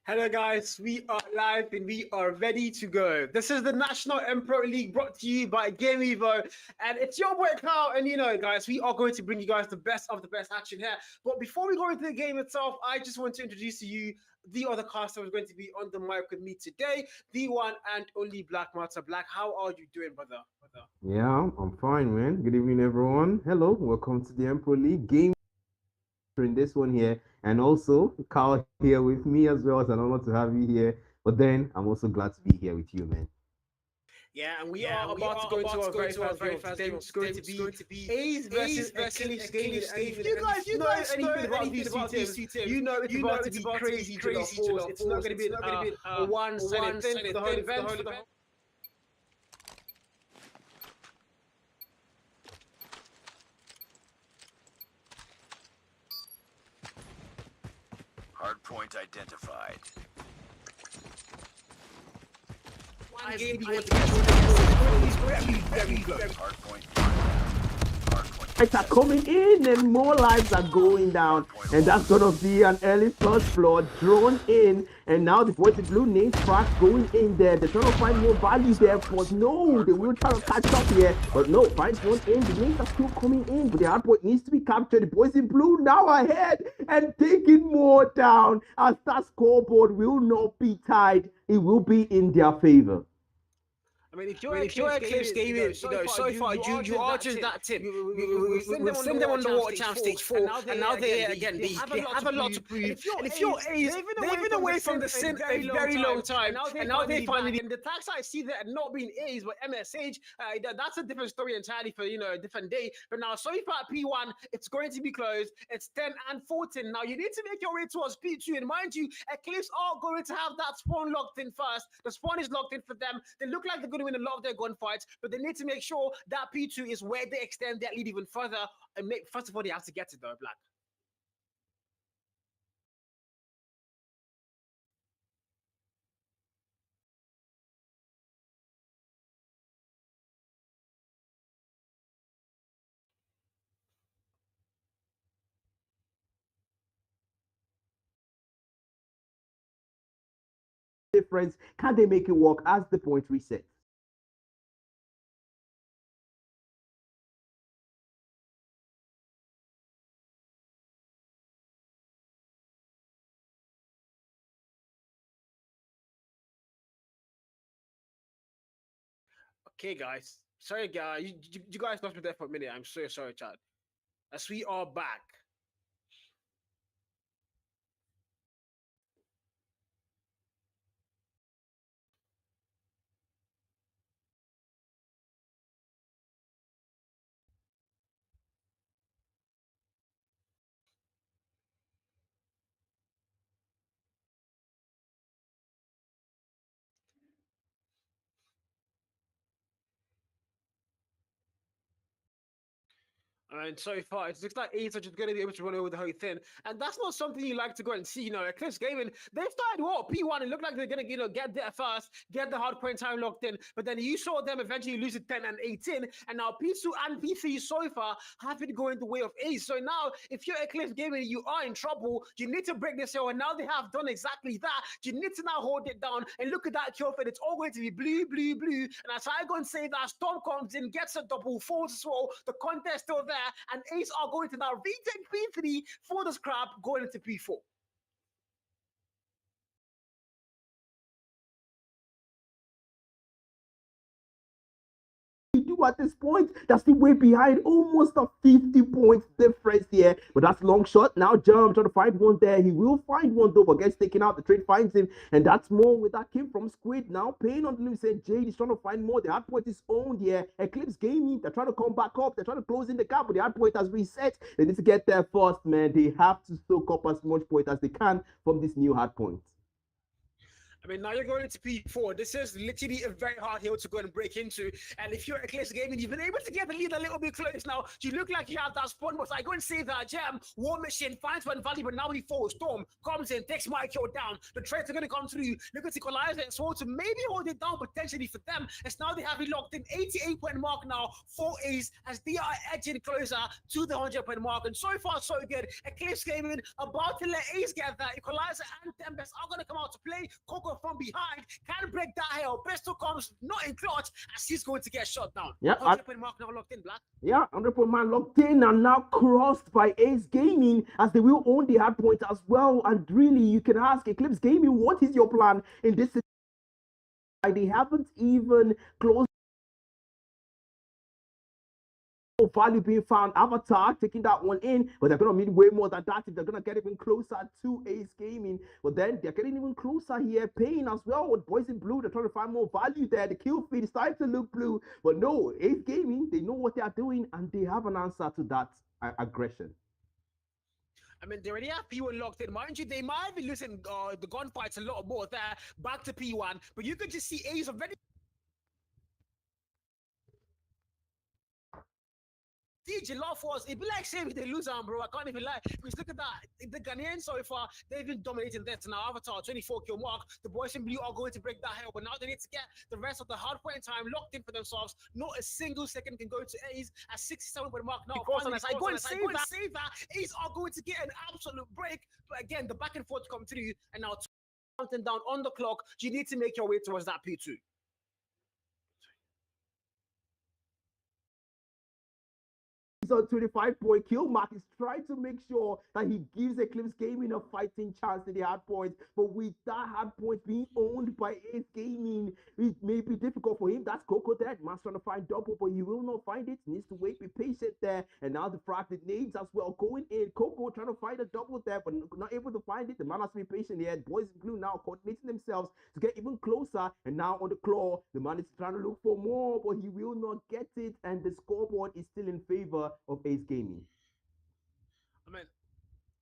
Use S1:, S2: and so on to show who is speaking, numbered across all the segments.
S1: Hello guys, we are live and we are ready to go. This is the National Mpro League brought to you by Game Evo, and it's your boy Carl. And guys, we are going to bring you guys the best of the best action here. But before we go into the game itself, I just want to introduce to you the other caster who's going to be on the mic with me today, the one and only Black Matter. Black, how are you doing, brother?
S2: Yeah, I'm fine, man. Good evening, everyone. Hello, welcome to the Emperor League game in this one here, and also Carl here with me as well. It's an honor to have you here. But then I'm also glad to be here with you, man.
S1: Yeah, and we are about to go into our very first game of today, which is going to be A's versus Eclipse Gaming. And if you guys know anything about these two teams, you know it's about to be crazy to the force. It's not going to be a one-sided thing for the whole event.
S3: Hardpoint identified.
S1: One game you want to get very good.
S3: Hardpoint.
S2: Lights are coming in and more lives are going down, and that's gonna be an early first floor drone in, and now the boys in blue name track going in there. They're trying to find more value there, but no, they will try to catch up here, but no, finds one in. The names are still coming in, but the hardpoint needs to be captured. The boys in blue now ahead and taking more down, as that scoreboard will not be tied. It will be in their favor.
S1: I mean, if you're Eclipse Gaming, so far you are just that team. We've seen them on the Water Champ stage 4, and now they have a lot to prove. And if you're A's, they've been away from the scene a very long time, and now they finally. And the tax I see that not being A's, but MSH, that's a different story entirely for a different day. But now, so far at P1, it's going to be closed. It's 10 and 14. Now you need to make your way towards P2, and mind you, Eclipse are going to have that spawn locked in first. The spawn is locked in for them. They look like they're going to win a lot of their gunfights, but they need to make sure that P2 is where they extend their lead even further. And first of all, they have to get it though, Black.
S2: Difference, can they make it work as the point resets?
S1: Okay, guys. Sorry, guys. You guys lost me there for a minute. I'm so sorry, Chad. As we are back. And so far, it looks like A's are just going to be able to run over the whole thing. And that's not something you like to go and see. Eclipse Gaming, they've started well. P1, it looked like they're going to, get there first, get the hard point time locked in. But then you saw them eventually lose it 10 and 18. And now P2 and P3 so far have been going the way of A's. So now, if you're Eclipse Gaming, you are in trouble. You need to break this hill. And now they have done exactly that. You need to now hold it down. And look at that kill feed. It's all going to be blue, blue, blue. And as I go and say that, Storm comes in, gets a double, falls as well. The contest still there. And Ace are going to now retake P3 for the scrap going into P4.
S2: Do at this point, that's the way behind, almost a 50 points difference here, but that's long shot. Now Jump trying to find one there. He will find one though, but gets taken out. The trade finds him, and that's more with that kill from Squid. Now Payne on the loose, and Jade is trying to find more. The hard point is owned here. Eclipse Gaming, they're trying to come back up. They're trying to close in the gap, but the hard point has reset. They need to get there first, man. They have to soak up as much point as they can from this new hard point.
S1: I mean, now you're going into P4. This is literally a very hard hill to go and break into. And if you're Eclipse Gaming, you've been able to get the lead a little bit close now. You look like you have that spawn, but I go and save that gem. War Machine finds one value, but now he falls. Storm comes in, takes my kill down. The trades are going to come through. Look at equalizer and so to maybe hold it down potentially for them. As now they have it locked in 88-point mark now. 4 A's as they are edging closer to the 100-point mark. And so far, so good. Eclipse Gaming about to let A's get that. Equalizer and Tempest are going to come out to play. Coco from behind can break that hill. Pistol comes not in clutch as he's going to get shot down.
S2: Yeah,
S1: 100-point mark now locked in, Black.
S2: Yeah, 100-point man locked in and now crossed by Ace Gaming as they will own the hard point as well. And really, you can ask Eclipse Gaming, what is your plan in this situation? They haven't even closed value being found. Avatar taking that one in, but they're gonna need way more than that if they're gonna get even closer to Ace Gaming. But then they're getting even closer here. Pain as well with boys in blue. They're trying to find more value there. The kill feed is starting to look blue, but no, Ace Gaming, they know what they are doing and they have an answer to that aggression.
S1: I mean, they already have P1 locked in. Mind you, they might be losing the gunfights a lot more there. Back to P1, but you could just see Ace already. DJ Law Force, it'd be like saying they lose on, bro. I can't even lie. Because look at that. The Ghanaians so far, they've been dominating that now. Avatar, 24 kill mark. The boys in blue are going to break that hell, but now they need to get the rest of the hard point time locked in for themselves. Not a single second can go to A's at 67 with mark now. As I go and save that, A's are going to get an absolute break. But again, the back and forth come through, and now counting down on the clock. You need to make your way towards that P2.
S2: On 25-point kill mark is trying to make sure that he gives Eclipse Gaming a fighting chance in the hard points, but with that hard point being owned by Ace Gaming, it may be difficult for him. That's Coco dead. Man's trying to find double, but he will not find it. He needs to wait, be patient there. And now the frag nades as well going in. Coco trying to find a double there, but not able to find it. The man has to be patient here. Boys in blue now coordinating themselves to get even closer. And now on the claw, the man is trying to look for more, but he will not get it. And the scoreboard is still in favor of Ace Gaming.
S1: I mean,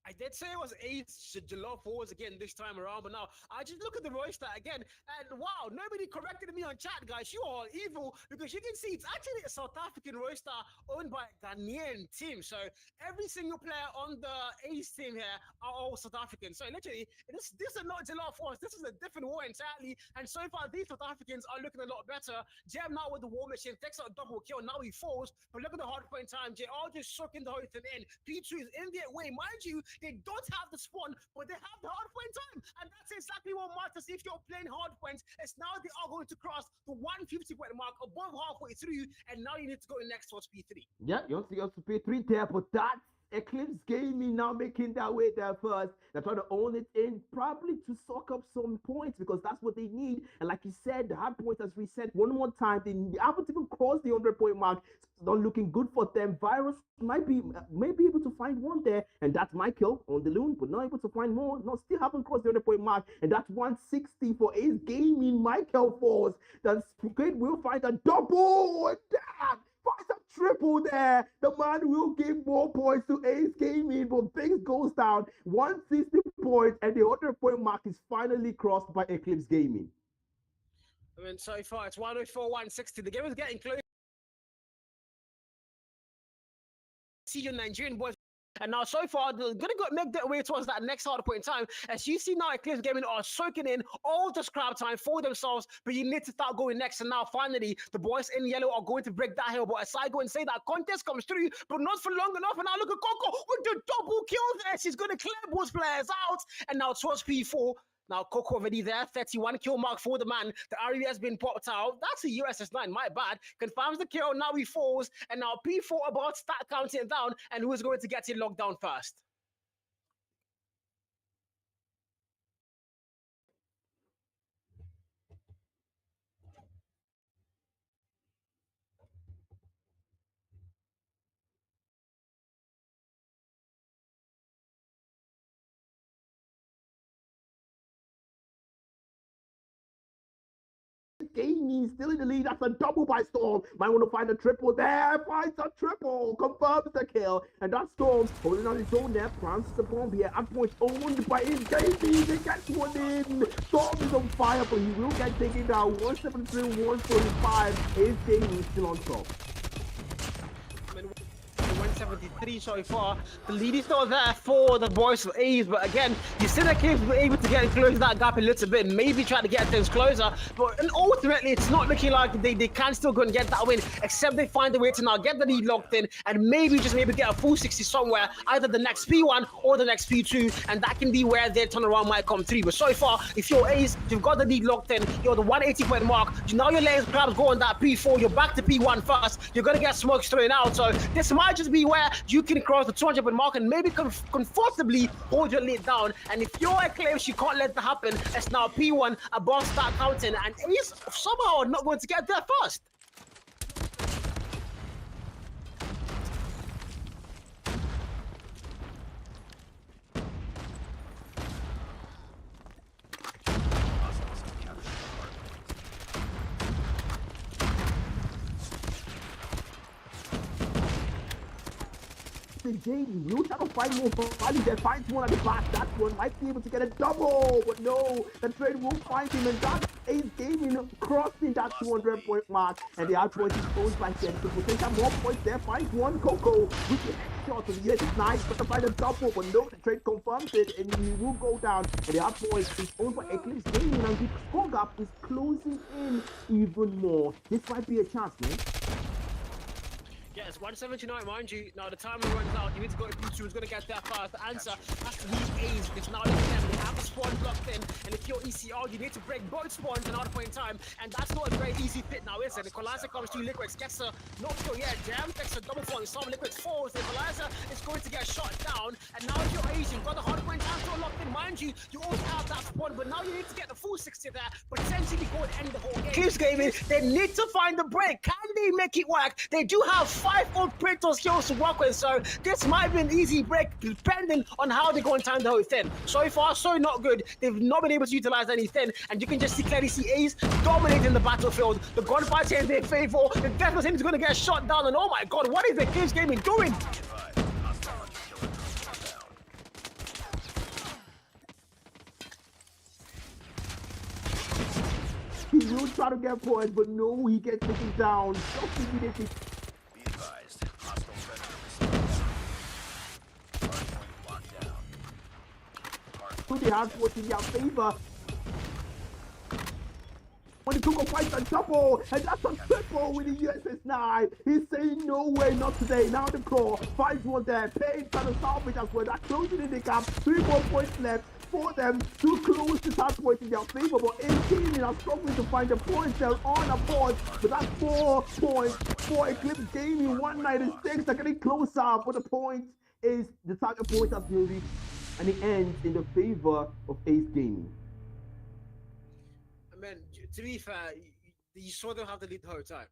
S1: I did say it was Ace Jollof Wars again this time around, but now I just look at the roster again, and wow, nobody corrected me on chat, guys. You are evil because you can see it's actually a South African roster owned by a Ghanaian team. So every single player on the Ace team here are all South African. So literally, this is not Jollof Wars. This is a different war entirely. And so far, these South Africans are looking a lot better. Jam now with the War Machine takes out a double kill. Now he falls, but look at the hard point time. JR just soaking the whole thing in. P2 is in their way, mind you. They don't have the spawn, but they have the hard point time. And that's exactly what matters if you're playing hard points. It's now they are going to cross the 150-point mark above halfway through, and now you need to go next towards P3.
S2: Yeah, you want to go to P3 there, but that's Eclipse Gaming now making their way there first. They're trying to own it in, probably to soak up some points because that's what they need. And like you said, the hard point has reset one more time. They haven't even crossed the 100-point mark. It's not looking good for them. Virus might be able to find one there, and that's Michael on the loon, but not able to find more. No, still haven't crossed the 100-point mark, and that's 160 for Ace Gaming. Michael falls. That's great. We'll find a double. Damn. Finds a triple there. The man will give more points to Ace Gaming, but things goes down. 160 points, and the 100-point mark is finally crossed by Eclipse Gaming.
S1: I mean, so far it's 104, 160. The game is getting close. See your Nigerian boys. And now, so far, they're going to make their way towards that next hard point in time. As you see now, Eclipse Gaming are soaking in all the scrap time for themselves, but you need to start going next. And now, finally, the boys in yellow are going to break that hill. But as I go and say that contest comes through, but not for long enough. And now, look at Coco with the double kill there. She's going to clear both players out. And now, towards P4. Now, Coco already there, 31 kill mark for the man. The RE has been popped out. That's a USS9, my bad. Confirms the kill, now he falls. And now P4 about to start counting down. And who's going to get it locked down first?
S2: Gaming still in the lead. That's a double by Storm. Might want to find a triple there. Finds a triple. Confirms the kill. And that's Storm holding on his own there. Plants the bomb here. At point owned by his Gaming. They get one in. Storm is on fire, but he will get taken down. 173, 145. His Gaming still on top.
S1: 173 so far. The lead is not there for the boys of A's, but again, you see that Eclipse were able to get close that gap a little bit, maybe try to get things closer, but ultimately it's not looking like they can still go and get that win, except they find a way to now get the lead locked in and maybe get a full 60 somewhere, either the next P1 or the next P2, and that can be where their turnaround might come through. But so far, if you're A's, you've got the lead locked in, you're the 180 point mark, now you're letting crabs go on that P4, you're back to P1 first, you're going to get smokes thrown out, so this might just be where you can cross the 200 point mark and maybe comfortably hold your lead down. And if you're Eclipse, you can't let that happen. It's now P1 above start counting, and Ace somehow are not going to get there first.
S2: Jamie, you try to find more Bali there, finds one at the back. That one might be able to get a double, but no, the trade won't find him, and that's Ace Gaming crossing that 200 point mark, and they are 20 points by 10. So potential more points there, finds one Coco with the shot, and yes, it's nice, but to find a double, but no, the trade confirms it, and he will go down, and the hard points is over Eclipse Gaming, and the score gap is closing in even more. This might be a chance, man.
S1: Yes, 179, mind you. Now the timer runs out. You need to go to P2. Who's going to get there first? The answer has to be A's, because now they have the spawn blocked in. And if you're ECR, you need to break both spawns at another point in time. And that's not a very easy fit now, is it? The Equalizer comes to Liquids, gets a not sure yet. Jam takes a double point. Some Liquids falls. The Equalizer is going to get shot down. And now if you're A's, you've got the hard point time still locked in. Mind you, you also have that spawn, but now you need to get the full 60 there, potentially go and end the whole game. Syx Gaming, they need to find the break. Can they make it work? They do have 5 operator skills to work with, so this might be an easy break depending on how they go and time the whole thing. So far, so not good. They've not been able to utilize anything, and you can just clearly see Ace dominating the battlefield. The gunfight in their favor. The death machine is going to get shot down, and oh my god, what is the Syx Gaming doing?
S2: He will try to get points, but no, he gets taken down. Just immediately.
S3: Be advised. Hostile predator locked down.
S2: Pretty hard force in their favor. When the Coco fights a double, and that's a triple with the USS-9. He's saying no way, not today. Now the core finds one there. Pain trying to salvage as well. That's closing in the gap. 3 more points left for them to close the start points in their favor. But 18 are struggling to find the points. They're on a board, but that's 4 points for Eclipse Gaming. 196 are getting closer, but the point is the target point has been reached, and it ends in the favor of Ace Gaming.
S1: Man, to be fair, you saw them have the lead the whole time.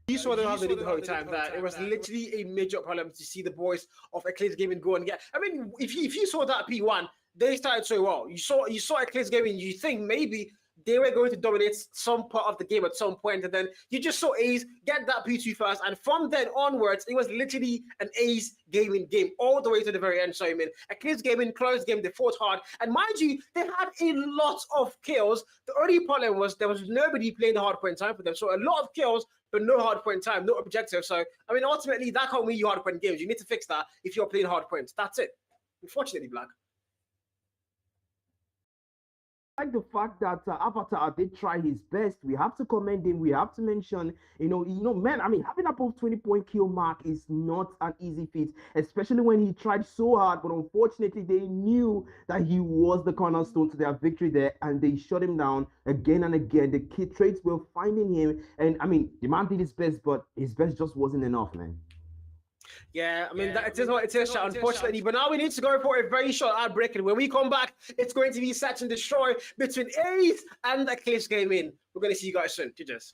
S1: You saw them have the lead the whole time. That it was literally a major problem to see the boys of Eclipse Gaming go and get. I mean, if you saw that P1, they started so well. You saw Eclipse Gaming. You think maybe they were going to dominate some part of the game at some point, and then you just saw Ace get that P2 first, and from then onwards, it was literally an Ace Gaming game all the way to the very end. So I mean, Eclipse Gaming closed the game, they fought hard, and mind you, they had a lot of kills. The only problem was there was nobody playing the hard point time for them, so a lot of kills, but no hard point time, no objective. So I mean, ultimately, that can't win you hard point games. You need to fix that if you're playing hard points. That's it. Unfortunately, Black.
S2: Like the fact that Avatar did try his best. We have to commend him. We have to mention, man, I mean, having above 20-point kill mark is not an easy feat, especially when he tried so hard, but unfortunately they knew that he was the cornerstone to their victory there, and they shut him down again and again. The kid trades were finding him, and I mean, the man did his best, but his best just wasn't enough, man.
S1: Yeah, I mean, it is what it is, unfortunately. But now we need to go for a very short ad break. And when we come back, it's going to be Search and Destroy between Ace and Eclipse Gaming. We're going to see you guys soon. Cheers.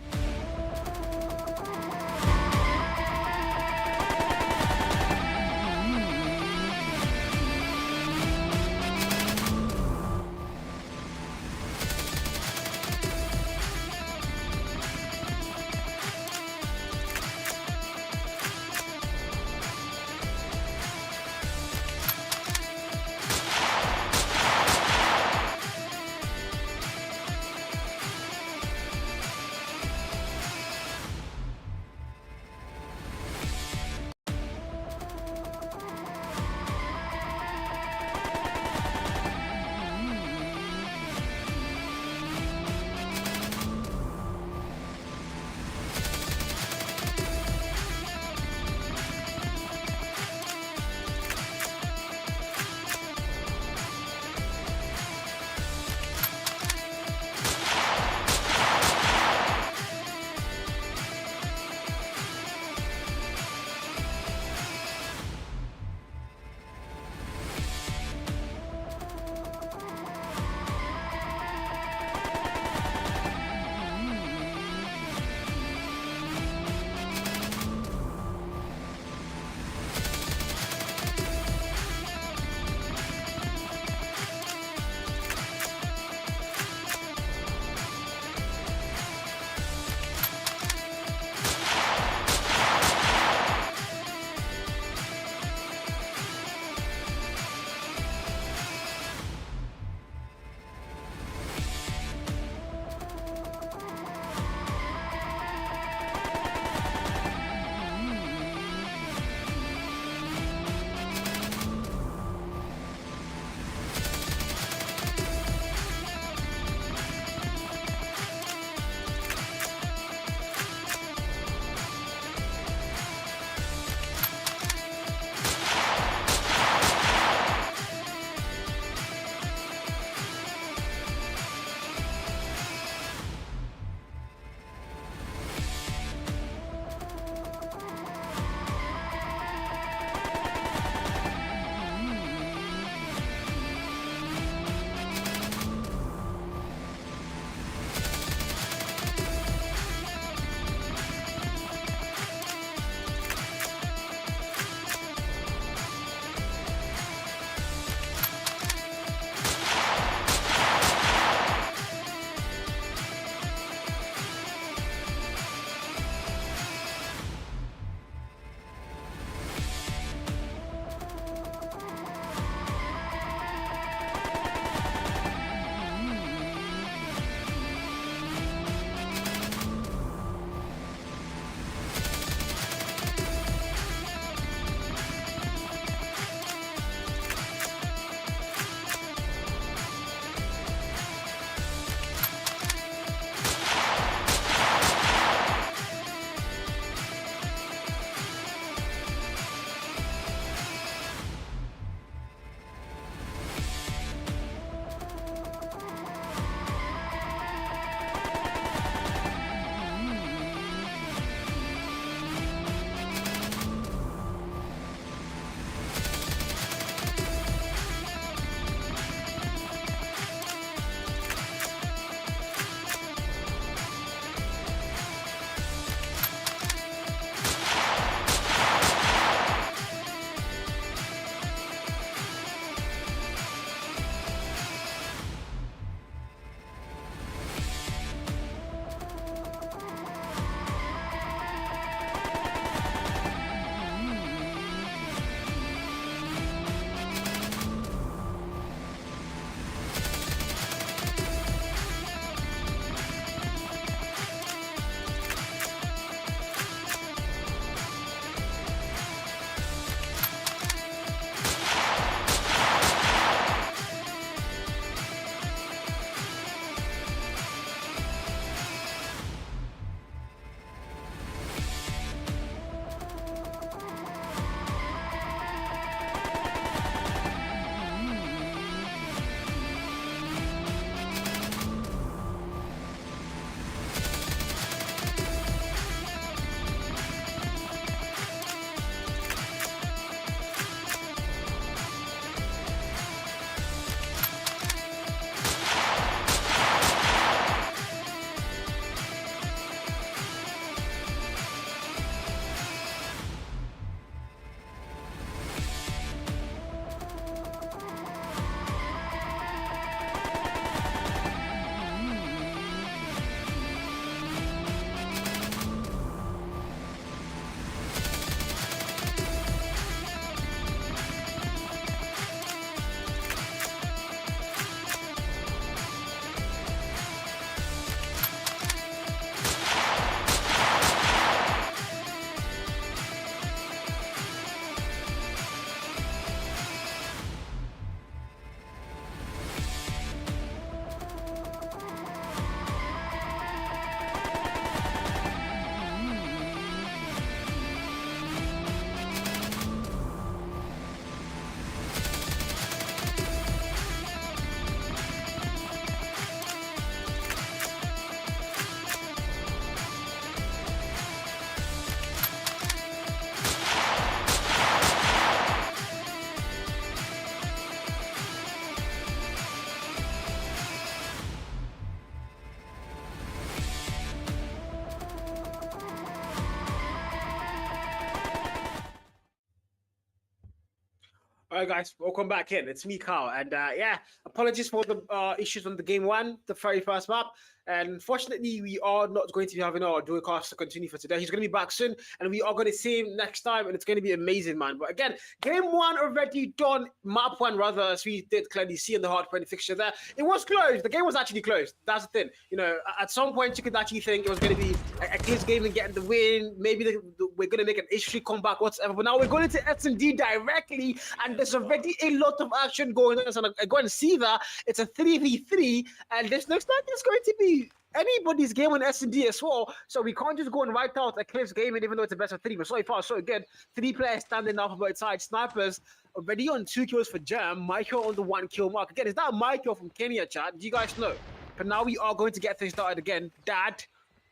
S1: All right, guys, welcome back in. It's me, Carl, and yeah, apologies for the issues on the game one, the very first map. And unfortunately, we are not going to be having our dual cast to continue for today. He's going to be back soon, and we are going to see him next time, and it's going to be amazing, man. But again, game one already done, map one rather, as we did clearly see in the hard point fixture there. It was closed. The game was actually closed. That's the thing. You know, at some point, you could actually think it was going to be Eclipse Gaming getting the win. Maybe we're going to make an history comeback, whatever. But now we're going into S&D directly, and there's already a lot of action going on. So I go and see that it's a 3v3, and this looks like it's going to be anybody's game on S&D as well. So we can't just go and write out Eclipse Gaming, even though it's a best of three. But so far, so good. 3 players standing up on both sides. Snipers already on 2 kills for Jam. Michael on the 1 kill mark. Again, is that Michael from Kenya, chat? Do you guys know? But now we are going to get things started again. Dad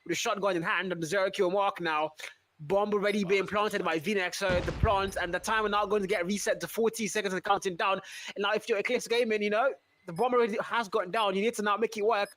S1: with a shotgun in hand on the 0 kill mark now. Bomb already being planted by VNX, so the plant and the time are now going to get reset to 40 seconds and counting down. And now if you're Eclipse Gaming, you know, the bomb already has gotten down. You need to now make it work.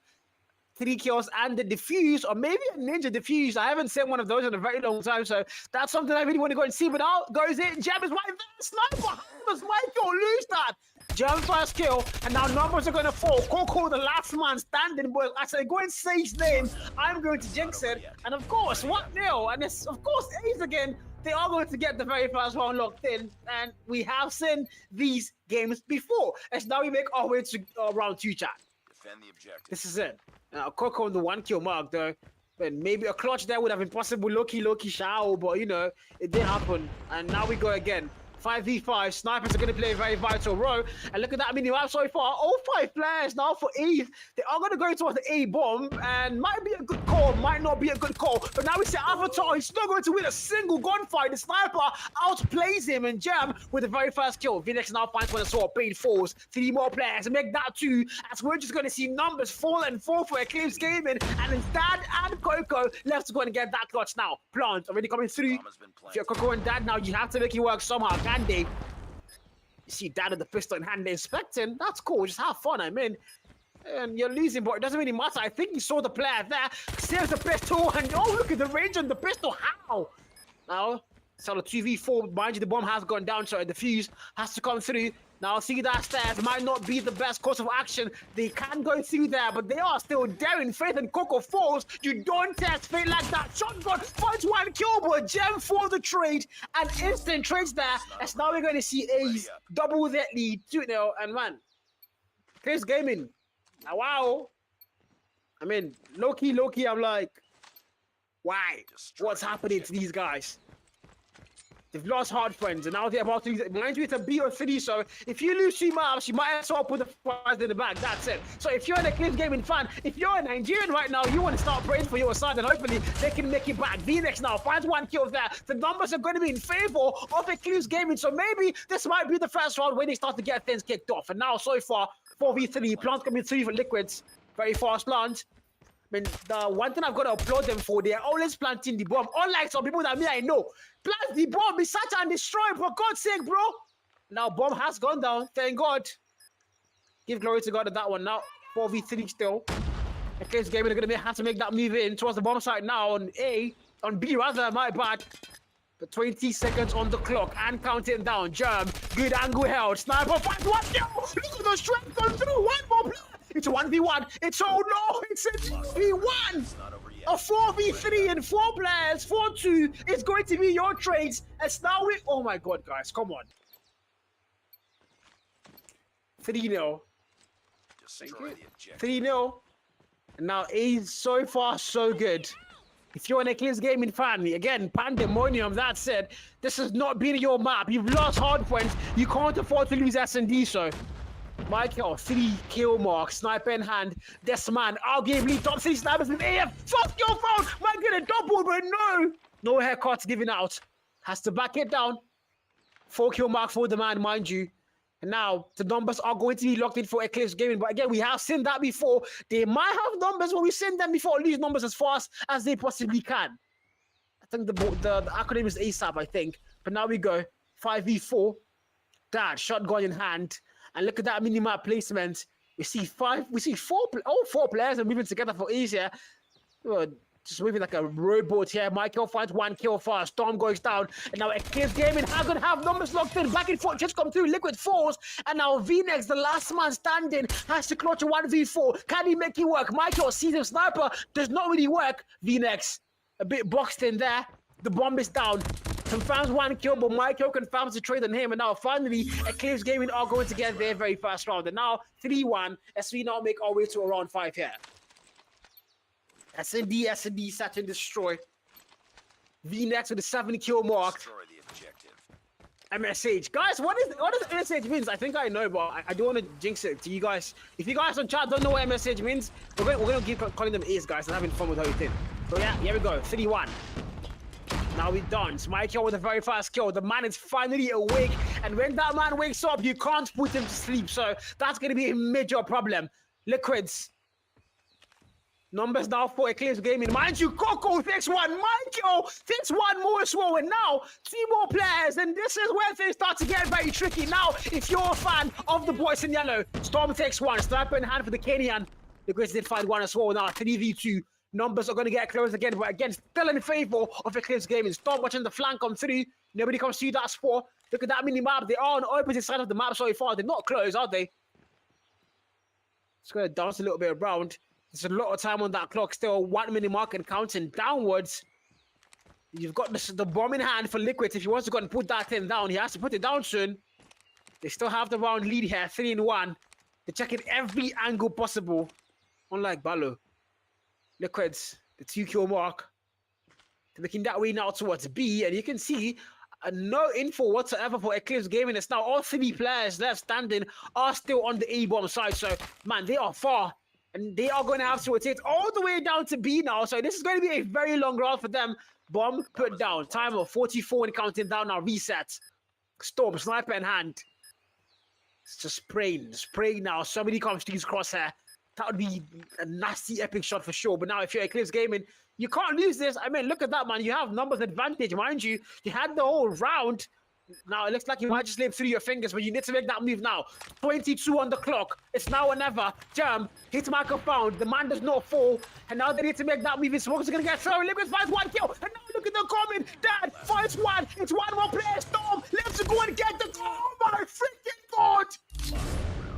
S1: 3 kills and the defuse, or maybe a ninja defuse. I haven't seen one of those in a very long time, so that's something I really want to go and see. But out goes it. Jam is right there. Sniper. How does Michael lose that? Jam first kill, and now numbers are going to fall. Coco, the last man standing, boys. I said, go and say his name. I'm going to jinx it. And of course, 1-0. And it's, of course, A's again. They are going to get the very first one locked in. And we have seen these games before. As now we make our way to round 2, chat.
S3: Defend the objective.
S1: This is it. Now, Coco on the 1 kill mark, though. But maybe a clutch there would have been possible. Loki, Shao, but you know, it did happen. And now we go again. 5v5. Snipers are going to play a very vital role. And look at that mini map so far. All 5 players now for Eve. They are going to go towards the A bomb. And might be a good call. Might not be a good call. But now we see Avatar. He's not going to win a single gunfight. The sniper outplays him. And Jam with the very first kill. Phoenix now finds one as well. Paid falls. 3 more players. And make that 2. As we're just going to see numbers fall and fall for Eclipse Gaming. And it's Dad and Coco left to go and get that clutch now. Plant already coming through. If you're Coco and Dad now, you have to make it work somehow. They, you see Dad with the pistol in hand, they're inspecting. That's cool, just have fun, I mean. And you're losing, but it doesn't really matter. I think you saw the player there, saves the pistol, and oh, look at the range on the pistol. How? Now, it's on a 2v4. Mind you, the bomb has gone down, so the fuse has to come through. Now, see that stairs might not be the best course of action. They can go through there, but they are still daring. Faith and Coco falls. You don't test Faith like that. Shotgun finds 1 kill, but Gem for the trade. And instant trades there. As now we're going to see A's double that lead, 2-0. And man, Chris Gaming. Wow. I mean, low-key, I'm like, why? What's happening to these guys? They've lost hard friends, and now they're about to lose. Mind you, it's a B03, so if you lose 3 maps, you might as well put the prize in the bag. That's it. So if you're an Eclipse Gaming fan, if you're a Nigerian right now, you want to start praying for your side, and hopefully they can make it back. VNX now finds 1 kill there. The numbers are going to be in favor of Eclipse Gaming, so maybe this might be the first round where they start to get things kicked off. And now, so far, 4v3. Plant coming through for Liquids. Very fast plant. I mean, the one thing I've got to applaud them for, they're always planting the bomb. Unlike some people that I know. Plant the bomb, be such and destroy, for God's sake, bro. Now, bomb has gone down. Thank God. Give glory to God at that one now. 4v3 still. Eclipse Gaming are going to have to make that move in towards the bomb site now on A. On B, rather, my bad. But 20 seconds on the clock and counting down. Germ, good angle held. Sniper finds 1 kill. Look at the strength going through. 1 more player. It's a 1v1. It's oh no, it's a 2v1. A 4v3 and 4 players, 4-2 is going to be your trades. And now we, oh my God, guys, come on. 3-0. 3-0. And now A's so far so good. If you're an Eclipse Gaming fan, again, pandemonium, that said, this has not been your map. You've lost hard points. You can't afford to lose S&D, so. Michael, 3 kill mark, sniper in hand. This man, arguably top 3 snipers in AF. First kill found, might get a double, but no. No haircuts giving out. Has to back it down. 4 kill mark for the man, mind you. And now, the numbers are going to be locked in for Eclipse Gaming. But again, we have seen that before. They might have numbers, but we've seen them before. Lose numbers as fast as they possibly can. I think the acronym is ASAP, I think. But now we go. 5v4. Dad, shotgun in hand. And look at that minimap placement. We see 4 players are moving together for easier. Just moving like a rowboat here. Michael finds 1 kill first. Storm goes down. And now Eclipse Gaming are going to have numbers locked in. Back and forth just come through. Liquid falls. And now VNex, the last man standing, has to clutch a 1v4. Can he make it work? Michael sees him. Sniper does not really work. VNex a bit boxed in there. The bomb is down. Confirms 1 kill, but Michael confirms the trade on him. And now finally, Eclipse Gaming are going to get their very first round. And now 3-1 as we now make our way to a round 5 here. SND, Search and Destroy. VNex with the 7 kill mark.
S3: Destroy the objective.
S1: MSH. Guys, what does MSH means? I think I know, but I don't want to jinx it to you guys. If you guys on chat don't know what MSH means, we're going to keep calling them Ace, guys, and having fun with everything. So yeah, here we go. 3-1. Now we're done. Michael with the very first kill. The man is finally awake. And when that man wakes up, you can't put him to sleep. So that's going to be a major problem. Liquids. Numbers now for Eclipse Gaming. Mind you, Coco takes 1. Michael takes 1 more as well. And now 3 more players. And this is where things start to get very tricky. Now, if you're a fan of the boys in yellow, Storm takes 1. Sniper in hand for the Kenyan. Liquids did find 1 as well. Now 3v2. Numbers are going to get close again, but again, still in favor of Eclipse Gaming. Storm watching the flank come through. Nobody comes to that spot. Look at that mini map. They are on the opposite side of the map so far. They're not close, are they? Just going to dance a little bit around. There's a lot of time on that clock. Still 1 minute mark and counting downwards. You've got the bomb in hand for Liquid. If he wants to go and put that thing down, he has to put it down soon. They still have the round lead here, 3-1. They're checking every angle possible. Unlike Ballo. Liquids, the 2 kill mark. They're making that way now towards B, and you can see no info whatsoever for Eclipse Gaming. It's now all 3 players left standing are still on the A-bomb side. So, man, they are far, and they are going to have to rotate all the way down to B now. So this is going to be a very long round for them. Bomb put down. Time of 44 and counting down now. Reset. Storm, sniper in hand. It's just spraying now. Somebody comes to his crosshair. That would be a nasty epic shot for sure. But now if you're Eclipse Gaming, you can't lose this. I mean, look at that, man. You have numbers advantage, mind you. You had the whole round. Now it looks like you might just slip through your fingers, but you need to make that move now. 22 on the clock. It's now or never. Germ, hit marker found. The man does not fall. And now they need to make that move. Smoke's going to get thrown. Liquid finds 1 kill. And now look at the comment. Dad finds 1. It's 1 more player. Storm, let's go and get the goal. Oh my freaking God.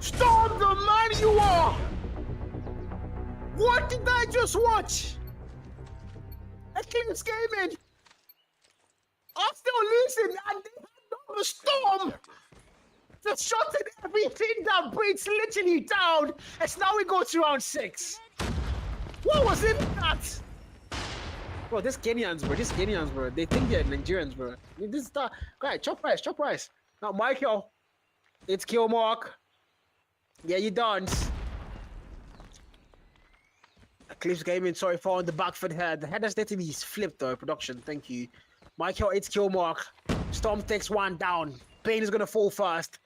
S1: Storm, the man you are. What did I just watch? Eclipse Gaming are still losing, and they have no Storm. The shot and everything that breaks literally down. As now we go to round 6. What was in that? Bro, this Kenyans, bro. They think they're Nigerians, bro. I mean, this is the guy. Chop price. Now, Michael, it's kill mark. Yeah, you dance. Eclipse Gaming, sorry for on the back foot head. The head has to be flipped though, production, thank you. Michael, it's kill mark. Storm takes 1 down. Bane is gonna fall first.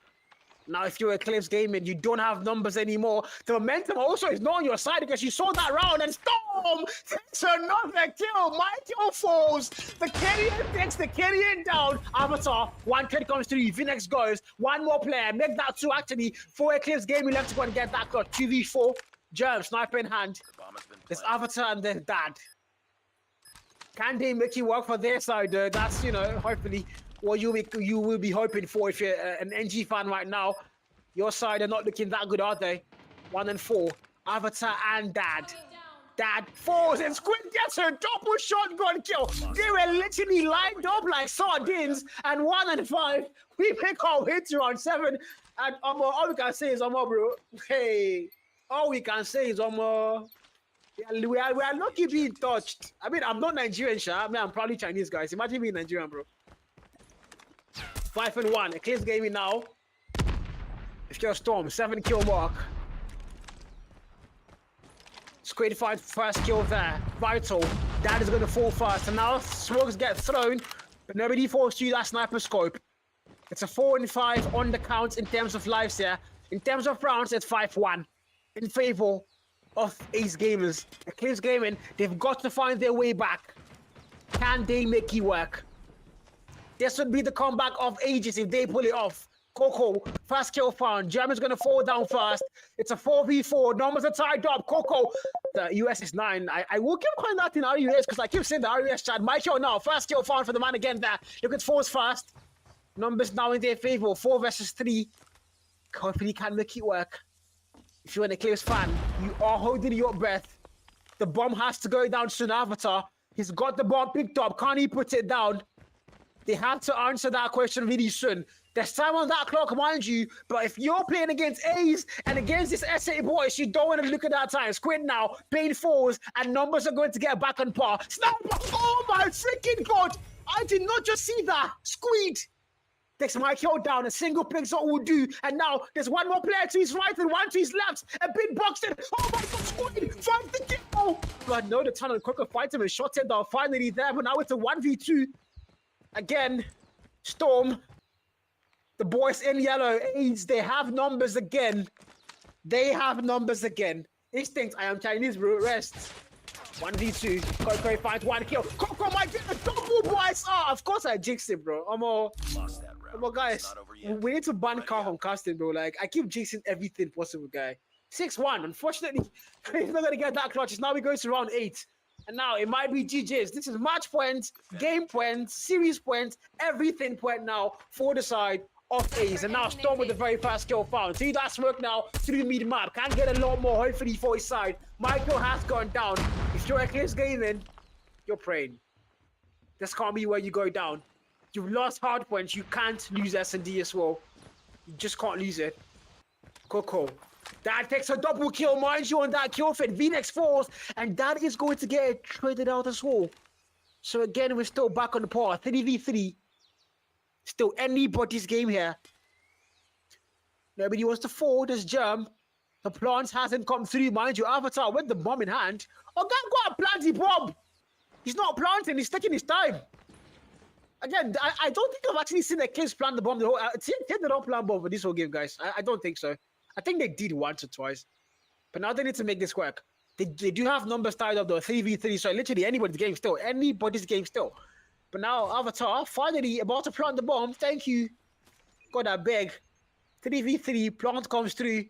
S1: Now if you're Eclipse Gaming, you don't have numbers anymore. The momentum also is not on your side because you saw that round and Storm takes another kill. Michael falls. The Kenyan takes the Kenyan down. Avatar, 1 kill comes through. VNex goes. 1 more player. Make that 2 actually. 4 Eclipse Gaming left to go and get that clock. 2v4. Germ, sniper in hand. There's Avatar and then Dad. Can they make it work for their side? That's, you know, hopefully what you will be hoping for if you're an NG fan right now. Your side are not looking that good, are they? 1 and 4. Avatar and Dad. Dad falls and Squid gets her double shotgun kill. They were literally lined up like sardines. And 1 and 5. We make our way to round 7. And all we can say is, bro. Hey. All we can say is, we are lucky being touched. I mean, I'm not Nigerian, Sha. I mean, I'm probably Chinese, guys. Imagine being Nigerian, bro. 5 and 1. Eclipse Gaming now. If you're Storm, 7 kill mark. Squid fight first kill there. Vital. Dad is going to fall first. And now smokes get thrown, but nobody falls to that sniper scope. It's a 4 and 5 on the count in terms of lives here. In terms of rounds, it's 5-1. In favor of Ace Gamers. Eclipse Gaming, they've got to find their way back. Can they make it work? This would be the comeback of ages if they pull it off. Coco, fast kill found. German's gonna fall down fast. It's a 4v4. Numbers are tied up. Coco, the US is 9. I will keep calling that in RUS because I keep saying the RUS chat. My kill now. Fast kill found for the man again there. Look at Force fast. Numbers now in their favor. 4 versus 3. Hopefully can make it work. If you're an Eclipse fan, you are holding your breath. The bomb has to go down soon, Avatar. He's got the bomb picked up. Can't he put it down? They have to answer that question really soon. There's time on that clock, mind you, but if you're playing against A's and against this SA boys, you don't want to look at that time. Squid now, paying 4s, and numbers are going to get back on par. Snap! Oh my freaking god! I did not just see that. Squid takes my kill down. A single picks what will do, and now there's one more player to his right and one to his left. A big box in. Oh my god, Squid! Find the kill! But no, the tunnel quicker fight him and shot it down. Finally there, but now it's a 1v2. Again, Storm. The boys in yellow, AIDS, they have numbers again. They have numbers again. Instinct, I am Chinese, bro. Rest. 1v2. Coco finds one kill. Coco might get a double, boys. Oh, of course I jinxed it, bro.
S3: Lost that round.
S1: Guys, we need to ban Carl from casting, bro. Like, I keep jinxing everything possible, guy. 6-1. Unfortunately, he's not going to get that clutch. Now we go to round 8. And now it might be GG's. This is match points, game points, series points, everything point now for the side of A's. And now Storm with the very fast kill found. See that smoke now through the mid map. Can get a lot more hopefully for his side. Michael has gone down. If you're Eclipse Gaming, you're praying. This can't be where you go down. You've lost hard points. You can't lose S&D as well. You just can't lose it. Coco. That takes a double kill, mind you, on that kill feed. V-Nex falls, and that is going to get traded out as well. So again, we're still back on the par. 3v3. Still anybody's game here. Nobody wants to fall. There's Germ. The plant hasn't come through, mind you. Avatar with the bomb in hand. Oh, God, plant the bomb. He's not planting. He's taking his time. Again, I don't think I've actually seen the kids plant the bomb. The whole team did not plant bomb for this whole game, guys. I don't think so. I think they did once or twice. But now they need to make this work. They do have numbers tied up, though. 3v3. So literally anybody's game still. Anybody's game still. But now Avatar finally about to plant the bomb. Thank you. God, I beg. 3v3. Plant comes through.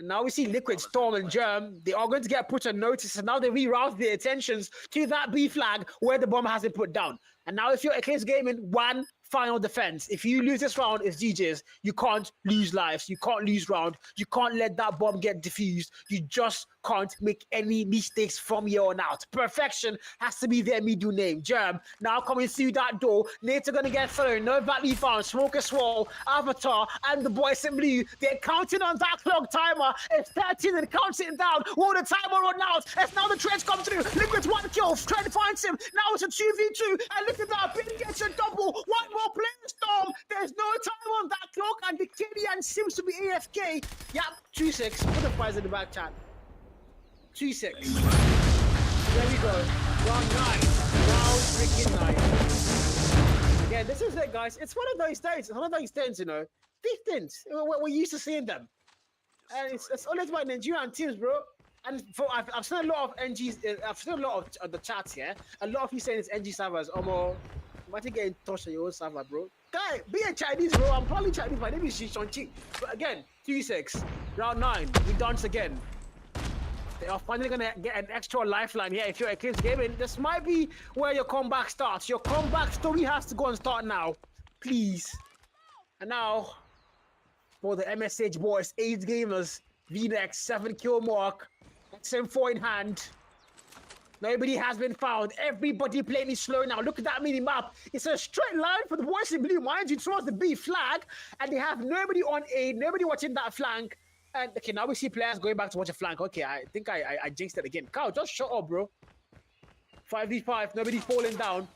S1: And now we see Liquid, Storm, and Germ. They are going to get put on notice. And now they reroute their attentions to that B flag where the bomb has been put down. And now if you're Eclipse Gaming, one final defense. If you lose this round, it's GG's. You can't lose lives. You can't lose round. You can't let that bomb get defused. You just can't make any mistakes from here on out. Perfection has to be their middle name. Germ now coming through that door. Nate's gonna get thrown. No value found. Smoke as well. Avatar and the boys in blue. They're counting on that clock timer. It's 13 and counting down. Will the timer run out? As now the trades come through. Liquid's one kill. Trade finds him. Now it's a 2v2. And look at that. Bin gets a double. One more player, Storm. There's no time on that clock. And the Kenyan seems to be AFK. Yep, 2-6. Put the prize in the back chat. 2-6. There we go. Round 9. Round freaking 9. Yeah, this is it, guys. It's one of those days. It's one of those things, you know. These things. We're used to seeing them. And it's always about Nigerian teams, bro. And I've seen a lot of NGs. I've seen a lot of the chats here. A lot of you saying it's NG servers. Omo, why you get in touch on your own server, bro? Guy, be a Chinese, bro. I'm probably Chinese. My name is Shishonchi. But again, 2-6. Round 9. We dance again. They are finally going to get an extra lifeline here. If you're Eclipse Gaming, this might be where your comeback starts. Your comeback story has to go and start now. Please. And now, for the MSH boys, 8 gamers, V-Nex, 7 kill mark, XM4 in hand. Nobody has been found. Everybody playing is slow now. Look at that mini map. It's a straight line for the boys in blue. Mind you, towards the B flag. And they have nobody on A, nobody watching that flank. And okay, now we see players going back to watch a flank. Okay, I think I jinxed it again. Kyle, just shut up, bro. 5v5, nobody falling down.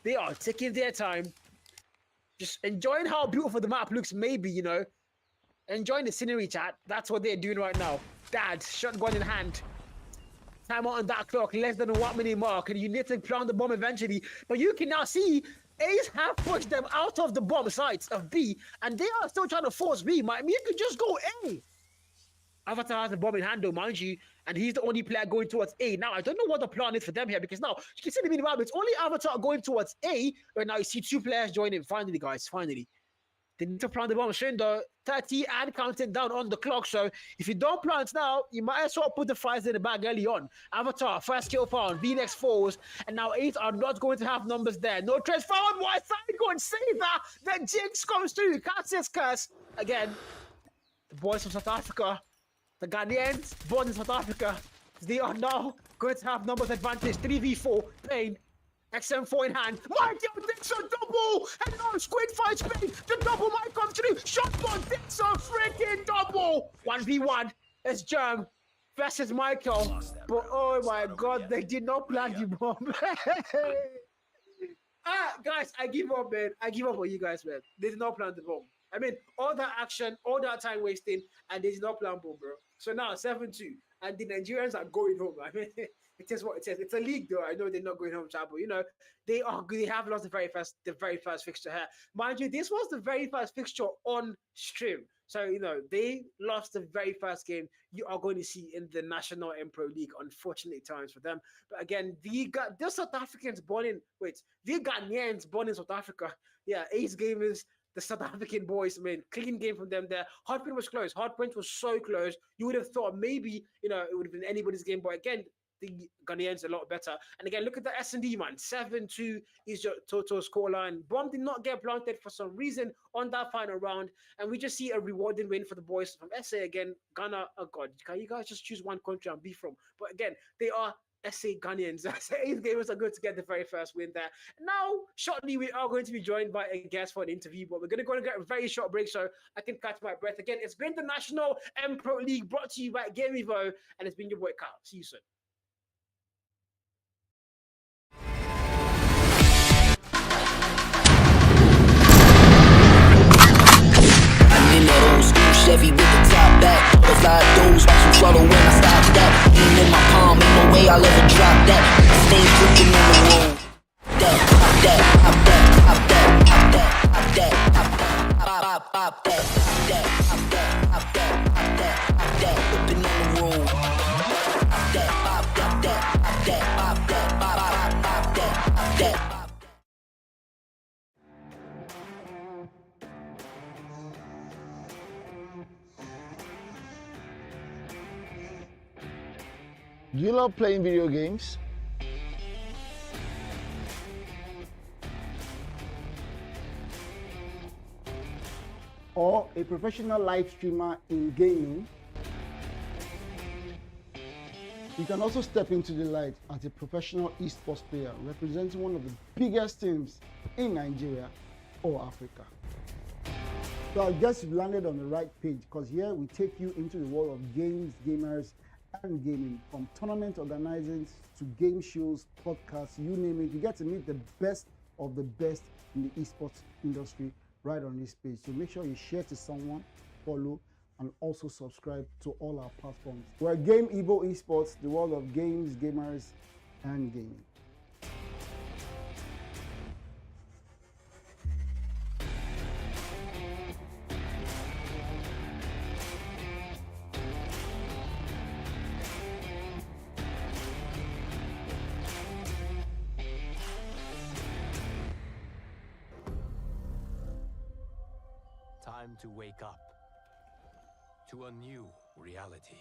S1: They are taking their time. Just enjoying how beautiful the map looks, maybe, you know. Enjoying the scenery, chat. That's what they're doing right now. Dad, shotgun in hand. Time out on that clock, less than a 1 minute mark. And you need to plant the bomb eventually. But you can now see A's have pushed them out of the bomb sites of B. And they are still trying to force B. You could just go A. Avatar has the bomb in hand, though, mind you, and he's the only player going towards A. Now, I don't know what the plan is for them here, because now, you can see the mini-map, it's only Avatar going towards A, but now you see 2 players joining. Finally, guys, finally. They need to plant the bomb soon, though. 30 and counting down on the clock. So if you don't plant now, you might as well put the fires in the bag early on. Avatar, first kill found. V-Nex falls. And now 8 are not going to have numbers there. No trace found. Why Nagon save that? Then Jinx comes through. Catches curse. Again, the boys from South Africa, the Ghanaians born in South Africa, they are now going to have numbers advantage. 3v4. Pain. XM4 in hand. Mighty Dixon double! And no Squid fights Spain. The double might come through. Shotgun Dixon freaking double! 1v1. It's Germ versus Michael. But oh my god, they did not plan the bomb. Guys, I give up, man. I give up on you guys, man. They did not plan the bomb. I mean, all that action, all that time wasting, and they did not plan bomb, bro. So now 7-2. And the Nigerians are going home. I mean, it is what it is. It's a league, though. I know they're not going home, but you know they have lost the very first fixture here. Mind you, this was the very first fixture on stream. So you know they lost the very first game. You are going to see in the National Mpro League. Unfortunately, times for them. But again, the South Africans born in the Ghanaians born in South Africa. Yeah, Ace Gamers. The South African boys, man, clean game from them there. Hardpoint was close. Hardpoint was so close. You would have thought maybe, you know, it would have been anybody's game. But again, the Ghanaians a lot better. And again, look at the S&D, man. 7-2 is your total scoreline. Bomb did not get planted for some reason on that final round. And we just see a rewarding win for the boys from SA again. Ghana, oh God, can you guys just choose one country and be from? But again, they are SA Ghanaians. SA gamers are good to get the very first win there. Now, shortly, we are going to be joined by a guest for an interview, but we're going to go and get a very short break so I can catch my breath. Again, it's been the National Mpro League brought to you by Game Evo, and it's been your boy Carl. See you soon.
S4: Chevy with the top back, butterfly doors, watch them swallow when I stop that. Aim in my palm, ain't no way I'll ever drop that. Stay cooking on the road. That, pop that, pop that, pop that, pop that, pop that, pop that, pop that, pop that, pop that, pop that, pop that, whipping on the road. Pop that, pop that, pop that, pop that, pop that, pop that, pop that.
S5: Do you love playing video games?
S6: Or a professional live streamer in gaming? You can also step into the light as a professional esports player representing one of the biggest teams in Nigeria or Africa. So I guess you've landed on the right page, because here we take you into the world of games, gamers, and gaming. From tournament organizers to game shows, podcasts, you name it. You get to meet the best of the best in the esports industry right on this page. So make sure you share to someone, follow, and also subscribe to all our platforms. We're Game Evo Esports, the world of games, gamers, and gaming.
S3: Time to wake up to a new reality.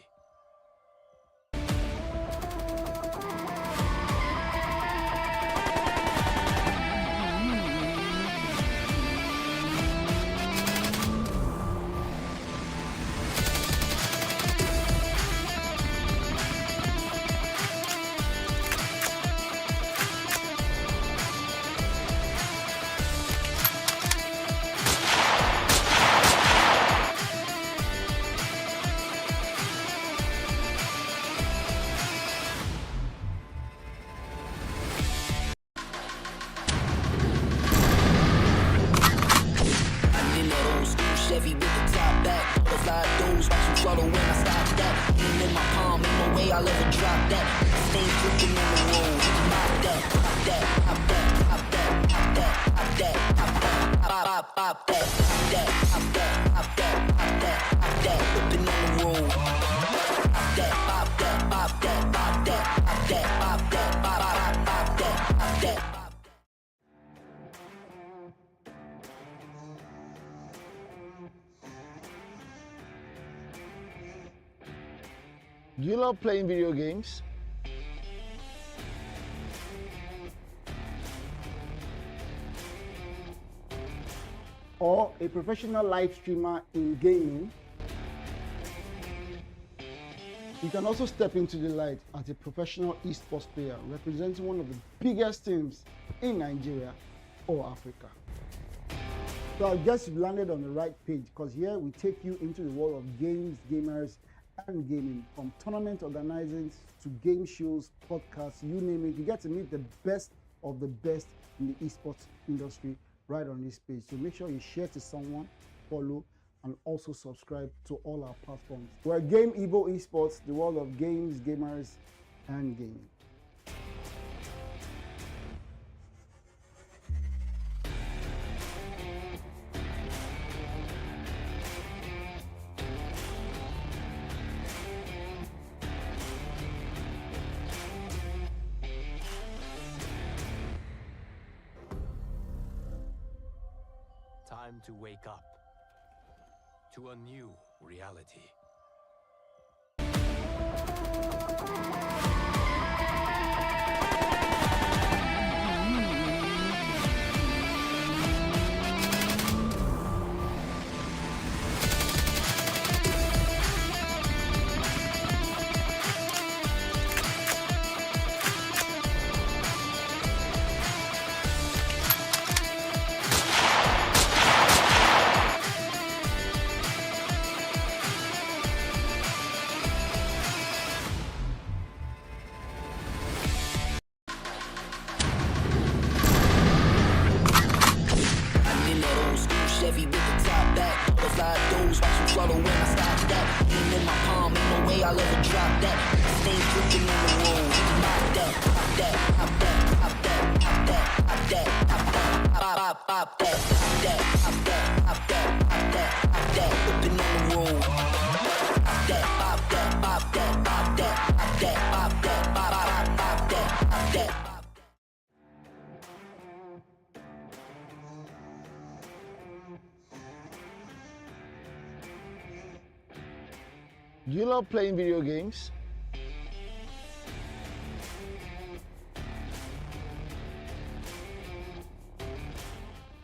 S4: Chevy with the top back, butterfly doors, watch them swallow when I stop that. Aim in my palm, ain't no way I'll ever drop that. Stay cooking on the road. Pop that, pop that, pop that, pop that, pop that, pop that, pop that, pop that, pop that, pop that, pop that, pop that, pop that, whipping on the road. Pop that, pop that, pop that, pop that, pop that, pop that, pop that, pop that.
S5: Do you love playing video games?
S6: Or a professional live streamer in gaming? You can also step into the light as a professional esports player representing one of the biggest teams in Nigeria or Africa. So I guess you've landed on the right page, because here we take you into the world of games, gamers, and gaming. From tournament organizing to game shows, podcasts, you name it. You get to meet the best of the best in the esports industry right on this page. So make sure you share to someone, follow, and also subscribe to all our platforms. We're Game Evo Esports, the world of games, gamers, and gaming.
S3: Time to wake up to a new reality.
S4: Chevy with the top back, butterfly doors, watch them swallow when I stop that. Aim in my palm, ain't no way I'll ever drop that. Stay dripping on the road, pop that, pop that, pop that, pop that, pop that, pop that, pop that, pop, pop that, pop that, pop that, pop that, pop that, pop that, dripping on the road. Pop that, pop that, pop that, pop that, pop that, pop that, pop, pop that, pop that.
S5: Do you love playing video games?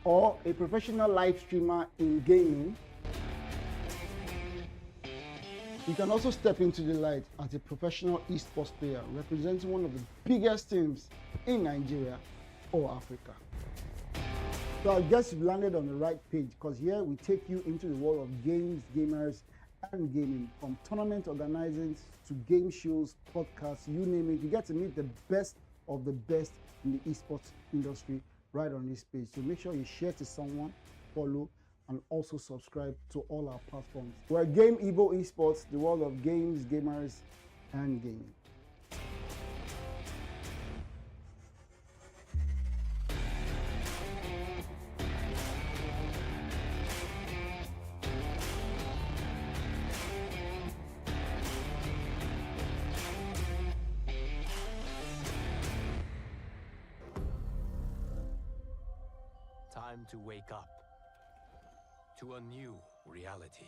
S6: Or a professional live streamer in gaming? You can also step into the light as a professional esports player representing one of the biggest teams in Nigeria or Africa. So I guess you've landed on the right page, because here we take you into the world of games, gamers, and gaming. From tournament organizing to game shows, podcasts, you name it. You get to meet the best of the best in the esports industry right on this page. So make sure you share to someone, follow, and also subscribe to all our platforms. We're Game Evo Esports, the world of games, gamers, and gaming.
S3: Time to wake up to a new reality.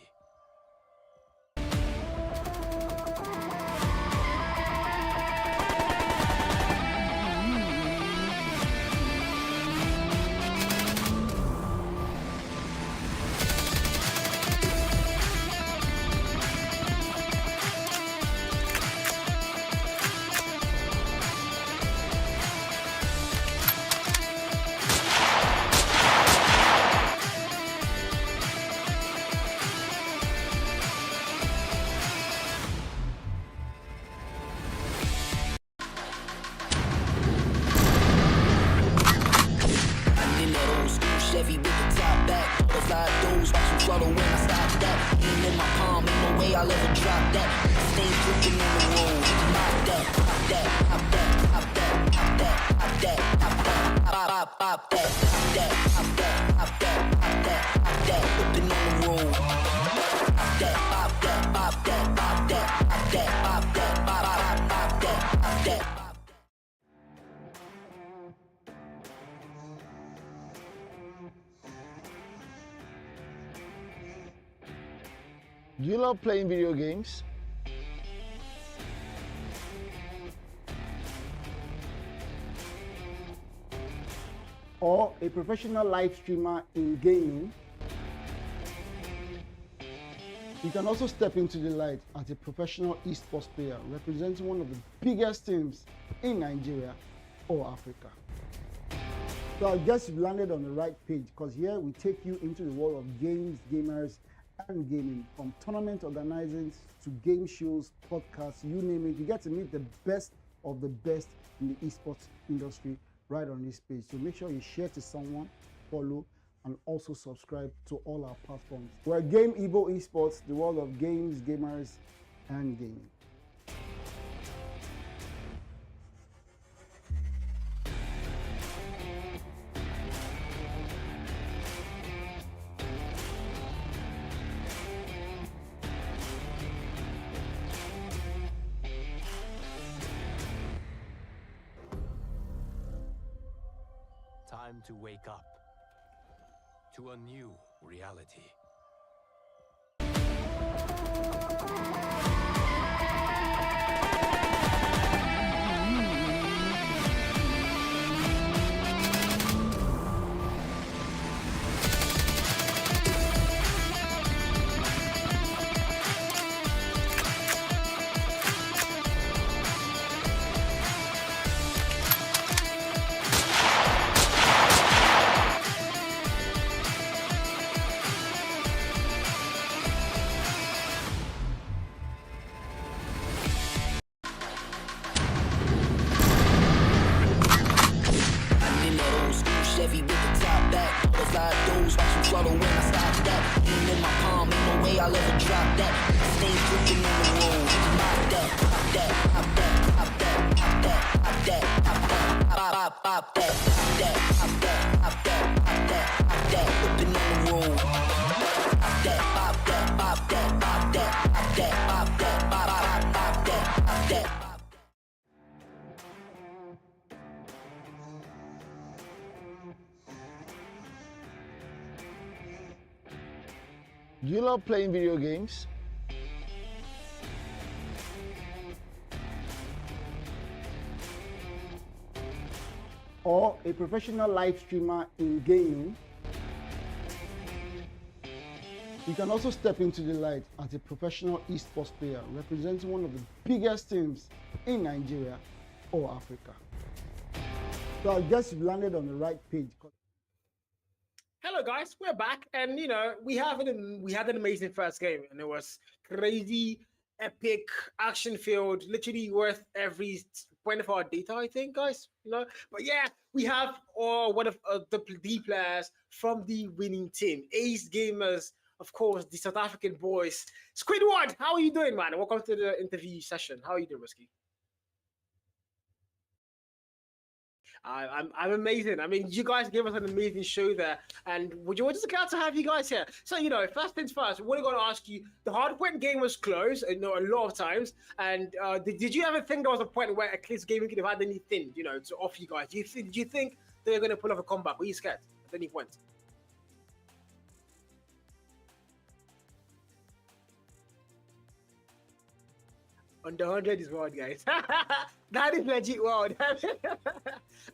S4: Chevy with the top back, butterfly doors, watch them swallow when I stop that. Aim in my palm, ain't no way I'll ever drop that. Stay dripping on the road, pop that, pop that, pop that, pop that, pop that, pop that, pop that, pop, pop that, pop that, pop that, pop that, pop that, pop that, dripping on the road. Pop that, pop that, pop that, pop that, pop that, pop that, pop, pop that, pop that.
S5: Do you love playing video games?
S6: or a professional live streamer in gaming, you can also step into the light as a professional esports player representing one of the biggest teams in Nigeria or Africa. So I guess you've landed on the right page, because here we take you into the world of games, gamers, and gaming. From tournament organizing to game shows, podcasts, you name it. You get to meet the best of the best in the esports industry right on this page. So make sure you share to someone, follow, and also subscribe to all our platforms. We're Game Evo Esports, the world of games, gamers, and gaming.
S3: Time to wake up to a new reality.
S4: Chevy with the top back. Besides those, watch you swallow when I stop that. Aim in my palm, ain't no way I'll ever drop that. Stay cooking on the road. Pop that, pop that, pop that, pop that, pop that, pop that, pop that, pop that, pop that, pop that, pop that, pop that, pop that, whipping on the road. Pop that, pop that, pop that, pop that, pop that, pop that, pop that, pop that.
S5: Do you love playing video games?
S6: Or a professional live streamer in gaming, you can also step into the light as a professional esports player representing one of the biggest teams in Nigeria or Africa. So I guess you've landed on the right page.
S1: Hello guys, we're back, and you know we had an amazing first game, and it was crazy, epic, action-filled, literally worth every point of our data, I think, guys. You know, but yeah, we have one of the players from the winning team, Ace Gamers, of course, the South African boys. Squidward, how are you doing, man? Welcome to the interview session. How are you doing, Risky? I'm amazing. I mean, you guys gave us an amazing show there, and we're just glad to have you guys here. So, you know, first things first, we're going to ask you, the hardpoint game was closed, you know, a lot of times, and did you ever think there was a point where Eclipse Gaming could have had anything, you know, to offer you guys? Did you think they were going to pull off a comeback? Were you scared at any point? Under 100 is wild, guys. That is legit wild.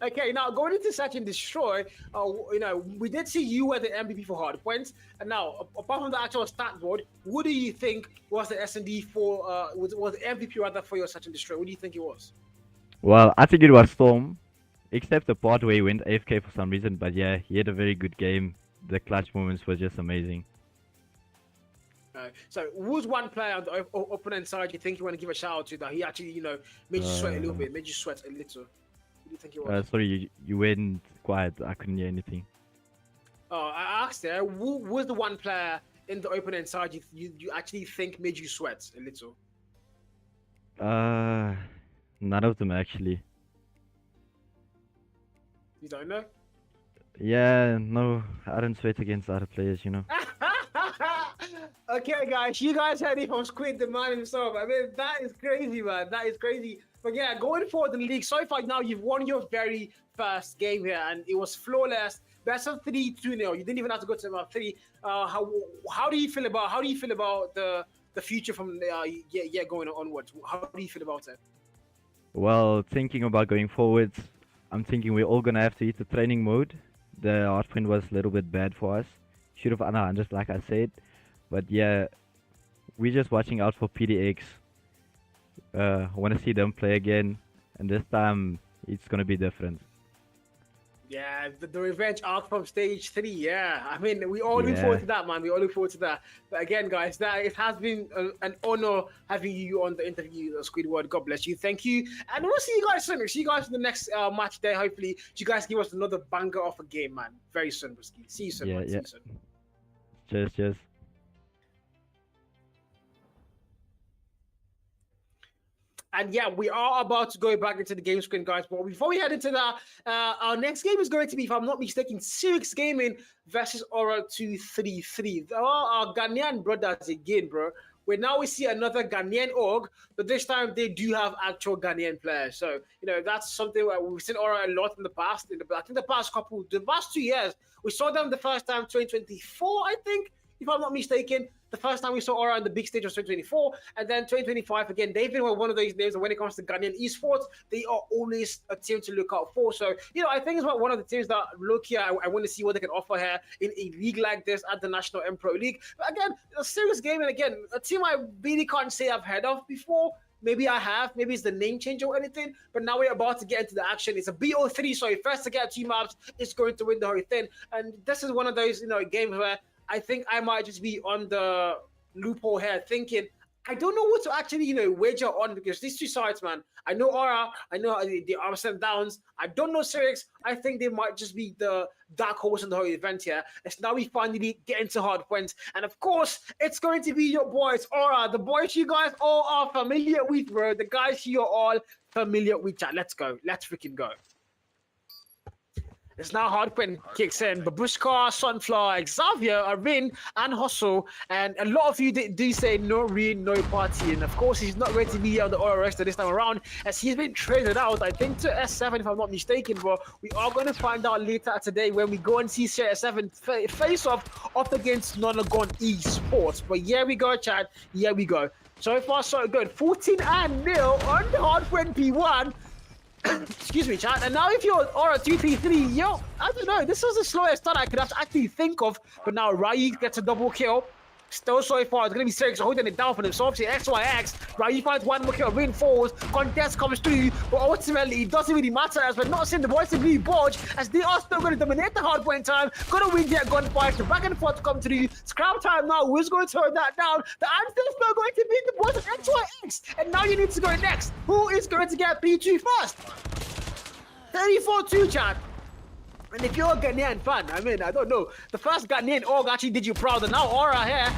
S1: Okay, now going into Search and Destroy, you know, we did see you were the MVP for hardpoints. And now, apart from the actual stat board, what do you think was the S&D for, was the MVP rather for your Search and Destroy? What do you think it was?
S7: Well, I think it was Storm, except the part where he went AFK for some reason. But yeah, he had a very good game. The clutch moments were just amazing.
S1: So, who's one player on the opponent side you think you want to give a shout out to that he actually, you know, made you sweat a little bit, made you sweat a little? Who do you think it was?
S7: Sorry, you went quiet. I couldn't hear anything.
S1: Oh, I asked there, who was the one player in the opponent side you actually think made you sweat a little?
S7: None of them actually.
S1: You don't know?
S7: Yeah, no, I don't sweat against other players, you know.
S1: Okay, guys, you guys heard it from Squid, the man himself. I mean, that is crazy, man. That is crazy. But yeah, going forward in the league, so far now, you've won your very first game here, and it was flawless. Best of 3, 2-0. You didn't even have to go to about 3. How do you feel about the future from going onwards? How do you feel about it?
S7: Well, thinking about going forwards, I'm thinking we're all gonna have to hit the training mode the hardpoint was a little bit bad for us. Should have under 100 like I said. But yeah, we're just watching out for PDX. I want to see them play again, and this time it's gonna be different.
S1: Yeah, the revenge arc from stage 3. Yeah, I mean, we all look forward to that, man. We all look forward to that. But again, guys, it has been an honor having you on the interview, Squidward. God bless you. Thank you, and we'll see you guys soon. We'll see you guys in the next match day. Hopefully, you guys give us another banger of a game, man. Very soon, Brisky. See you soon.
S7: Yeah,
S1: man.
S7: yeah.
S1: See you soon.
S7: Cheers.
S1: And yeah, we are about to go back into the game screen, guys. But before we head into that, our next game is going to be, if I'm not mistaken, Syx Gaming versus Aura 233. There are our Ghanaian brothers again, bro. Where now we see another Ghanaian org, but this time they do have actual Ghanaian players. So, that's something where we've seen Aura a lot in the past. I think the past 2 years, we saw them the first time 2024, I think, if I'm not mistaken. The first time we saw Aura on the big stage was 2024, and then 2025 again. They've been one of those names, and when it comes to Ghanaian esports, they are always a team to look out for. So, I think it's one of the teams that look here. I want to see what they can offer here in a league like this at the National Mpro League. But again, a Syx Gaming, again, a team I really can't say I've heard of before. Maybe I have. Maybe it's the name change or anything. But now we're about to get into the action. It's a BO3, so first to get 2 maps is going to win the whole thing. And this is one of those, games where I think I might just be on the loophole here thinking, I don't know what to actually, wager on, because these two sides, man, I know Aura, I know the ups and downs. I don't know Syx. I think they might just be the dark horse in the whole event here. It's now we finally get into hard points. And of course, it's going to be your boys, Aura, the boys you guys all are familiar with, bro. The guys you're all familiar with, chat. Let's go. Let's freaking go. It's now Hardpoint kicks in. Babushka, Sunflower, Xavier, Arin, and Hustle. And a lot of you do say no read, no party. And of course, he's not going to be on the Aura roster this time around, as he's been traded out, I think, to S7, if I'm not mistaken. But we are going to find out later today when we go and see S7 face off against Nagon Esports. But here we go, Chad. Here we go. So far, so good. 14-0 on the Hardpoint P1. Excuse me, chat. And now if you're Aura 233, yo, I don't know. This was the slowest start I could actually think of. But now Rai gets a double kill. Still so far, it's going to be Syx holding it down for themselves. XYX, Rai finds one more kill, reinforced, contest comes through, but ultimately it doesn't really matter as we're not seeing the boys in blue budge, as they are still going to dominate the hard point time, going to win their gunfight, the back and forth to come through. Scrap time now, who's going to turn that down? The answer is still going to be the boys of XYX, and now you need to go next. Who is going to get P2 first? 34-2, chat. And if you're a Ghanaian fan, I mean, I don't know. The first Ghanaian org actually did you proud, and now Aura here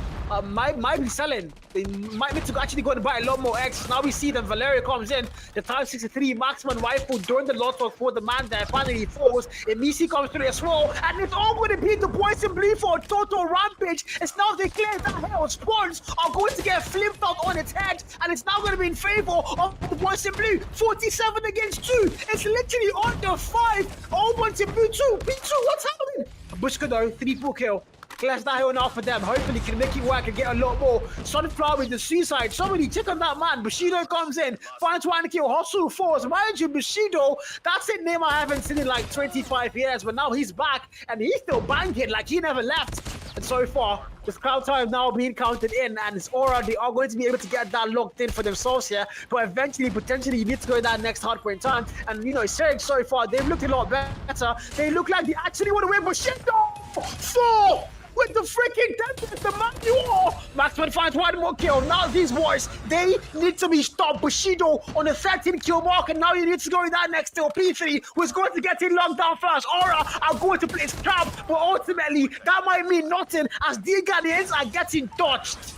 S1: might be selling. They might need to actually go and buy a lot more X. Now we see that Valeria comes in. The time 63 marksman rifle during the lot for the man there finally falls. Emisi comes through as well, and it's all going to be the boys in blue for a total rampage. It's now declared that hell spawns are going to get flipped out on its head, and it's now going to be in favor of the boys in blue. 47 against 2. It's literally under 5. All boys in blue 2. B2, what's happening? Bushka though, 3-4 kill. Let's die here now for them. Hopefully can make it work and get a lot more. Sunflower with the suicide. Somebody check on that man. Bushido comes in, finds one kill. Hustle falls. Mind you, Bushido, that's a name I haven't seen in like 25 years, but now he's back and he's still banging like he never left. And so far, this crowd time now being counted in, and it's Aura. They are going to be able to get that locked in for themselves here. But eventually, potentially, you need to go in that next hardpoint time. And Syx so far, they've looked a lot better. They look like they actually want to win. Bushido 4 with the freaking tempest, the man you are. Maxman finds one more kill. Now these boys, they need to be stopped. Bushido on the 13 kill mark, and now you need to go in that next till P3, who's going to get in locked down first. Aura are going to play scrap, but ultimately that might mean nothing as the Ghanaians are getting touched.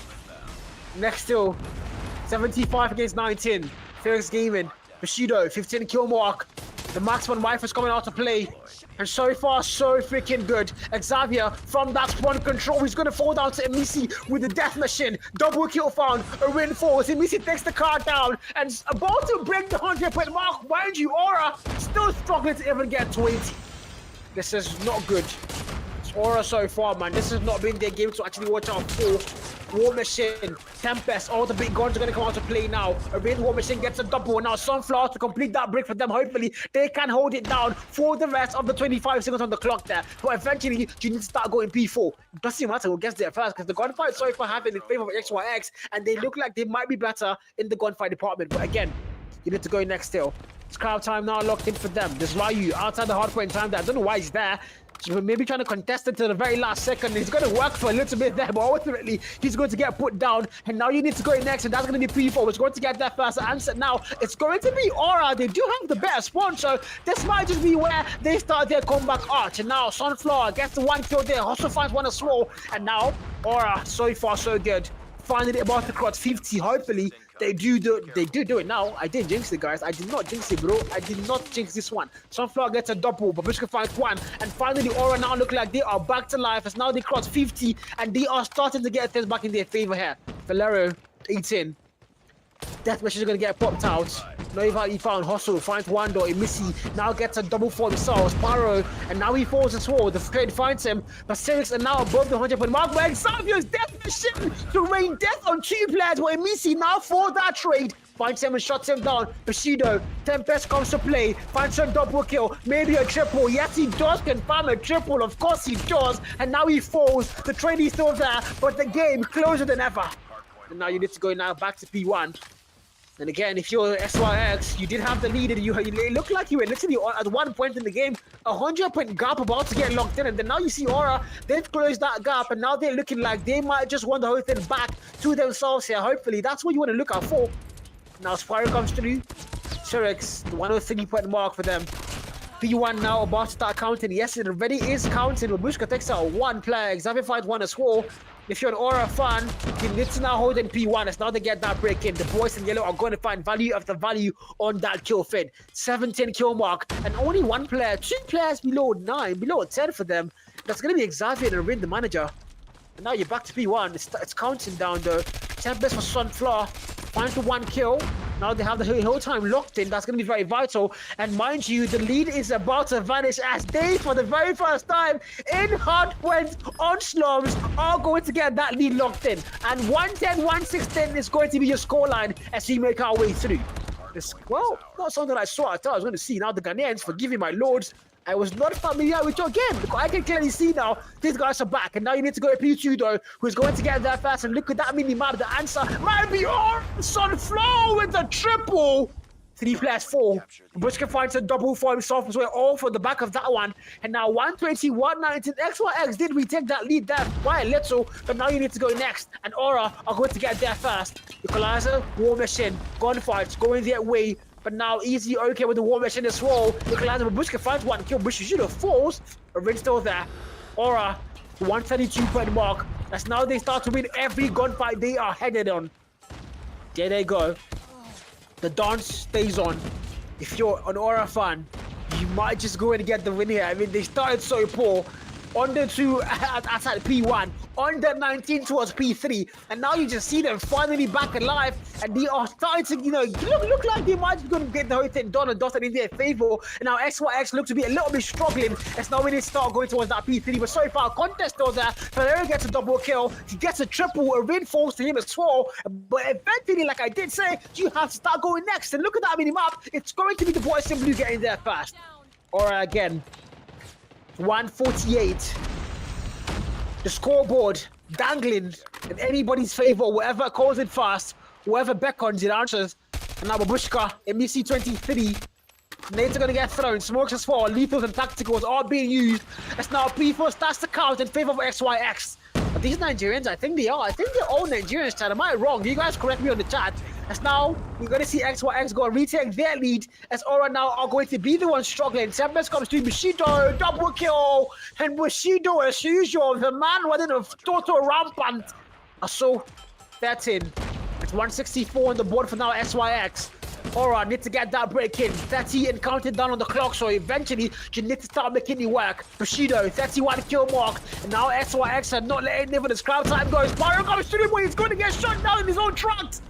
S1: Next till 75 against 19. Syx Gaming, Bushido 15 kill mark. The Maxman wife is coming out to play. And so far, so freaking good. Xavier from that spawn control. He's going to fall down to Emisi with the death machine. Double kill found. A win falls. Emisi takes the car down and is about to break the 100-point mark. Mind you, Aura still struggling to even get 20. This is not good. It's Aura so far, man. This has not been their game to actually watch out for. War Machine, Tempest, all the big guns are going to come out to play now. War Machine gets a double, and now Sunflower to complete that break for them. Hopefully, they can hold it down for the rest of the 25 seconds on the clock there. But eventually, you need to start going P4. It doesn't matter who gets there first, because the gunfight so far happened in favor of XYX, and they look like they might be better in the gunfight department. But again, you need to go next still. It's crowd time now locked in for them. There's Ryu outside the hard point time there. I don't know why he's there. Maybe trying to contest it to the very last second. He's going to work for a little bit there, but ultimately he's going to get put down. And now you need to go next, and that's going to be P4. It's going to get that first answer now. It's going to be Aura. They do have the better spawn, so this might just be where they start their comeback arch. And now Sunflower gets the one kill there. Also finds one as well. And now Aura, so far so good. Finally about to cross 50. Hopefully they do it now. I didn't jinx it, guys. I did not jinx it, bro. I did not jinx this one. Sunflower gets a double, but Babushka finds one. And finally, Aura now look like they are back to life as now they cross 50 and they are starting to get things back in their favor here. Valero, 18. Deathmatch is going to get popped out. No, he found Hustle, finds Wando, Missy now gets a double for himself. Spyro, and now he falls as well. The trade finds him, but Syx are now above the 100 point mark. But Xavier's death machine to rain death on 2 players. Where Missy now for that trade finds him and shuts him down. Bushido, Tempest comes to play, finds a double kill, maybe a triple. Yes, he does confirm a triple. Of course he does. And now he falls. The trade is still there, but the game closer than ever. And now you need to go now back to P1. And again, if you're SYX, you did have the lead, and it looked like you were literally at one point in the game, 100-point gap about to get locked in, and then now you see Aura, they've closed that gap, and now they're looking like they might just want the whole thing back to themselves here. Hopefully, that's what you want to look out for. Now Spyro comes through. Syx, the 103-point mark for them. P1 now about to start counting. Yes, it already is counting. Babushka takes out 1 player. Xavier finds 1 as well. If you're an Aura fan, you need to now hold in P1 as now they get that break in. The boys in yellow are going to find value after value on that kill feed. 17 kill mark, and only 1 player, 2 players below 9, below 10 for them. That's going to be Xavier and Rin, the manager. And now you're back to P1. It's counting down though. Tempest for Sunflower. Finds the 1 kill. Now they have the whole time locked in. That's going to be very vital. And mind you, the lead is about to vanish as they, for the very first time in Hardpoint on slums, are going to get that lead locked in. And 110-116 is going to be your scoreline as we make our way through. Well, not something I saw. I thought I was going to see. Now the Ghanaians, forgive me, my lords. I was not familiar with your game because I can clearly see now these guys are back, and now you need to go to P2 though, who's going to get there first. And look at that mini map. The answer might be Sunflower with the triple. 3 + 4. Babushka finds a double for himself as well, all for the back of that one. And now 120, 119. XYX did retake that lead there by a little, but now you need to go next. And Aura are going to get there first. Equalizer, War Machine, gunfights going their way. But now Easy okay with the War Machine as well. Equalizer, Babushka finds 1 kill. Bushido falls. Rin still there. Aura, 132-point mark. As now they start to win every gunfight they are headed on. There they go. The dance stays on. If you're an Aura fan, you might just go and get the win here. I mean, they started so poor. Under 2 at P1, under 19 towards P3, and now you just see them finally back alive, and they are starting to, look like they might be going to get the whole thing done and dusted in their favor. And now XYX look to be a little bit struggling as now when they start going towards that P3. But so far, contest though that Valero gets a double kill, he gets a triple, a Rin falls to him as well. But eventually, like I did say, you have to start going next. And look at that mini map. It's going to be the boys in blue getting there first. Or again. 148. The scoreboard dangling in anybody's favor. Whoever calls it fast, whoever beckons it answers. And now Babushka, MEC 23. Nades are going to get thrown. Smokes as well. Lethals and tacticals are being used. As now P4 starts to count in favor of XYX. But these Nigerians, I think they are. I think they're all Nigerians, chat. Am I wrong? You guys correct me on the chat. As now, we're going to see XYX go and retake their lead. As Aura now are going to be the ones struggling. Tempest comes to Bushido. Double kill. And Bushido, as usual, the man running a total rampant. So, 13. It's 164 on the board for now, SYX. Aura need to get that break in. 30 and counting down on the clock, so eventually you need to start making it work. Bushido, 31 kill mark. And now SYX are not letting live when this crowd time goes. Spyro comes to him, but he's going to get shot down in his own tracks.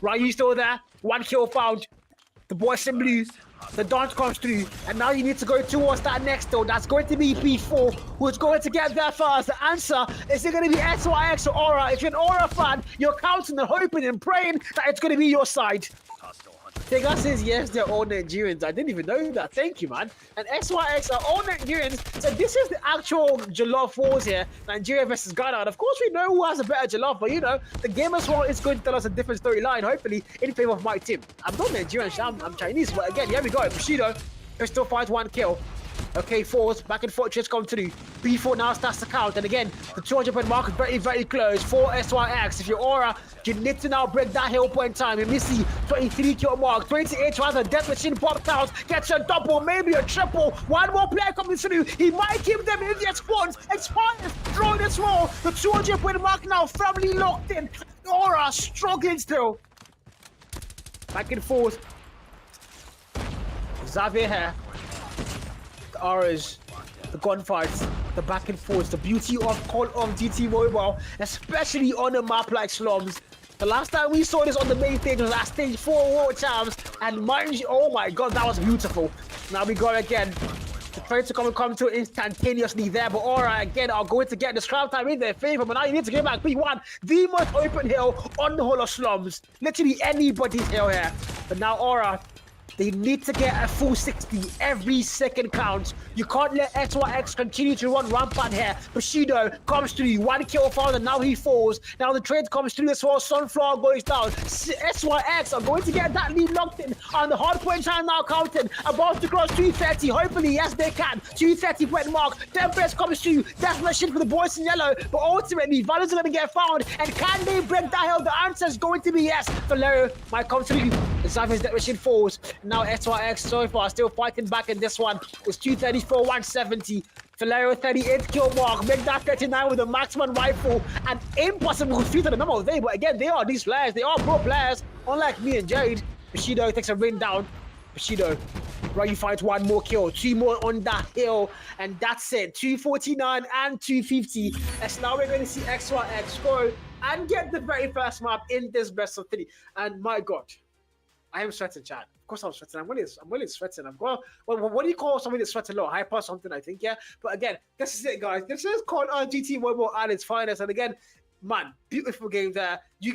S1: Ryu still there. 1 kill found. The boys in blue The dance comes through, and now you need to go towards that next door. That's going to be B4, who's going to get there first. The answer is it going to be SYX or Aura. If you're an Aura fan, you're counting and hoping and praying that it's going to be your side. Tega says yes, they're all Nigerians. I didn't even know that. Thank you, man. And SYX are all Nigerians. So this is the actual Jollof Wars here. Nigeria versus Ghana. And of course, we know who has a better Jollof, but you know, the game as well is going to tell us a different storyline, hopefully, in favor of my team. I'm not Nigerian, I'm Chinese, but again, here we go. Bushido, pistol fight, 1 kill. Okay, fours, back and forth, just come through. B4 now starts to count, and again, the 200 point mark is very, very close for SYX. If you're Aura, you need to now break that hill point time. And Missy, 23 kill mark, 28 has a death machine popped out, gets a double, maybe a triple. One more player coming through. He might keep them in their spawns. Expires, throw this roll. The 200 point mark now firmly locked in. Aura struggling still. Back and forth. Xavier here. The Auras, the gunfights, the back and forth, the beauty of Codm GT Mobile, especially on a map like Slums. The last time we saw this on the main stage was at stage 4 World Champs, and mind you, oh my god, that was beautiful. Now we go again. The trying to come to instantaneously there, but Aura again are going to get the scrap time in their favor, but now you need to get back P1, the most open hill on the whole of Slums. Literally anybody's hill here. But now Aura, they need to get a full 60. Every second counts. You can't let SYX continue to run rampant here. Bushido comes through. 1 kill found, and now he falls. Now the trade comes through as well. Sunflower goes down. SYX are going to get that lead locked in on the hard point time now counting. About to cross 230. Hopefully, yes, they can. 230 point mark. Tempest comes through. Death machine for the boys in yellow. But ultimately, Valor's going to get found. And can they break that hill? The answer is going to be yes. Valero might come through. Xavier's death machine falls. Now SYX so far still fighting back in this one. It's 234, 170. Valero 38 kill mark. Make that 39 with a maximum rifle. And impossible to feed to the number of day. But again, they are these players. They are pro players. Unlike me and Jade. Bushido takes a ring down. Bushido, right, you find 1 more kill. 2 more on that hill. And that's it. 249 and 250. As now we're going to see SYX go and get the very first map in this best of 3. And my god, I am sweating, Chad. Of course I'm sweating. I'm really sweating. I've got, what do you call somebody that sweats a lot? Hyper something, I think, yeah? But again, this is it, guys. This is called GT Mobile at its finest. And again, man, beautiful game there. You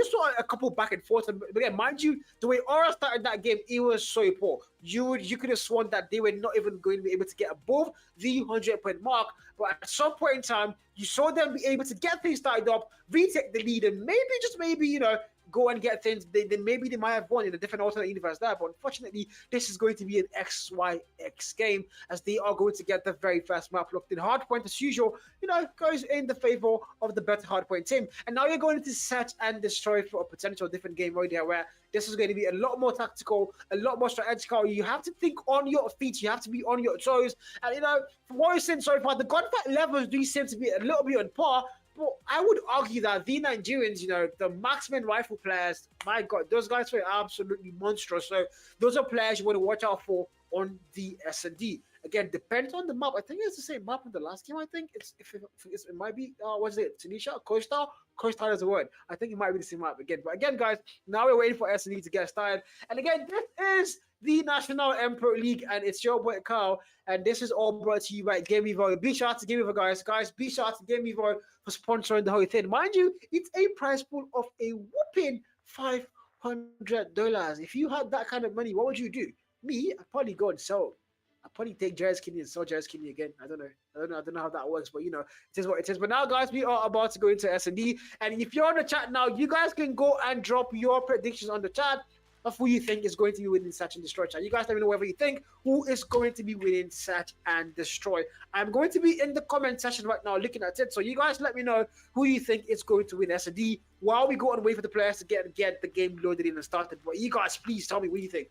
S1: saw a couple back and forth. But again, mind you, the way Aura started that game, it was so poor. You could have sworn that they were not even going to be able to get above the 100-point mark. But at some point in time, you saw them be able to get things started up, retake the lead, and maybe, just maybe, you know, go and get things. Then maybe they might have won in a different alternate universe there. But unfortunately, this is going to be an SYX game, as they are going to get the very first map locked in. Hardpoint, as usual, you know, goes in the favor of the better hardpoint team. And now you're going to set and destroy for a potential different game right here, where this is going to be a lot more tactical, a lot more strategical. You have to think on your feet. You have to be on your toes. And, you know, from what we've seen so far, the gunfight levels do seem to be a little bit on par. But I would argue that the Nigerians, you know, the marksman rifle players, my God, those guys were absolutely monstrous. So those are players you want to watch out for on the S&D. Again, depends on the map. I think it's the same map in the last game. I think it might be, was it Tunisia? Coastal? Coastal is a word. I think it might be the same map again. But again, guys, now we're waiting for S&D to get started. And again, this is the National Mpro League, and it's your boy Carl, and this is all brought to you by Game Evo. Big shout out to Game Evo, guys. Big shout out to Game Evo for sponsoring the whole thing. Mind you, it's a prize pool of a whooping $500. If you had that kind of money, what would you do? Me, I'd probably go and sell. I'd probably take Jerry's Kidney and sell Jerry's Kidney again. I don't know how that works, but you know, it is what it is. But now, guys, we are about to go into S&D, and if you're on the chat now, you guys can go and drop your predictions on the chat of who you think is going to be winning Search and Destroy. You guys let me know whether you think who is going to be winning Search and Destroy. I'm going to be in the comment section right now looking at it. So you guys let me know who you think is going to win S&D while we go and wait for the players to get the game loaded in and started. But you guys, please tell me what you think.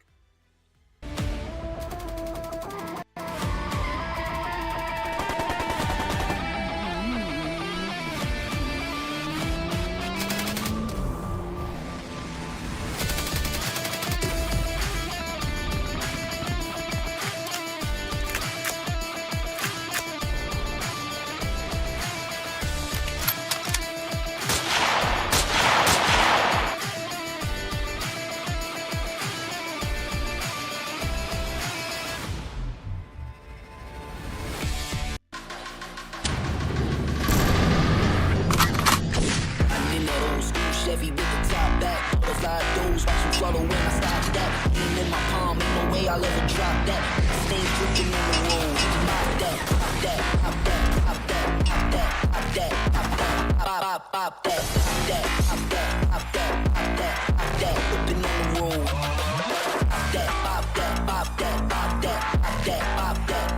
S4: back. Butterfly doze, watch you swallow when I stop that. Aim in my palm, ain't no way I'll ever drop that. Stay dripping on the road, pop that, pop that, pop that, pop that, pop that, pop that, pop that, pop that, pop that, pop that, pop that, pop that, pop that, dripping on the road. Pop that, pop that, pop that, pop that, pop that, pop that,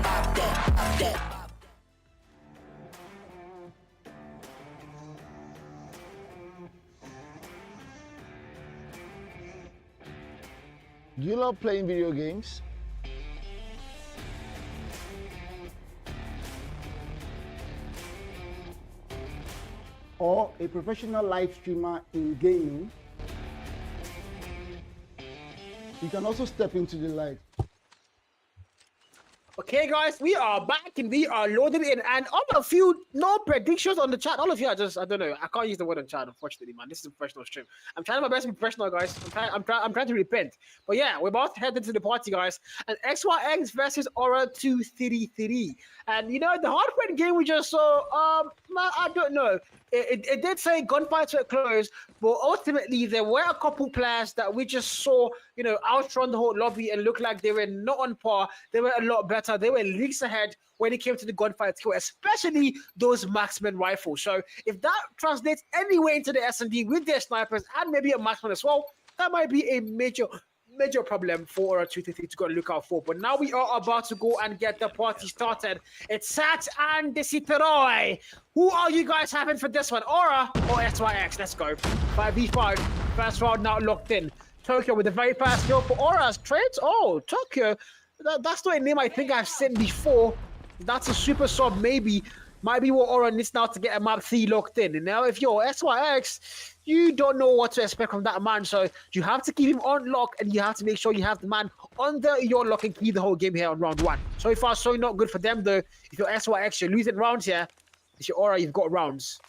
S4: pop that, pop that.
S5: Do you love playing video games?
S6: Or a professional live streamer in gaming, you can also step into the light.
S1: Okay, guys, we are back and we are loaded in. And all of you, no predictions on the chat. All of you are just, I don't know. I can't use the word on chat, unfortunately, man. This is a professional stream. I'm trying my best to be professional, guys. I'm trying to repent. But yeah, we're about to head into the party, guys. And XYX versus Aura 233. And you know, the hardcore game we just saw, man, I don't know. It did say gunfights were closed, but ultimately there were a couple players that we just saw, you know, outrun the whole lobby and look like they were not on par. They were a lot better. They were leagues ahead when it came to the gunfight skill, especially those marksman rifles. So if that translates anyway into the S&D with their snipers and maybe a marksman as well, that might be a major problem for Aura 233 to go and look out for. But now we are about to go and get the party started. It's Sat and Desitroy. Who are you guys having for this one? Aura or SYX? Let's go. 5v5. First round now locked in. Tokyo with the very first kill for Aura's trades. Oh, Tokyo. That's not a name I think I've seen before. That's a super sub, maybe. Might be what Aura needs now to get a map 3 locked in. And now if you're SYX, you don't know what to expect from that man. So you have to keep him on lock and you have to make sure you have the man under your lock and key the whole game here on round 1. So far, so not good for them though. If you're SYX, you're losing rounds here. If you're Aura, you've got rounds.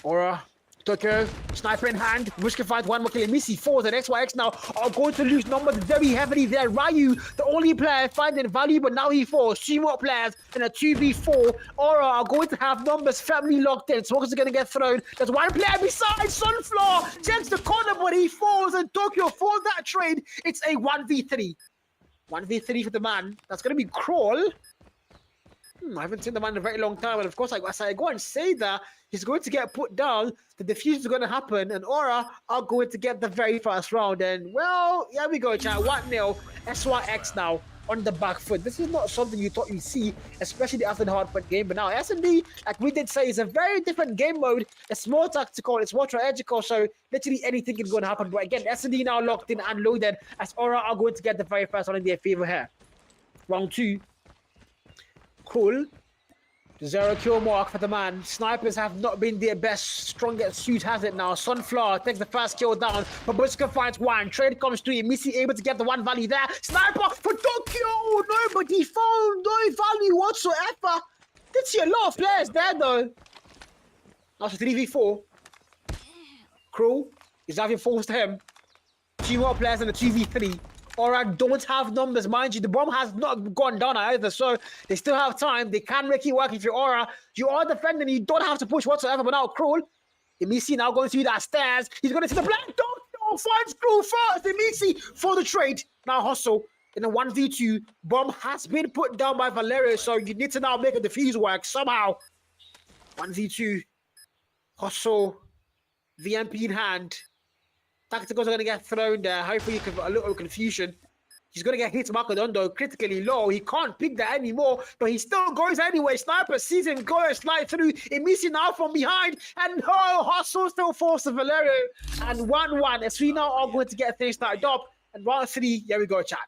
S1: Aura, Tokyo, sniper in hand, Mushka fight, one more kill. Missy 4, the XYX now are going to lose numbers very heavily there. Ryu, the only player finding value, but now he falls. 2 more players in a 2v4. Aura are going to have numbers firmly locked in. Smokers are going to get thrown. There's one player beside Sunflower. Checks the corner, but he falls, and Tokyo falls that trade. It's a 1v3. 1v3 for the man. That's going to be Crawl. I haven't seen the man in a very long time, and of course, as I go and say that, he's going to get put down, the defuse is going to happen, and Aura are going to get the very first round, and well, here we go, chat, 1-0, SYX now on the back foot. This is not something you thought you'd see, especially after the hardpoint game, but now S&D, like we did say, is a very different game mode. It's more tactical, it's more strategical, so literally anything is going to happen, but again, S&D now locked in and loaded, as Aura are going to get the very first one in their favor here. Round 2. Cool. The 0 kill mark for the man. Snipers have not been their best, strongest suit, has it now? Sunflower takes the first kill down. Babushka finds 1. Trade comes 3. Missy able to get the 1 value there. Sniper for Tokyo! Nobody found no value whatsoever. Did see a lot of players there though. That's a 3v4. Crew is having forced to him. 2 more players in the 2v3. Aura don't have numbers, mind you. The bomb has not gone down either, so they still have time. They can make it work if you're Aura. You are defending, you don't have to push whatsoever, but now Cruel. Emisi now going through that stairs. He's going to see the black dog. No, finds Cruel first. Emisi for the trade. Now Hustle in a 1v2. Bomb has been put down by Valerio, so you need to now make a defuse work somehow. 1v2. Hustle. VMP in hand. Tacticals are going to get thrown there. Hopefully, a little confusion. He's going to get hit Makodondo critically low. He can't pick that anymore, but he still goes anyway. Sniper sees him go and slide through. Emisi now from behind. And Hustle still forced to Valerio. And 1-1. As we now are going to get things started up. And round 3, here we go, chat.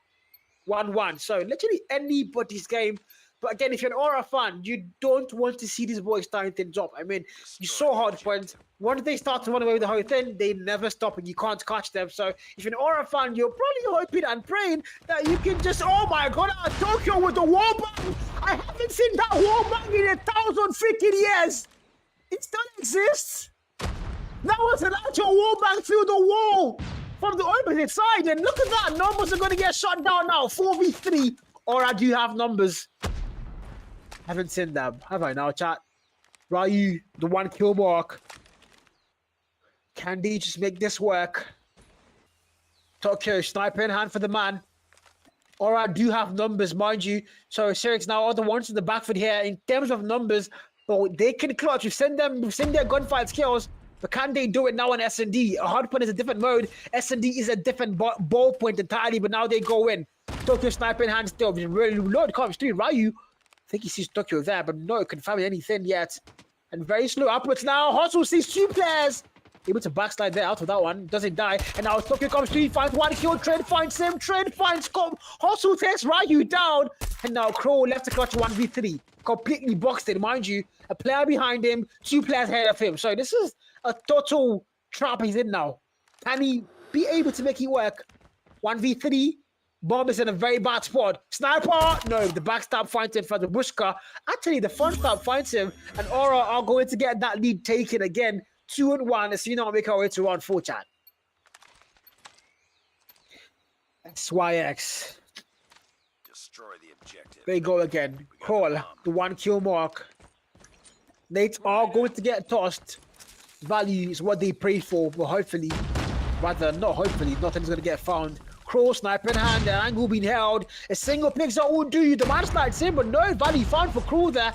S1: 1-1. So, literally anybody's game. But again, if you're an Aura fan, you don't want to see these boys starting things up. I mean, you saw hardpoint. Once they start to run away with the whole thing, they never stop and you can't catch them. So if you're an Aura fan, you're probably hoping and praying that you can just, oh my God, Tokyo with the wallbang. I haven't seen that wallbang in 1,000 freaking years. It still exists. That was an actual wallbang through the wall from the opposite side. And look at that, numbers are going to get shut down now. 4v3. Aura do have numbers. Haven't seen them, have I now, chat? Ryu, the 1 kill mark. Can they just make this work? Tokyo, sniper in hand for the man. Alright, do have numbers, mind you. So Syx now are the ones in the backfield here in terms of numbers. But they can clutch. We send their gunfight skills. But can they do it now on SND? A hard point is a different mode. SND is a different ball point entirely, but now they go in. Tokyo sniper in hand still. Really load comes through. Ryu, I think he sees Tokyo there, but no confirm anything yet. And very slow upwards now. Hustle sees 2 players. Able to backslide there out of that one. Doesn't die. And now Tokyo comes through. Finds 1 kill. Trade finds him. Trade finds Scott. Hustle takes Ryu down. And now Crow left to clutch 1v3. Completely boxed it, mind you. A player behind him. 2 players ahead of him. So this is a total trap he's in now. Can he be able to make it work? 1v3. Bomb is in a very bad spot. Sniper! No, the backstab finds him for the Bushka. Actually, the front stab finds him. And Aura are going to get that lead taken again. 2-1 as we now make our way to round 4, chat. SYX.
S3: Destroy the objective.
S1: They go again. Crawl, the 1 kill mark. Nate are going to get tossed. Value is what they pray for, but hopefully, rather not hopefully, nothing's going to get found. Crow, sniper in hand, the angle being held. A single picks up won't do. The man slides in, but no value found for Crow there.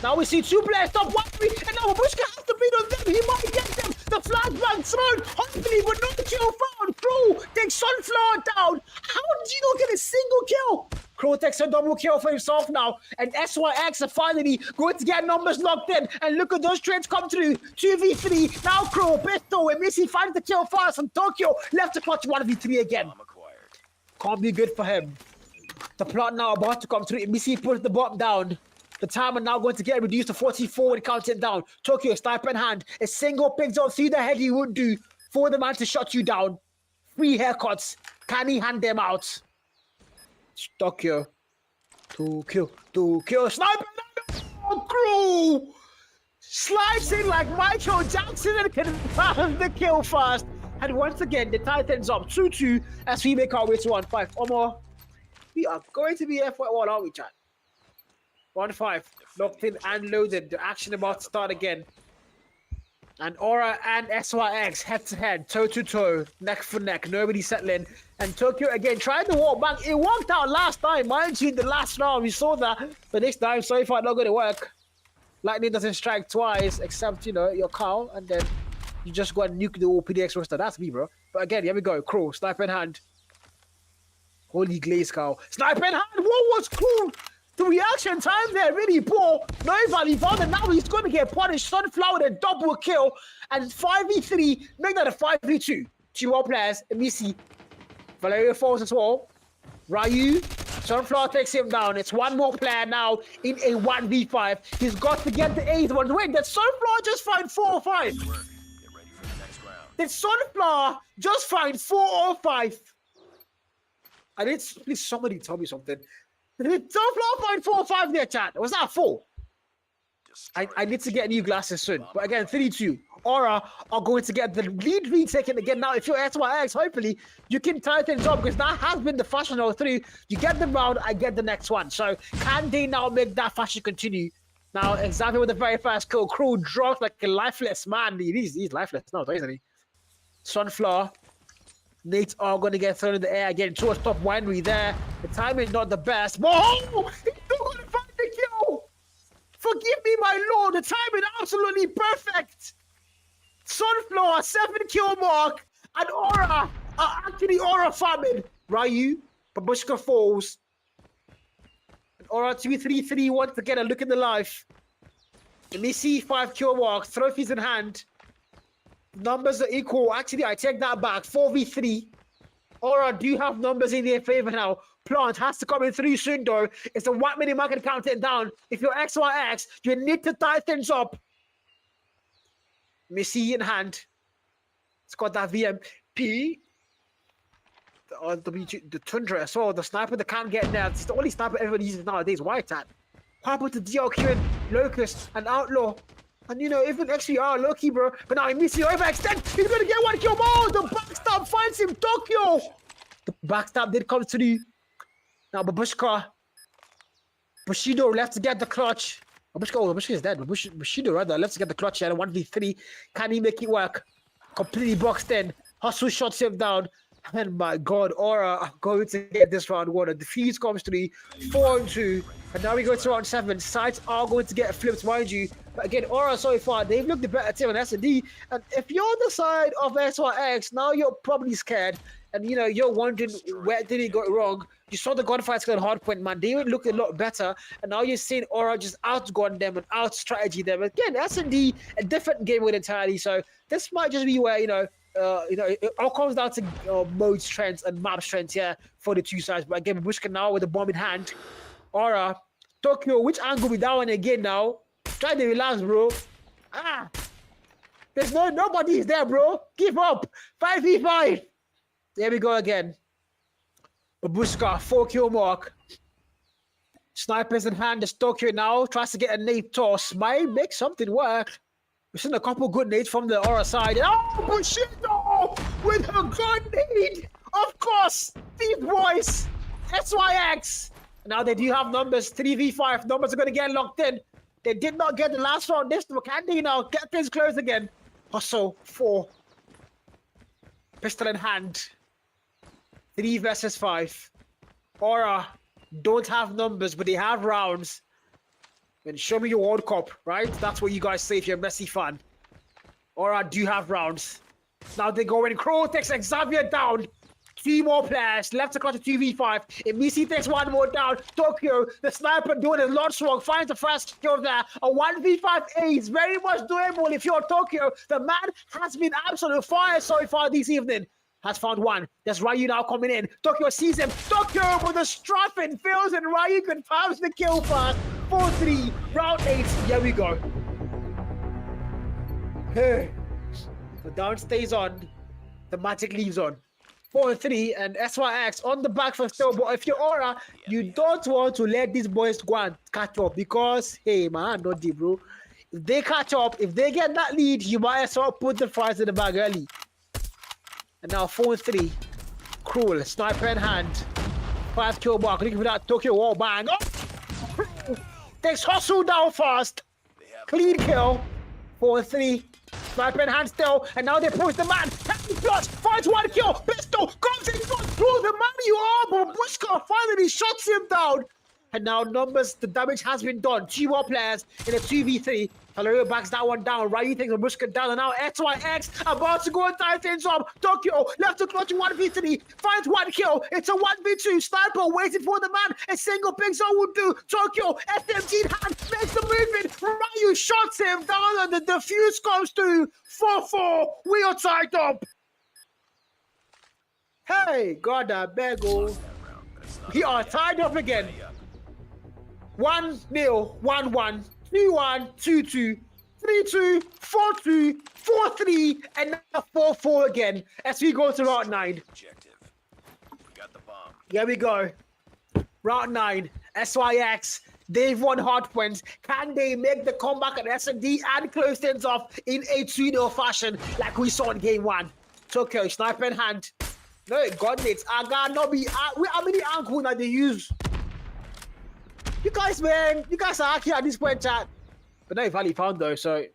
S1: Now we see 2 players stop 1-3, and now Bushka has to beat on them. He might get them. The flashbang thrown, hopefully, but no kill found. Crow takes Sunflower down. How did you not get a single kill? Crow takes a double kill for himself now, and SYX are finally going to get numbers locked in. And look at those trades come through. 2v3. Now Crow, pistol, and Missy finds the kill fast, and Tokyo left to clutch 1v3 again. Can't be good for him. The plot now about to come through. Missy puts the bomb down. The timer now going to get reduced to 44 and count it down. Tokyo, sniper in hand. A single picks up through the head he would do for the man to shut you down. 3 haircuts. Can he hand them out? Tokyo. Tokyo. Sniper! Oh, Crew! Slides in like Michael Jackson and can find the kill fast. And once again, the Titans up 2-2 as we make our way to 1-5. Omar, we are going to be here for a while, aren't we, chat? 1-5, locked in and loaded. The action about to start again. And Aura and SYX head to head, toe to toe, neck for neck. Nobody settling. And Tokyo again trying to walk back. It worked out last time, mind you. In the last round, we saw that. But this time, so far, not going to work. Lightning doesn't strike twice, except, you know, your cow, and then you just go and nuke the whole PDX roster. That's me, bro. But again, here we go. Crow, sniper in hand. Holy glaze cow. Sniper in hand. What was cool? The reaction time there really poor. No value found, and now he's going to get punished. Sunflower with a double kill. And 5v3. Make that a 5v2. 2 more players. And we see Valerio falls as well. Ryu. Sunflower takes him down. It's 1 more player now in a 1v5. He's got to get the 8th one. Wait, did Sunflower just find 4 or 5? Did Sunflower just find 4 or 5? I need, please somebody tell me something. Did Sunflower find 4 or 5 there, chat? Was that 4? I need to get new glasses soon. But again, 3-2. Aura are going to get the lead retaken again. Now, if you're SYX, hopefully you can tighten up because that has been the fashion all through. You get the round, I get the next one. So can they now make that fashion continue? Now, exactly with the very first kill, Crew drops like a lifeless man. He's lifeless now, isn't he? Sunflower. Nate are going to get thrown in the air again towards top winery there. The timing not the best. Whoa! He's not going to find the kill! Forgive me, my lord. The timing absolutely perfect. Sunflower, 7 kill mark. And Aura are actually Aura farming. Ryu, Babushka falls. And Aura 2-3-3 once again. A look in the life. Let me see 5 kill mark. Trophies in hand. Numbers are equal. Actually, I take that back. 4v3. Aura do have numbers in their favor now. Plant has to come in through soon, though. It's a 1 minute mark and count it down. If you're XYX, you need to tie things up. Missy in hand. It's got that VMP. The Tundra as well. The sniper that can't get there. It's the only sniper everybody uses nowadays. Why that? What happened to DLQ and Locust and Outlaw? And you know, even XVR, lucky, bro. But now Missy overextend. He's gonna get 1 kill more. The backstab finds him. Tokyo. The backstab did come through. Now Babushka. Bushido left to get the clutch. Babushka is dead. Bushido rather left to get the clutch here. 1v3. Can he make it work? completely boxed in. Hustle shots him down. And my God, Aura are going to get this round 1. The fuse comes to the 4-2. And now we go to round 7. Sides are going to get flipped, mind you. But again, Aura so far, they've looked the better team on S&D. And if you're on the side of SYX, now you're probably scared. And, you know, you're wondering where did he go wrong. You saw the gunfights go on hardpoint, man. They would look a lot better. And now you're seeing Aura just outgun them and out-strategy them. Again, S&D, a different game with entirely. So this might just be where, you know, it all comes down to mode strengths and map strengths here for the two sides. But again, Bushka now with the bomb in hand. Aura, Tokyo, which angle we down again now? Try to relax, bro. There's nobody's there, bro. Give up. 5v5. There we go again. Babushka, 4-kill mark. Snipers in hand. There's Tokyo now. Tries to get a nade toss. Might make something work. We've seen a couple good nades from the Aura side. Oh, Bushido with a gun nade. Of course. These boys. SYX. Now they do have numbers. 3v5. Numbers are going to get locked in. They did not get the last round this time. Can they now get things close again? Hustle, 4. Pistol in hand. 3 versus 5. Aura don't have numbers, but they have rounds. And show me your World Cup, right? That's what you guys say if you're a Messi fan. Aura do have rounds. Now they go in. Crow takes Xavier down. 3 more players. Left across the 2v5. Emisi takes 1 more down. Tokyo, the sniper doing a lot strong. Finds the first kill there. A 1v5 ace. Very much doable if you're Tokyo. The man has been absolute fire so far this evening. Has found 1. There's Ryu now coming in. Tokyo sees him. Tokyo with a strapping fails and Ryu confirms the kill pass. 4-3. Round 8. Here we go. Hey. The down stays on. The magic leaves on. 4-3 and SYX on the back for still. But if you're Aura, you don't want to let these boys go and catch up because, hey, man, not deep, bro. If they catch up, if they get that lead, you might as well put the fries in the bag early. And now 4-3. Cruel. Sniper in hand. 5-kill mark. Looking for that Tokyo wall bang. Oh! Takes Hustle down fast. Clean kill. 4-3. Sniper in hand still. And now they push the man. Plus, finds 1 kill. Pistol comes in front. Through the man you are. But Bushka finally shuts him down. And now numbers, the damage has been done. 2 more players in a 2v3. Valerio backs that one down. Ryu takes Babushka down. And now SYX about to go and tie things up. Tokyo left to clutch 1v3. Finds 1 kill. It's a 1v2. Sniper waiting for the man. A single ping zone would do. Tokyo, SMG in hand, makes the movement. Ryu shots him down and the defuse comes through. 4-4. We are tied up. Hey, God, I beg you. We are tied up again. 1-0, 1-1, 2-1, 2-2, 3-2, 4-2, 4-3, and now 4-4 again as we go to round 9. Here we go. Round 9, SYX. They've won hard points. Can they make the comeback at S&D and close things off in a 2-0 fashion like we saw in game 1? Tokyo, sniper in hand. No, God, it's Aga, Nobby. How many ankles that they use? You guys, man, you guys are actually at this point, chat. But no value found though, so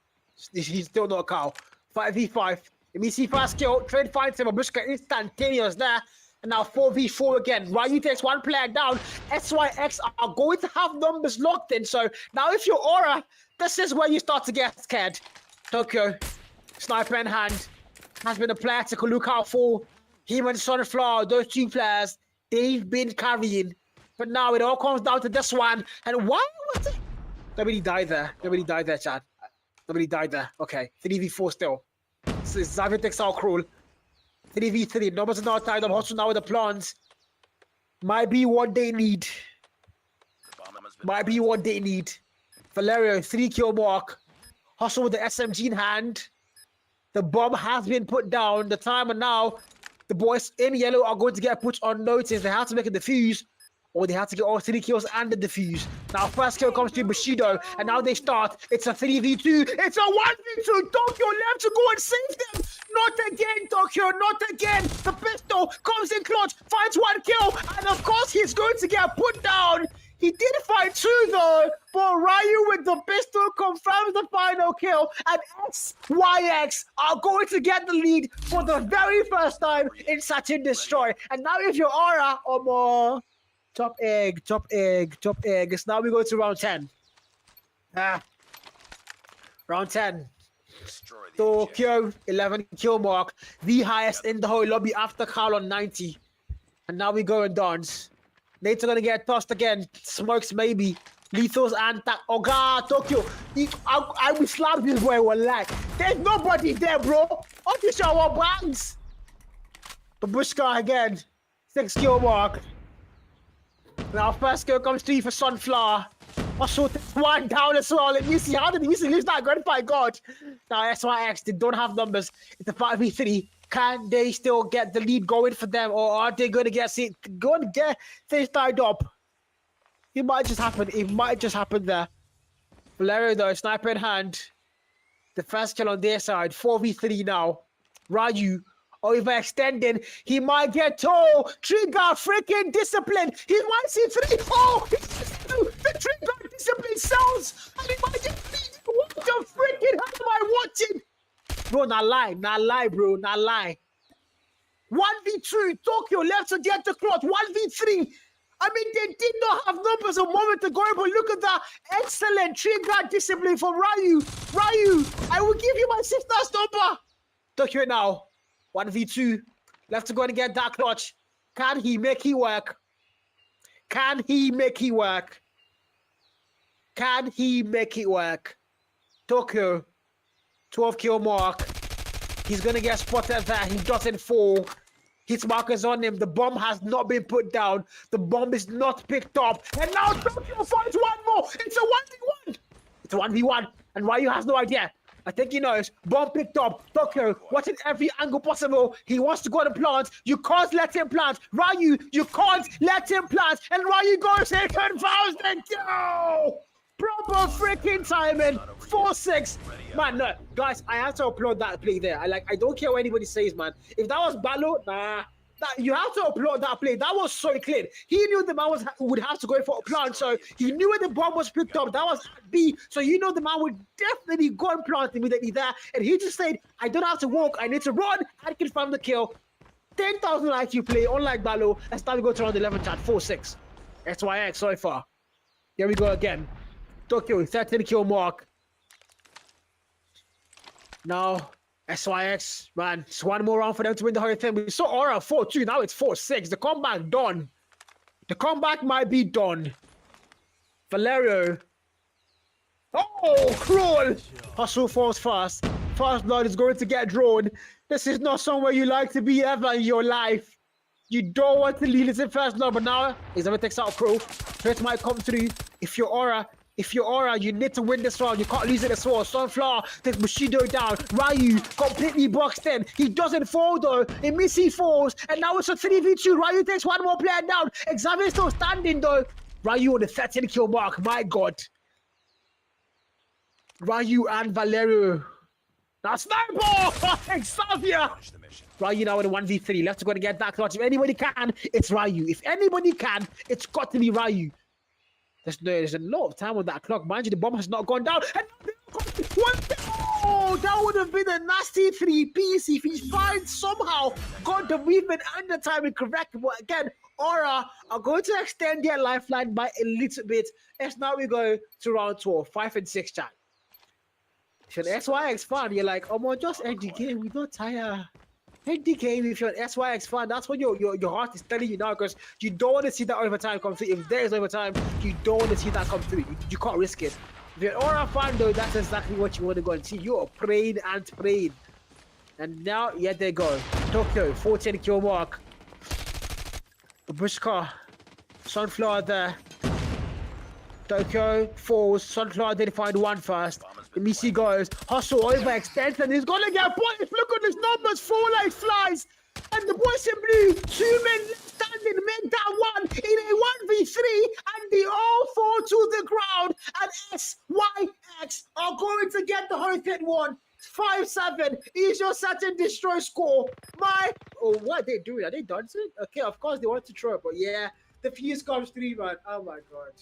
S1: he's still not a cow. 5v5. Emisi fast kill. Trade finds him. Babushka instantaneous there. And now 4v4 again. Ryu takes 1 player down. SYX are going to have numbers locked in. So now if you're Aura, this is where you start to get scared. Tokyo, sniper in hand, has been a player to look out for. Him and Sunflower, those 2 players, they've been carrying. But now it all comes down to this one. And why was it? Nobody died there. Nobody died there, Chad. Nobody died there. Okay. 3v4 still. So Xavier takes out Cruel. 3v3. Numbers are not tied up. Hustle now with the plans. Might be what they need. Might be what they need. Valerio, 3-kill mark. Hustle with the SMG in hand. The bomb has been put down. The timer now. The boys in yellow are going to get put on notice. They have to make a defuse. Or they have to get all 3 kills and the defuse. Now first kill comes to Bushido. And now they start. It's a 3v2. It's a 1v2. Tokyo left to go and save them. Not again, Tokyo. Not again. The pistol comes in clutch. Finds 1 kill. And of course he's going to get put down. He did fight 2 though, but Ryu with the pistol confirms the final kill, and SYX are going to get the lead for the very first time in Search and Destroy. And now if you're Aura or more, top egg. It's now we go to round 10. Round 10. Tokyo, 11 kill mark, the highest in the whole lobby after Carl on 90. And now we go and dance. Nate's gonna get tossed again. Smokes maybe. Lethals and oh god, Tokyo. I will slap this boy one like. There's nobody there, bro. Official our bangs. Babushka again. 6 kill mark. Now first kill comes 3 for Sunflower. Also takes 1 down as well. Let me see. How did Missy lose that gunfight? God. Now SYX, they don't have numbers. It's a 5v3. Can they still get the lead going for them, or are they going to get things tied up? It might just happen. It might just happen there. Valerio though, sniper in hand. The first kill on their side. 4v3 now. Ryu overextending. He might get told. Trigger freaking discipline. He might see 3. Oh, the trigger discipline sells. And he might get 3. What the freaking hell am I watching? Bro, not lie, bro, not lie. 1v2, Tokyo left to get the clock. 1v3. I mean, they did not have numbers a moment ago, but look at that excellent trigger discipline from Ryu. Ryu, I will give you my sister's number. Tokyo now, 1v2. Left to go and get that clutch. Can he make it work? Can he make it work? Can he make it work? Tokyo. 12 kill mark. He's gonna get spotted there. He doesn't fall. His marker's on him. The bomb has not been put down. The bomb is not picked up. And now Tokyo finds 1 more. It's a 1v1. It's a 1v1. And Ryu has no idea. I think he knows. Bomb picked up. Tokyo watching every angle possible. He wants to go to plant. You can't let him plant. Ryu, you can't let him plant. And Ryu goes here, confounds the kill. Proper freaking timing. 4-6. Man, no, guys, I have to applaud that play there. I don't care what anybody says, man. If that was Balo, you have to applaud that play. That was so clean. He knew the man would have to go for a plant, so he knew when the bomb was picked up. That was at B, so you know the man would definitely go and plant immediately there. And he just said, I don't have to walk. I need to run and confirm the kill. 10,000 IQ play, unlike Balo. Let's now go to round 11 chat. 4-6. SYX so far. Here we go again. Tokyo, 13 kill mark. Now, SYX, man, it's 1 more round for them to win the whole thing. We saw Aura 4-2, now it's 4-6. The comeback done. The comeback might be done. Valerio. Oh, cruel. Hustle falls fast. Fast blood is going to get drawn. This is not somewhere you like to be ever in your life. You don't want to lead us in first blood, but now he's going to take out Pro. Threat might come through. If you're Aura, you need to win this round. You can't lose it as well. Sunflower takes Bushido down. Ryu completely boxed in. He doesn't fall though. It means he falls. And now it's a 3v2. Ryu takes 1 more player down. Xavier's still standing though. Ryu on the 13 kill mark. My God. Ryu and Valerio. Now sniper! Xavier! Ryu now in a 1v3. Left to go to get that clutch. If anybody can, it's Ryu. If anybody can, it's got to be Ryu. There's a lot of time on that clock. Mind you, the bomb has not gone down. And oh, that would have been a nasty 3-piece if he finds somehow got the movement and the timing correct. But again, Aura are going to extend their lifeline by a little bit. As now we go to round 12, 5 and 6 chat. If you're an SYX fan, you're like, oh man, just end the game. We don't tire. End the game. If you're an SYX fan, that's what your heart is telling you now, because you don't want to see that overtime come through. If there is overtime, you don't want to see that come through. You can't risk it. If you're an Aura fan, though, that's exactly what you want to go and see. You are praying and praying. And now, yeah, they go. Tokyo, 14 kill mark. Bushka, Sunflower there. Tokyo falls. Sunflower did find 1 first. The Missy goes. Hustle overextends and he's gonna get points. Look at his numbers. 4 like flies. And the boys in blue, 2 men left standing, make that 1 in a 1v3, and they all fall to the ground. And SYX are going to get the Hurricane 1. 5-7 is your Search and Destroy score. What are they doing? Are they dancing? Okay, of course they want to throw it, but yeah, the fuse comes through, man. Oh my god.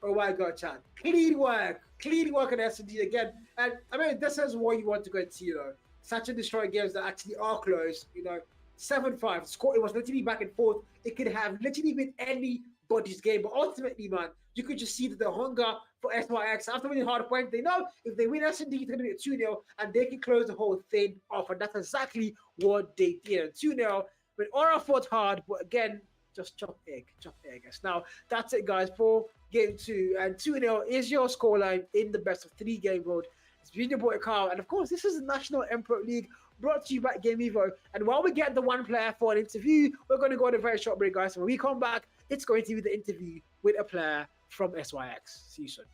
S1: Oh my god, Chad. Clean work on S&D again. And I mean, this is what you want to go and see, you know. Such and destroy games that actually are close, you know. 7-5 score. It was literally back and forth. It could have literally been anybody's game, but ultimately, man, you could just see that the hunger for SYX after winning hard point, they know if they win S&D, it's going to be a 2-0, and they can close the whole thing off, and that's exactly what they did. 2-0. But Aura fought hard, but again, just chop egg. Now, that's it, guys, for game 2, and 2-0 is your scoreline in the best of 3 game mode. It's been your boy Carl, and of course, this is the National Mpro League brought to you by Game Evo. And while we get the one player for an interview, we're going to go on a very short break, guys. When we come back, it's going to be the interview with a player from SYX. See you soon.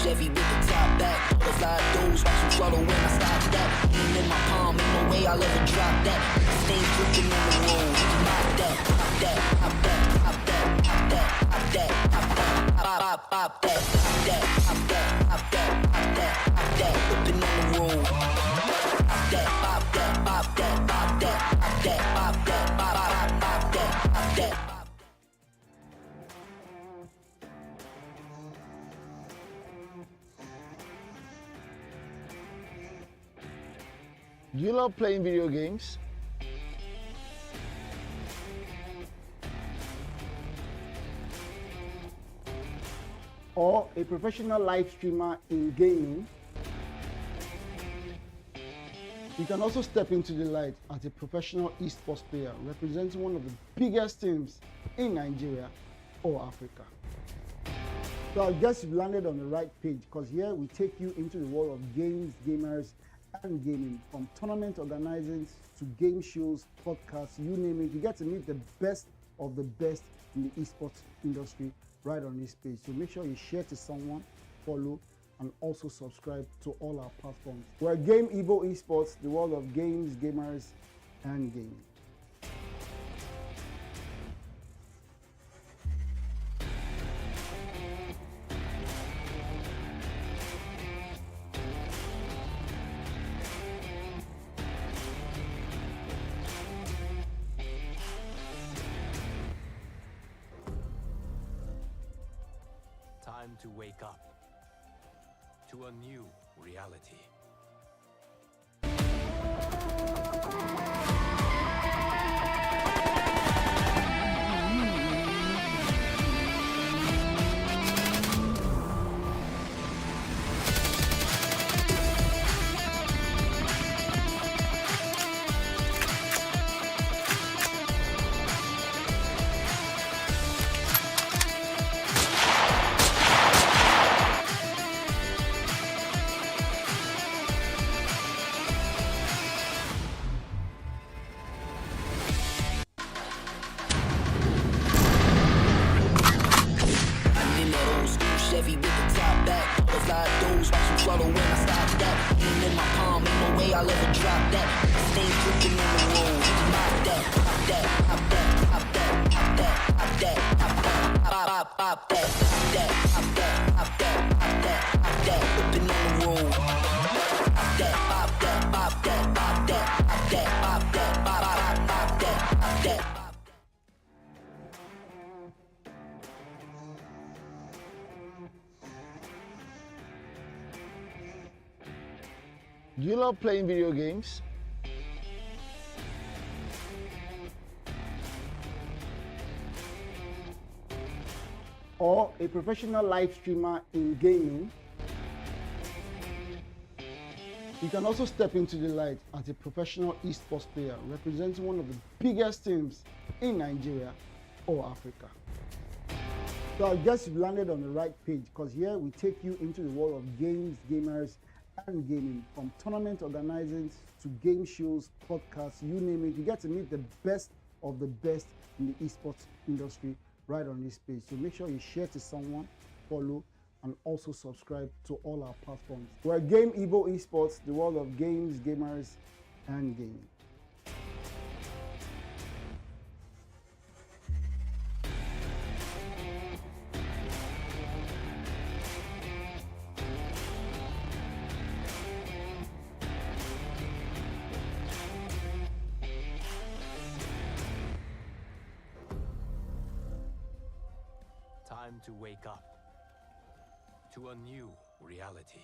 S4: Chevy with the top back. Those live doors, watch them swallow when I stop that. Aim in my palm, ain't no way I'll ever drop that. Stay dripping on the road. Pop that, pop that, pop that, pop that, pop that, pop that, pop that, pop that, pop that, pop that, pop that, pop that, pop that, dripping on the road. Pop that, pop that, pop that, pop that, pop that, pop that, pop that, pop that.
S5: Do you love playing video games?
S6: Or a professional live streamer in gaming? You can also step into the light as a professional esports player representing one of the biggest teams in Nigeria or Africa. So I guess you've landed on the right page, because here we take you into the world of games, gamers, and gaming. From tournament organizing to game shows, podcasts, you name it. You get to meet the best of the best in the esports industry right on this page. So make sure you share to someone, follow, and also subscribe to all our platforms. We're Game Evo Esports, the world of games, gamers, and gaming.
S3: Time to wake up to a new reality.
S4: Chevy with the top back. Those live doors, watch them swallow when I stop that. Aim in my palm, ain't no way I'll ever drop that. Stay dripping on the road. Pop that, pop that, pop that, pop that, pop that, pop that, pop that, pop that, pop that, pop that, pop that, pop that, pop that, dripping on the road. Pop that, pop that, pop that, pop that, pop that, pop that, pop that, pop that.
S5: Do you love playing video games?
S6: Or a professional live streamer in gaming? You can also step into the light as a professional esports player representing one of the biggest teams in Nigeria or Africa. So I guess you've landed on the right page, because here we take you into the world of games, gamers, and gaming. From tournament organizing to game shows, podcasts, you name it. You get to meet the best of the best in the esports industry right on this page. So make sure you share to someone, follow, and also subscribe to all our platforms. We're Game Evo Esports, the world of games, gamers, and gaming.
S3: Time to wake up to a new reality.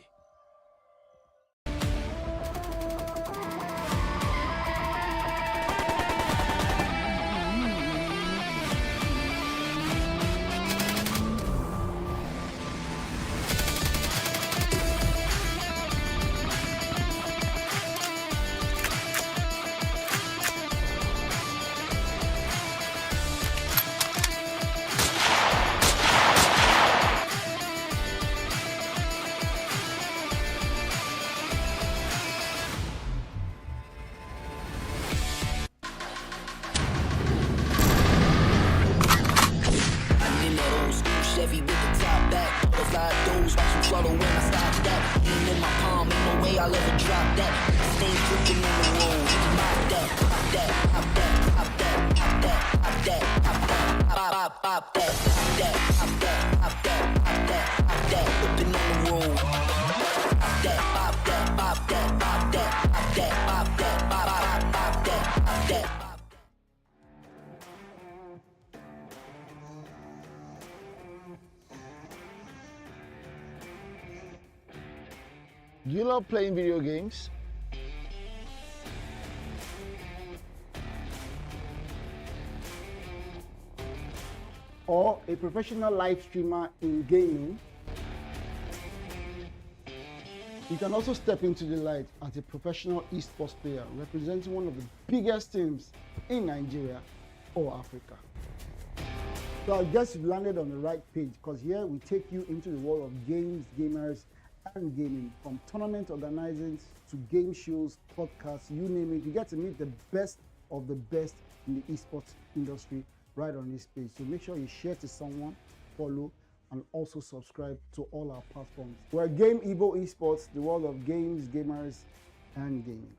S4: Chevy with the top back. Butterfly doors, watch them swallow when I stop that. Aim in my palm, ain't no way I'll ever drop that. Stay cooking on the road. Pop that, pop that, pop that, pop that, pop that, pop that, pop that, pop that, pop that, pop that, pop that, pop that, pop that, whipping on the road. Pop that, pop that, pop that, pop that, pop that, pop that, pop that, pop that.
S5: Do you love playing video games?
S6: Or a professional live streamer in gaming? You can also step into the light as a professional esports player representing one of the biggest teams in Nigeria or Africa. So I guess you've landed on the right page, because here we take you into the world of games, gamers, and gaming. From tournament organizing to game shows, podcasts, you name it. You get to meet the best of the best in the esports industry right on this page. So make sure you share to someone, follow, and also subscribe to all our platforms. We're Game Evo Esports, the world of games, gamers, and gaming.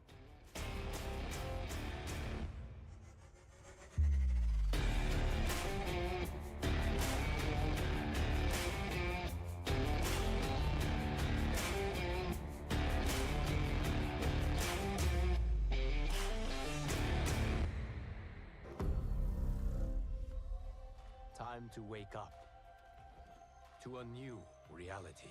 S3: Time to wake up to a new reality.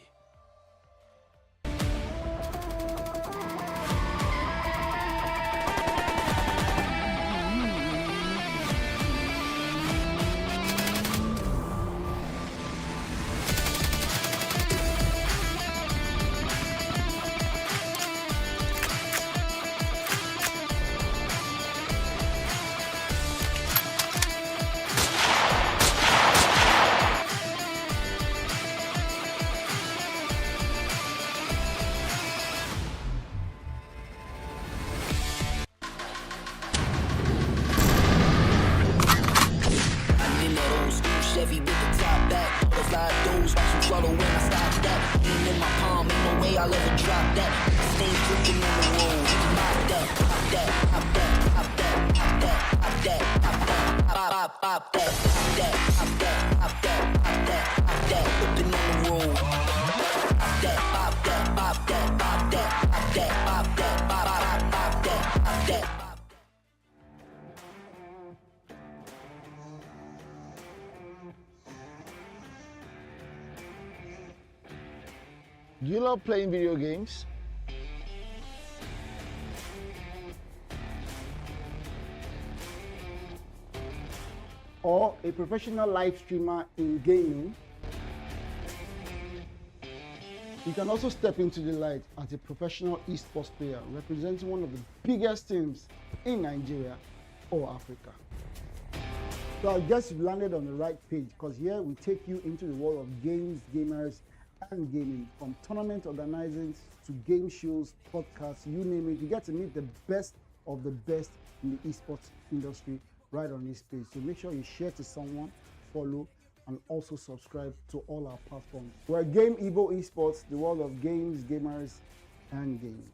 S4: Chevy with the top back. Butterfly doors, watch them swallow when I stop that. Aim in my palm, ain't no way I'll ever drop that. Stay cooking on the road. Pop that, pop that, pop that, pop that, pop that, pop that, pop that, pop that, pop that, pop that, pop that, pop that, pop that, whipping on the road. Pop that, pop that, pop that, pop that, pop that, pop that, pop that, pop that.
S5: Do you love playing video games?
S6: Or a professional live streamer in gaming? You can also step into the light as a professional esports player representing one of the biggest teams in Nigeria or Africa. So I guess you've landed on the right page, because here we take you into the world of games, gamers, and gaming. From tournament organizing to game shows, podcasts, you name it. You get to meet the best of the best in the esports industry right on this page. So make sure you share to someone, follow, and also subscribe to all our platforms. We're Game Evo Esports, the world of games, gamers, and gaming.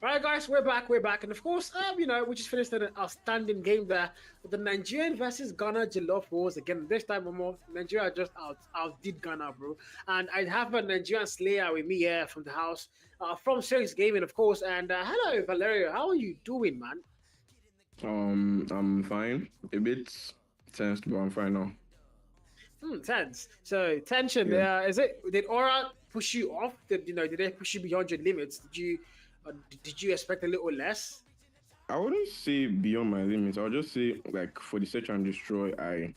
S1: Alright guys, we're back, and of course, you know, we just finished an outstanding game there with the Nigerian versus Ghana Jollof Wars. Again, this time more, Nigeria just outdid Ghana, bro. And I have a Nigerian Slayer with me here from the house, from Syx Gaming, of course. And hello, Valerio, how are you doing, man?
S8: I'm fine. A bit tense, but I'm fine now.
S1: Tense. So tension.
S8: Yeah.
S1: Did Aura push you off? Did they push you beyond your limits? Did you expect a little less?
S8: I wouldn't say beyond my limits. I would just say, like, for the search and destroy, I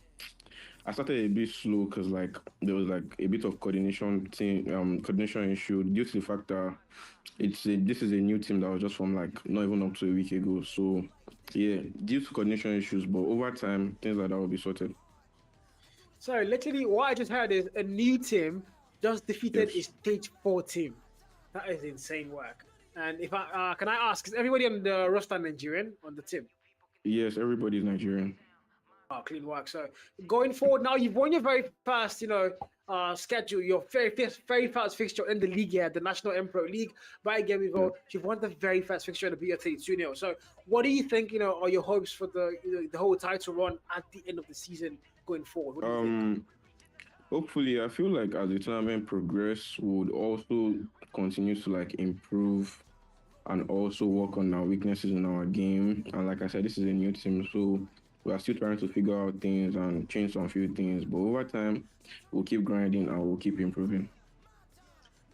S8: started a bit slow because, like, there was like a bit of coordination issue due to the fact that this is a new team that was just from like not even up to a week ago. So yeah, due to coordination issues, but over time things like that will be sorted.
S1: So literally, what I just heard is a new team just defeated a stage 4 team. That is insane work. And if I can I ask, is everybody on the roster Nigerian on the team?
S8: Yes, everybody is Nigerian.
S1: Oh, clean work. So going forward now, you've won your very first, schedule, your very first fixture in the league here, the National Mpro League by Game Evo. You've won the very first fixture in the BO32 So what do you think, are your hopes for the whole title run at the end of the season going forward? What do you think?
S8: Hopefully, I feel like as the tournament progress, we would also continue to like improve and also work on our weaknesses in our game. And like I said, this is a new team, so we are still trying to figure out things and change some few things. But over time, we'll keep grinding and we'll keep improving.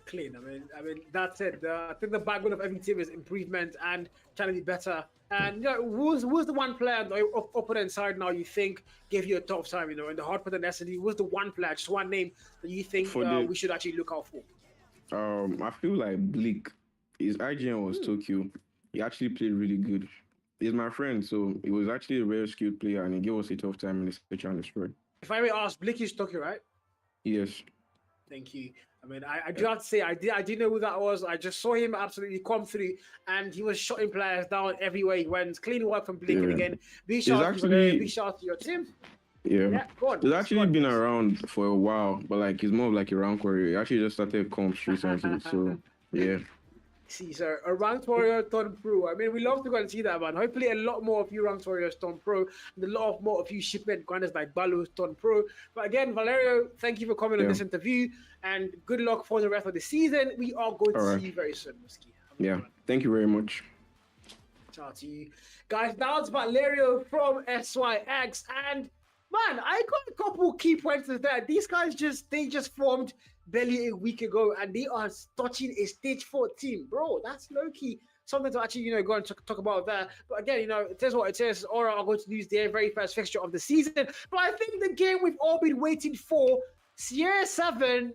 S1: Clean. I mean that's it. I think the backbone of every team is improvement and trying to be better. And who's the one player on the opponent side now you think gave you a tough time? In the hard part of SND, who's the one player, just one name that you think we should actually look out for?
S8: I feel like Bleak. His IGN was Tokyo. He actually played really good. He's my friend, so he was actually a very skilled player, and he gave us a tough time in the search and destroy.
S1: If I may ask, Bleak is Tokyo, right?
S8: Yes.
S1: Thank you. I mean, I do have to say, I did know who that was. I just saw him absolutely come through, and he was shutting players down everywhere he went. Clean work from Bleak, and again, big shout out to your team.
S8: Yeah,
S1: go on.
S8: He's actually been around for a while, but like he's more of like a rank warrior. He actually just started comps recently, so yeah.
S1: See, sir, a ranked warrior turned pro. I mean, we love to go and see that, man. Hopefully, a lot more of you ranked warriors turn pro, and a lot more of you shipment grinders like Balu turn pro. But again, Valerio, thank you for coming on this interview, and good luck for the rest of the season. We are going to see you very soon, Muski.
S8: Yeah, thank you very much.
S1: Ciao to you. Guys, that was Valerio from SYX, and man, I got a couple key points there. These guys just formed barely a week ago, and they are touching a stage 4 team, bro. That's low-key something to actually go and talk about there. But again, it is what it is. Aura are going to lose their very first fixture of the season, but I think the game we've all been waiting for, Sierra 7,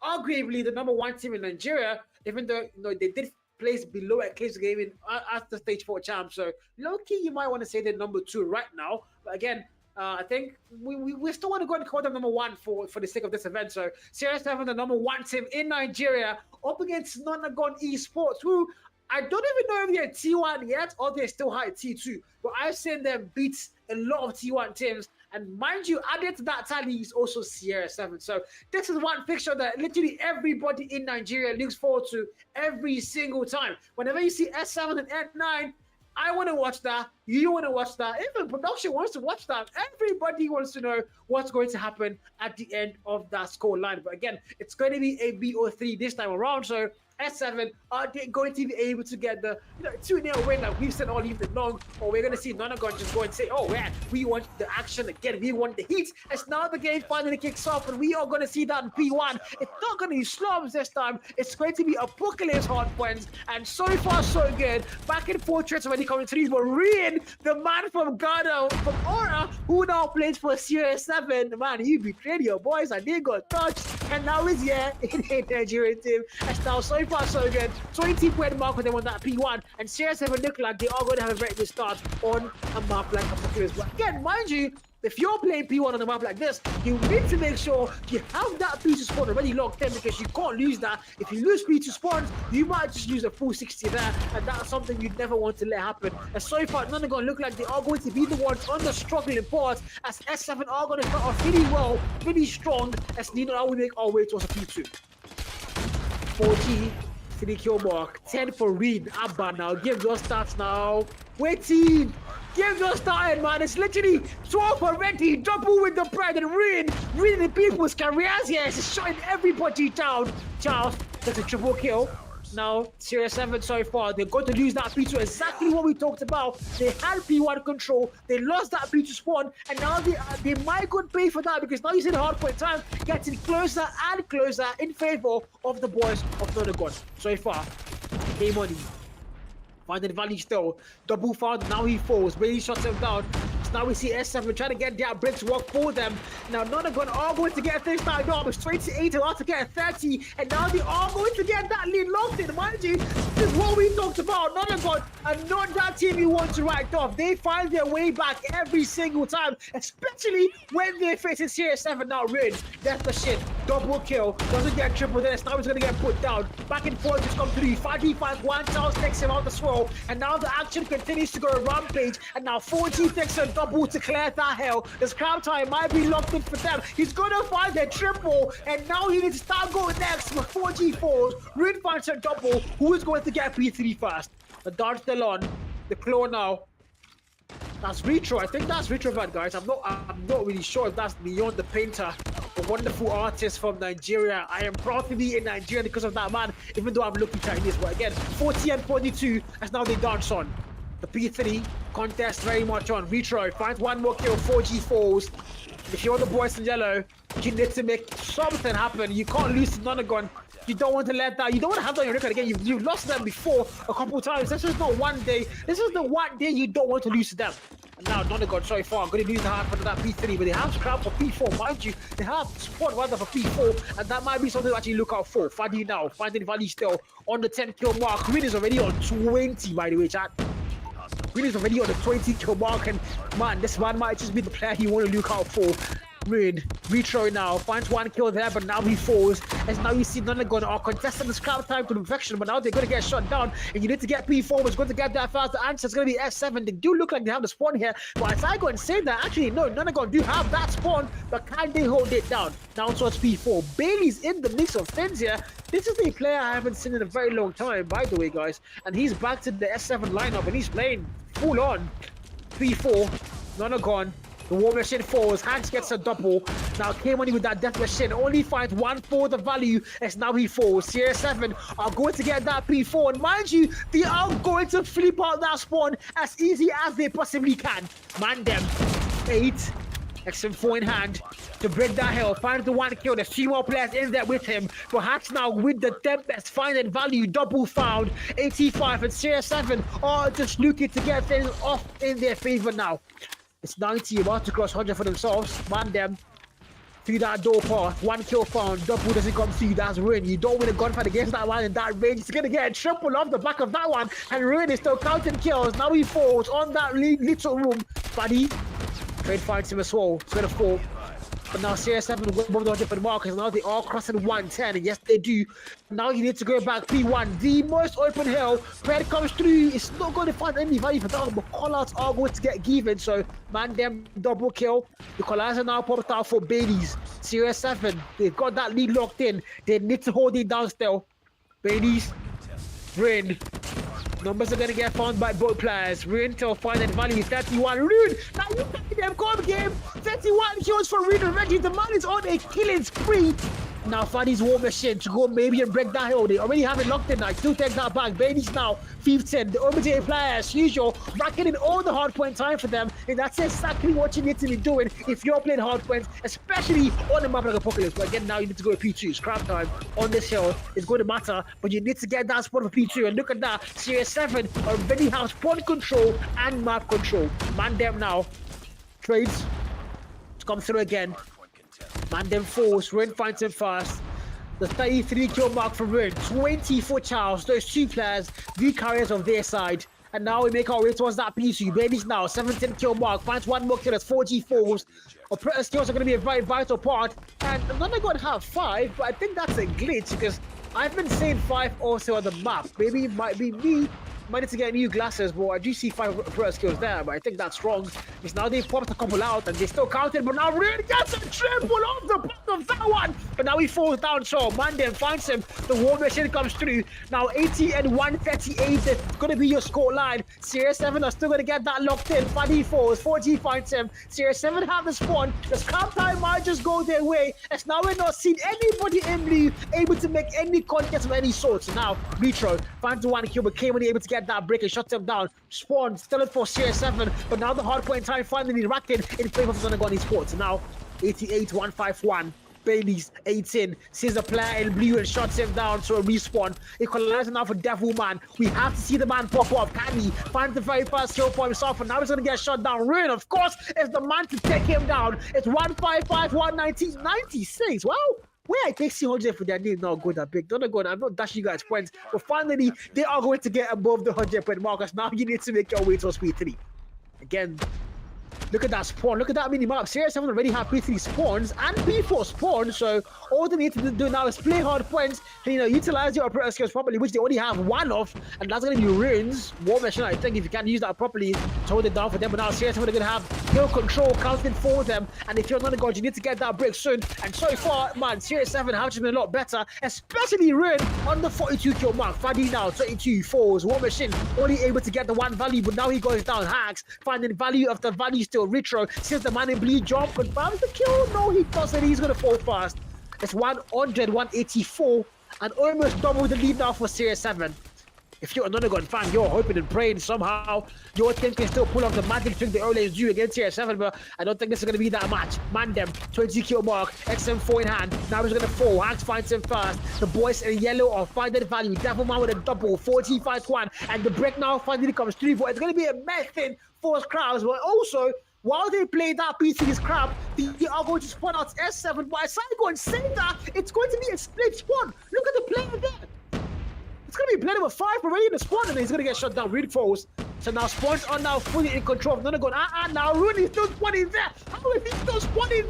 S1: arguably the #1 team in Nigeria, even though they did place below Eclipse Gaming as the stage 4 champ. So low-key, you might want to say they're #2 right now, but again, I think we still want to go and call them #1 for the sake of this event. So Sierra 7, the #1 team in Nigeria, up against Nagon Esports, who I don't even know if they're T1 yet or they're still high T2. But I've seen them beat a lot of T1 teams. And mind you, added to that tally is also Sierra 7. So this is one fixture that literally everybody in Nigeria looks forward to every single time. Whenever you see S7 and N9, I want to watch that. You want to watch that. Even production wants to watch that. Everybody wants to know what's going to happen at the end of that score line. But again, it's going to be a BO3 this time around. So S7, are they going to be able to get the 2-0 win that we've seen all evening long? Or we're going to see Nagon just go and say, oh man, we want the action again. We want the heat. It's now the game finally kicks off, and we are going to see that in P1. It's not going to be slums this time. It's going to be Apocalypse hard points. And so far, so good. Back and forth threats already coming through, but really Ruin, the man from Ghana, from Aura, who now plays for Series 7. Man, he betrayed your boys and they got touched. And now he's here in a Nigerian team. And now so far so good. 20-point mark with them on that P1. And Series 7 look like they are going to have a very good start on a map like Apocalypse. But again, mind you, if you're playing P1 on a map like this, you need to make sure you have that P2 spawn already locked in because you can't lose that. If you lose P2 spawns, you might just lose a full 60 there, and that's something you'd never want to let happen. And so far, none are going to look like they are going to be the ones on the struggling part, as S7 are going to start off really well, really strong, as Nino now we make our way towards a P2. 4G, 3 kill mark, 10 for Reed, Abba now, give your stats now. Waiting! Game's not started, man. It's literally 12 already. Double with the pride and reading the people's careers here. It's shutting everybody down. Charles, that's a triple kill. Now, Series 7 so far, they're going to lose that P2. Exactly what we talked about. They had P1 control. They lost that P2 spawn. And now they might go pay for that because now you see the hardpoint time getting closer and closer in favor of the boys of Nagon. So far, game money. Finding value still. Double found, now he falls. Really shuts him down. So now we see S7 trying to get that break to work for them. Now Nagon are going to get things started off. It's 28 about to get 30. And now they are going to get that lead locked in. Mind you, this is what we talked about. Nagon are not that team you want to write off. They find their way back every single time. Especially when they're facing Series 7 now. Rin, that's the shit. Double kill. Doesn't get triple this. Now he's going to get put down. Back and forth just come through. 5v5, Charles takes him out the swirl. And now the action continues to go rampage. And now 4G takes a double to clear that hell. This crowd time might be locked in for them. He's gonna find a triple. And now he needs to start going next with 4G falls. Reed finds a double. Who is going to get P3 first? The dart still on. The claw now. That's Retro. I think that's Retrovat, guys. I'm not really sure if that's Beyond the Painter, a wonderful artist from Nigeria. I am proud to be in Nigeria because of that man, even though I'm looking Chinese. But again, 40 and 42 as now they dance on. The P3 contest very much on. Retro finds one more kill, 4G falls. If you're the boys in yellow, you need to make something happen. You can't lose to Nagon. You don't want to let that. You don't want to have that on your record again. You've lost them before a couple of times. This is not one day. This is the one day you don't want to lose to them. And now Nagon so far going to lose the hard for that P3, but they have scrap for P4, mind you. They have squad rather for P4, and that might be something to actually look out for. Fadi now, finding Valley still on the 10 kill mark. Green is already on 20, by the way, chat. Green is already on the 20 kill mark, and man, this man might just be the player you want to look out for. Reed, Retro now, finds one kill there, but now he falls. As now you see Nagon are contesting the scrap time to perfection, but now they're going to get shot down. And you need to get P4, it's going to get that fast. The answer is going to be S7. They do look like they have the spawn here, but as I go and say that, actually, no, Nagon do have that spawn, but can they hold it down? Now towards P4. Bailey's in the mix of things here. This is a player I haven't seen in a very long time, by the way, guys. And he's back to the S7 lineup, and he's playing full on. P4, Nagon. The war machine falls, Hans gets a double. Now came on with that death machine, only finds one for the value as now he falls. Series 7 are going to get that P4, and mind you, they are going to flip out that spawn as easy as they possibly can. Man them, 8, XM4 in hand to break that hell, finds the one kill. There's 3 more players in there with him. Perhaps now with the 10 best finding value, double found, 85 and Series 7 are just looking to get things off in their favor now. It's 90, about to cross 100 for themselves. Man them through that door path. 1 kill found. Double doesn't come through. That's Ruin. You don't win a gunfight against that one in that range. He's going to get a triple off the back of that one. And Ruin is still counting kills. Now he falls on that little room. Buddy. Trade finds him as well. It's going to fall. But now Series 7 will move on different markers. Now they are crossing 110. And yes, they do. Now you need to go back P1. The most open hill. Red comes through. It's not going to find any value for that. But callouts are going to get given. So, man, them double kill. The callouts are now popped out for Bailey's. Series 7. They've got that lead locked in. They need to hold it down still. Bailey's. Rin. Numbers are going to get found by both players. Ruin till finding value 31. Ruin! Now you play them Codm game. 31 kills for Ruin already. The man is on a killing spree. Now Fanny's War Machine to go maybe and break that hill. They already have it locked in now. Still take that back. Bailey's now 15. The OBJ player as usual, racking in all the hard point time for them. And that's exactly what you need to be doing if you're playing hard points, especially on the map like Apocalypse. But again, now you need to go to P2. Scrap time on this hill is going to matter, but you need to get that spot for P2. And look at that. Series 7 already have spawn control and map control. Man them now. Trades to come through again. Man them falls. Ruin finds him fast. The 33 kill mark for Ruin. 20 for Charles. Those two players, the carriers of their side. And now we make our way towards that P2. Babies now, 17 kill mark. Finds one more kill. That's 4 G4s. Operator skills are going to be a very vital part. And I'm not going to have 5, but I think that's a glitch because I've been saying 5 also on the map. Maybe it might be me. Might need to get new glasses, but I do see 5 operator skills there, but I think that's wrong. Because now they've popped a couple out and they still counted, but now really gets a triple off the back of that one. But now he falls down, so Mandem finds him. The War Machine comes through. Now 80 and 138 is going to be your score line. Series 7 are still going to get that locked in. Faddy falls, 4G finds him. Series 7 have the spawn. The scrap time might just go their way. As now we're not seeing anybody in blue able to make any contest of any sort. So now Retro finds the one kill, but came able to get that break and shuts him down. Spawn still in for Series 7, but now the hard point time finally racked in favor of Nagon Esports. So now 88-151. Bailey's 18 sees the player in blue and shuts him down, so a respawn. Equalizer now for Devilman. We have to see the man pop up. Can he find the very first kill for himself? And now he's gonna get shot down. Ruin, of course, is the man to take him down. It's 155, 119, 96. Well, where I take 100 for their name now good and big. Not good. I'm not dashing you guys points, but finally they are going to get above the 100 point markers. Now you need to make your way to speed 3. Again, look at that spawn. Look at that mini map. Series 7 already have P3 spawns and P4 spawns. So all they need to do now is play hard points and, utilize your operator skills properly, which they only have one of, and that's going to be Ruins. War Machine, I think, if you can use that properly to hold it down for them. But now Series 7 are going to have kill control counting for them. And if you're not a god, you need to get that break soon. And so far, man, Series 7 have just been a lot better, especially Ruin on the 42 kill mark. Faddy now, 32 falls. War Machine only able to get the one value, but now he goes down. Hacks finding value after value still. Retro since the man in blue jump confirms the kill. No, he doesn't. He's gonna fall fast. It's 100, 184, and almost double the lead now for Series 7. If you're a Nagon fan, you're hoping and praying somehow your team can still pull off the magic trick they always do against Series 7, but I don't think this is going to be that match. Mandem, 20 kill mark, XM4 in hand. Now he's going to fall. Hanks finds him first. The boys in yellow are finding value. Devilman with a double, 45-1, and the break now finally comes through, but it's going to be a method for crowds, but also while they play that PC's crap, they are going to spawn out S7. But as I go and say that, it's going to be a split spawn. Look at the player there. It's going to be a player number 5 already in the spawn, and he's going to get shot down really close. So now spawns are now fully in control of Nagon. Now Rooney's still spawning there. How is he still spawning?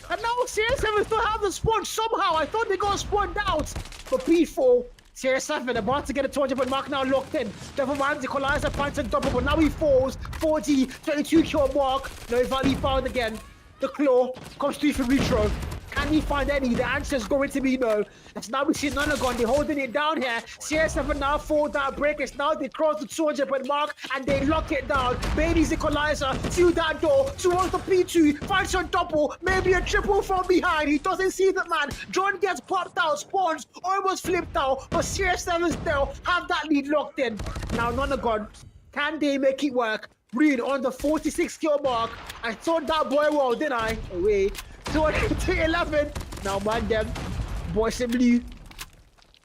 S1: And now Series 7 still have the spawn somehow. I thought they got spawned out. But P4. Series 7 about to get a 200 point mark now locked in. Devilman's equalizer finds a double, but now he falls. 40, 22 kill mark. No value found again. The claw comes through for Retro. Can he find any? The answer is going to be no. As now we see Nagon, they're holding it down here. Series 7 now fall that break. It's now they cross the 200 point mark and they lock it down. Bailey's equalizer through that door towards the P2. Finds a double, maybe a triple from behind. He doesn't see the man. John gets popped out, spawns almost flipped out, but Series 7 still have that lead locked in. Now Nagon, can they make it work? Reed on the 46 kill mark. I thought that boy well, didn't I? Away. 211. Now man them. Boys in blue.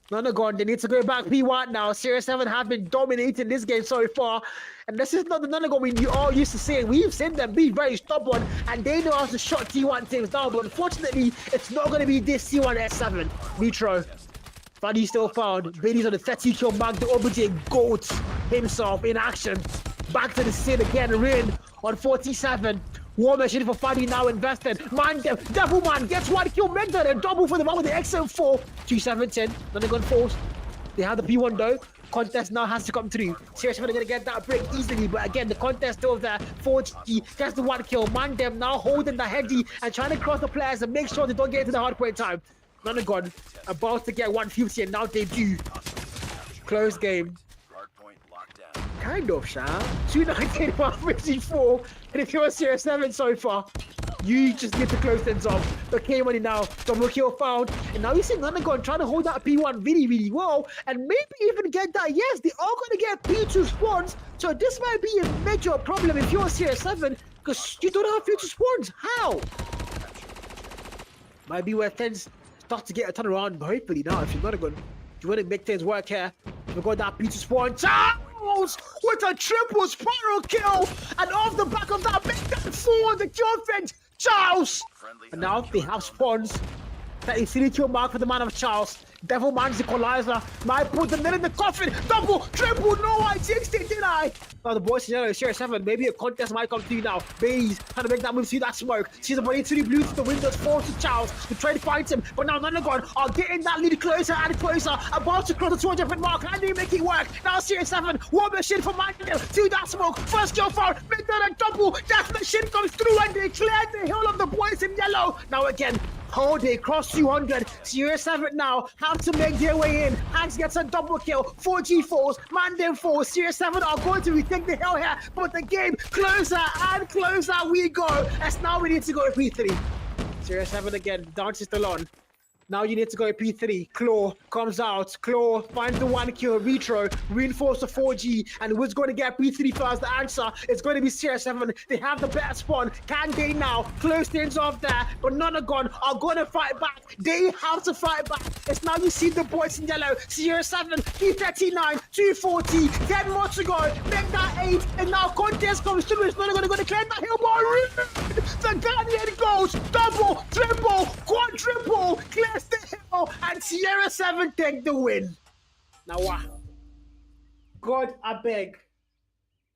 S1: Nagon, they need to go back P1 now. Series 7 have been dominating this game so far. And this is not the Nagon we all used to see. We've seen them be very stubborn and they know how to shut T1 teams down. But unfortunately, it's not going to be this T1 S7. Retro. Faddy still found. Bailey's on the 30 kill mark. The OBJ GOAT himself in action. Back to the scene again. Rin on 47. War Machine for Faddy now invested. Man, Devilman gets one kill. Make that a double for the man with the XM4. 2-7-10. Nagon falls. They have the P1 though. Contest now has to come through. Seriously, they're gonna get that break easily, but again, the contest still there. 40 gets the one kill. Man, them now holding the heady and trying to cross the players and make sure they don't get into the hard point time. Nagon about to get 150 and now they do. Close game. Kind of, Sha. 219, 154. And if you're a Series 7 so far, You just need to close things off. Okay, money now. Double kill found. And now you see Nagon trying to hold that P1 really, really well. And maybe even get that. Yes, they are going to get P2 spawns. So this might be a major problem if you're CR7. Because you don't have future spawns. How? Might be where things start to get a turn around. But hopefully now, if you're Nagon, you want to make things work here. We've got that P2 spawn. Charles with a triple spiral kill. And off the back of that, make that 4 the kill fence. Charles! And now they have spawns. That is the kill mark for the man of Charles. Devilman's equalizer. Might put the nail in the coffin. Double, triple, no, I jinxed it, didn't I? Now the boys in share 7. Maybe a contest might come through now. Baze trying to make that move. See that smoke. Sees the body to the blue to the windows. Force to Charles to try to find him. But now Nagon are getting that lead closer and closer. About to cross the 200 mark. Can they make it work? Now Series 7. One machine for Mandel. To that smoke. First kill found. Make that a double. That machine comes through and they clear the hill of the boys in yellow. Now again. Oh, they cross 200. Series 7 now have to make their way in. Hanks gets a double kill. 4G4s. Mandem 4. Series 7 are going to retake the hill here. But the game closer and closer we go. As now we need to go to P3. Series 7 again. Dance is still on. Now you need to go P3. Claw comes out. Claw finds the 1 kill. Retro. Reinforce the 4G. And who's going to get P3 first? The answer is going to be CR7. They have the better spawn. Can they now close things off there? But Nagon are going to fight back. They have to fight back. It's now you see the boys in yellow. CR7. P39. 240. 10 more to go. Make that 8. And now contest comes through. It's not going to clear that hill bar. The Guardian goes. Double. Triple. Quadruple. Clear the hill and Sierra 7 take the win. Now what? God, I beg.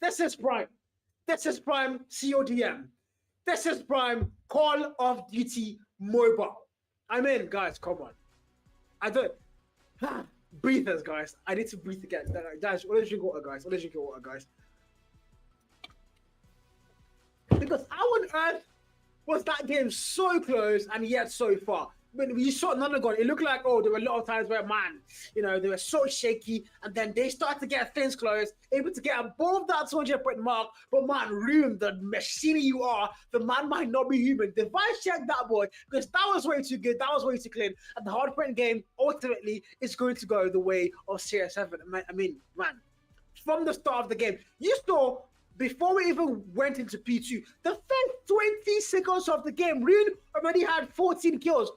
S1: This is prime. This is prime CODM. This is prime Call of Duty Mobile. I mean, guys, come on. I don't. Breathers, guys. I need to breathe again. Guys, what did you go, guys? What did you go, guys? Because how on earth was that game so close and yet so far? When you saw Nagon, it looked like, oh, there were a lot of times where, man, you know, they were so shaky, and then they started to get things close, able to get above that 200-point mark, but man, Room, the machine you are, the man might not be human. Device check that boy, because that was way too good, that was way too clean, and the hard-point game, ultimately, is going to go the way of CR7. I mean, man, from the start of the game, you saw, before we even went into P2, the first 20 seconds of the game, Rune already had 14 kills.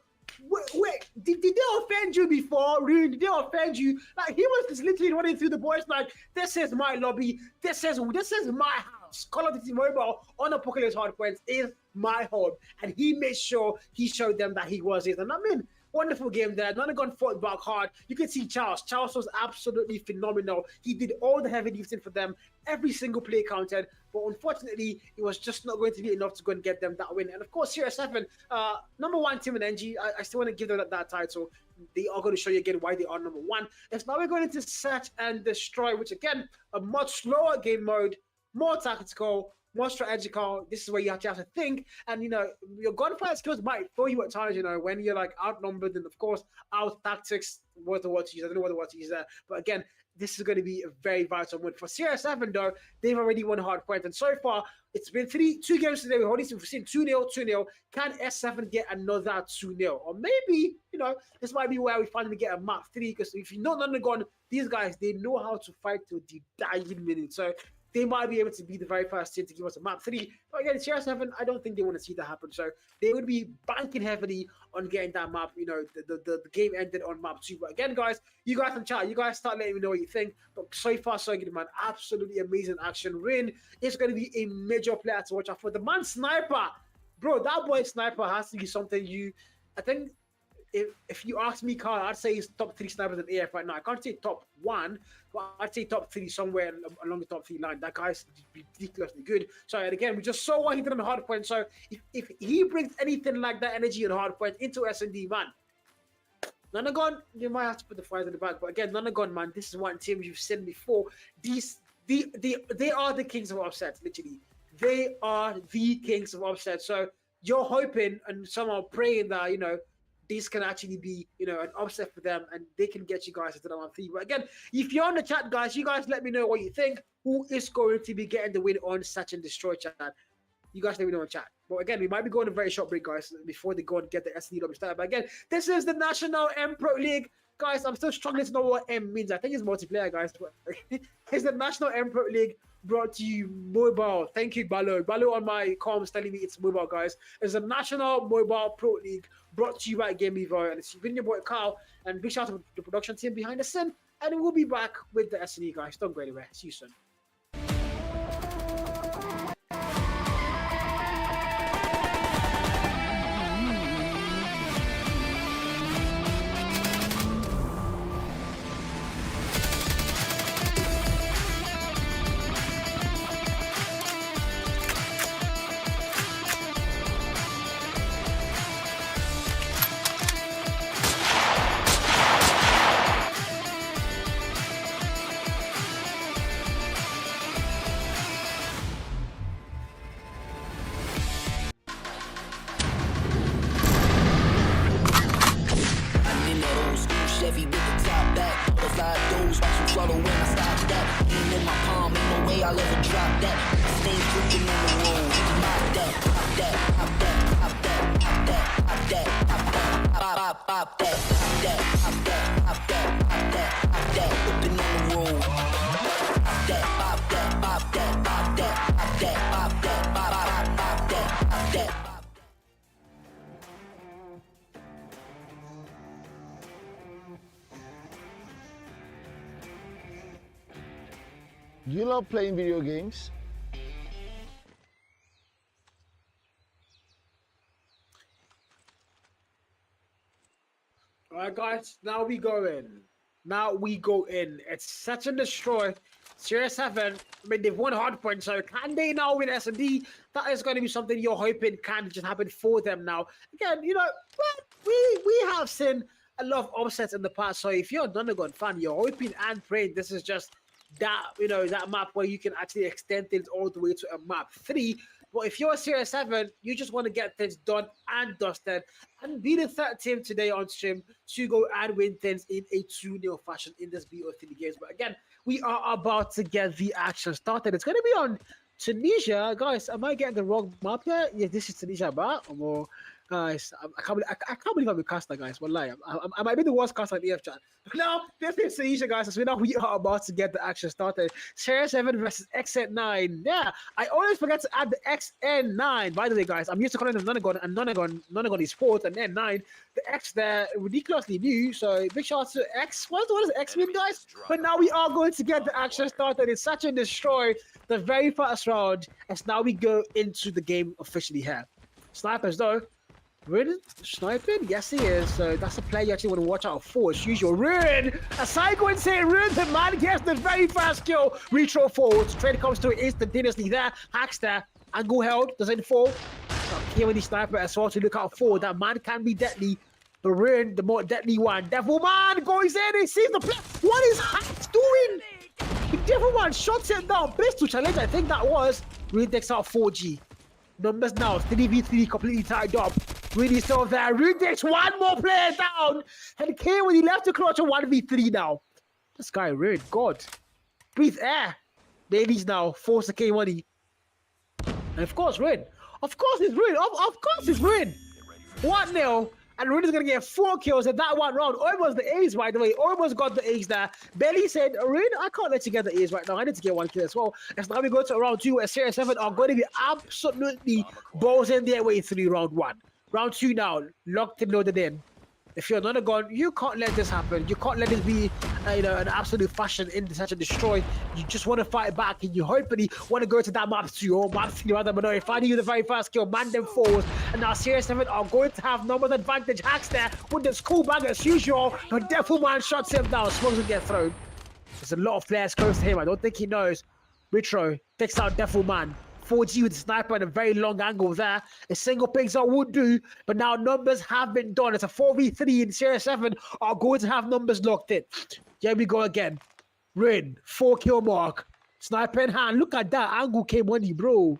S1: Wait, did they offend you before, Rune? Did they offend you? Like, he was just literally running through the boys like, this is my lobby, this is my house. Call of Duty Mobile on Apocalypse Hardpoints is my home. And he made sure he showed them that he was it. And I mean, wonderful game there. Nagon fought back hard. You can see Charles. Charles was absolutely phenomenal. He did all the heavy lifting for them. Every single play counted. But unfortunately, it was just not going to be enough to go and get them that win. And of course, CR7, number 1 team in NG, I still want to give them that title. They are going to show you again why they are number 1. And now we're going into Search and Destroy, which again, a much slower game mode, more tactical, more strategical. This is where you have to think. And, you know, your gunfire skills might throw you at times, you know, when you're like outnumbered. And of course, out tactics, what to use. I don't know what the word to use there. But again, this is going to be a very vital win. For CR7, though, they've already won hard point. And so far, it's been 2 games today. We've already seen 2-0, 2-0. Can S7 get another 2-0? Or maybe, you know, this might be where we finally get a map 3. Because if you know Nagon, these guys, they know how to fight to the dying minute. So they might be able to be the very first team to give us a map 3. But again, CR7, I don't think they want to see that happen. So they would be banking heavily on getting that map. You know, the game ended on map 2. But again, guys, you guys in chat, you guys start letting me know what you think. But so far, so good, man. Absolutely amazing action. Rin is going to be a major player to watch out for. The man Sniper, bro, that boy Sniper has to be something I think, if you ask me, Carl, I'd say he's top 3 snipers in AF right now. I can't say top 1, but I'd say top 3 somewhere along the top 3 line. That guy's ridiculously good. So, and again, we just saw what he did on the hard point. So, if he brings anything like that energy on hard point into S&D, man, Nagon, you might have to put the fires in the back. But again, Nagon, man, this is one team you've seen before. They are the kings of upsets, literally. They are the kings of upsets. So, you're hoping and somehow praying that, you know, this can actually be, you know, an upset for them and they can get you guys into the 1-3. But again, if you're on the chat, guys, you guys let me know what you think. Who is going to be getting the win on Search and Destroy, chat? You guys let me know in chat. But again, we might be going a very short break, guys, before they go and get the SND started. But again, this is the National Mpro League. Guys, I'm still struggling to know what M means. I think it's multiplayer, guys. It's the National Mpro League brought to you mobile. Thank you, Balo. Balo on my comms telling me it's mobile, guys. It's the National Mobile Pro League brought to you by Game Evo. And it's been your boy, Carl. And big shout out to the production team behind the scene. And we'll be back with the SND, guys. Don't go anywhere. See you soon.
S4: Chevy with the top back. Butterfly doors, watch you swallow when I stop that. Aim in my palm, ain't no way I'll ever drop that. Stay dripping on the road. Pop that, pop that, pop that, pop that, pop that, pop that, pop that, pop that, pop that, pop that, pop that, pop that, pop that, dripping on the road. Pop that, pop that, pop that, pop that, pop that, pop that, pop that, pop that.
S5: Do you love playing video games?
S1: Alright, guys, now we go in. It's such a destroy. Series 7, I mean, they've won hardpoint, so can they now win S&D? That is going to be something you're hoping can just happen for them now. Again, you know, we have seen a lot of upsets in the past, so if you're a Nagon fan, you're hoping and praying this is just that, you know, that map where you can actually extend things all the way to a map 3. But if you're a Series 7, you just want to get things done and dusted and be the third team today on stream to go and win things in a 2-0 fashion in this BO3 games. But again, we are about to get the action started. It's going to be on Tunisia. Guys, am I getting the wrong map here? Yeah, this is Tunisia, but or guys, I can't believe I'm a caster, guys. Wallahi, I might be the worst caster in EF chat. Now, this is Tunisia, guys. So now we are about to get the action started. Series 7 versus XN9. Yeah, I always forget to add the XN9. By the way, guys, I'm used to calling them Nagon, and Nagon is fourth, and N9. The X there ridiculously new. So big shout out to X. What does X mean, guys? But now we are going to get the action started. It's such a destroy. The very first round, as now we go into the game officially here. Snipers though. Rin sniping? Yes, he is. So that's a player you actually want to watch out for. As usual, Rin! A Psycho and say Rin, the man gets the very first kill. Retro forwards. Trade comes to it instantaneously there. Hacks there. Angle held. Doesn't fall. Here with the sniper as well to look out for. That man can be deadly. But Rin, the more deadly one. Devil man goes in. He sees the play. What is Hacks doing? The Devil man shots him down. Pistol challenge, I think that was. Rin takes out 4G. Numbers now, 3v3 completely tied up. Really still there. Rin takes one more player down. And K when he left the clutch a 1v3 now. This guy, Rin, God. Breathe air. Ladies now, force the K money. And of course, Rin. Of course it's Rin. Of course it's Rin. 1-0. And Rin is going to get 4 kills in that one round. Almost the A's, by the way. Almost got the A's there. Belly said, Rin, I can't let you get the A's right now. I need to get 1 kill as well. As now we go to round 2, where Series 7 are going to be absolutely balls in their way through round 1. Round 2 now, locked and loaded in. If you're not a gun, you can't let this happen. You can't let this be, an absolute fashion in such a destroy. You just want to fight back, and you hopefully want to go to that map 2 or map 3 rather. But no, finding you the very first kill, man them forwards. And now Series 7 are going to have numbers advantage. Hacks there with the school bag as usual. But Devil man shots him down. Smokes will get thrown. There's a lot of players close to him. I don't think he knows. Retro takes out Devil man. 4G with the sniper and a very long angle there. A single pixel would do, but now numbers have been done. It's a 4v3 in Series 7 are going to have numbers locked in. Here we go again. Rin, 4 kill mark. Sniper in hand. Look at that angle came money, bro.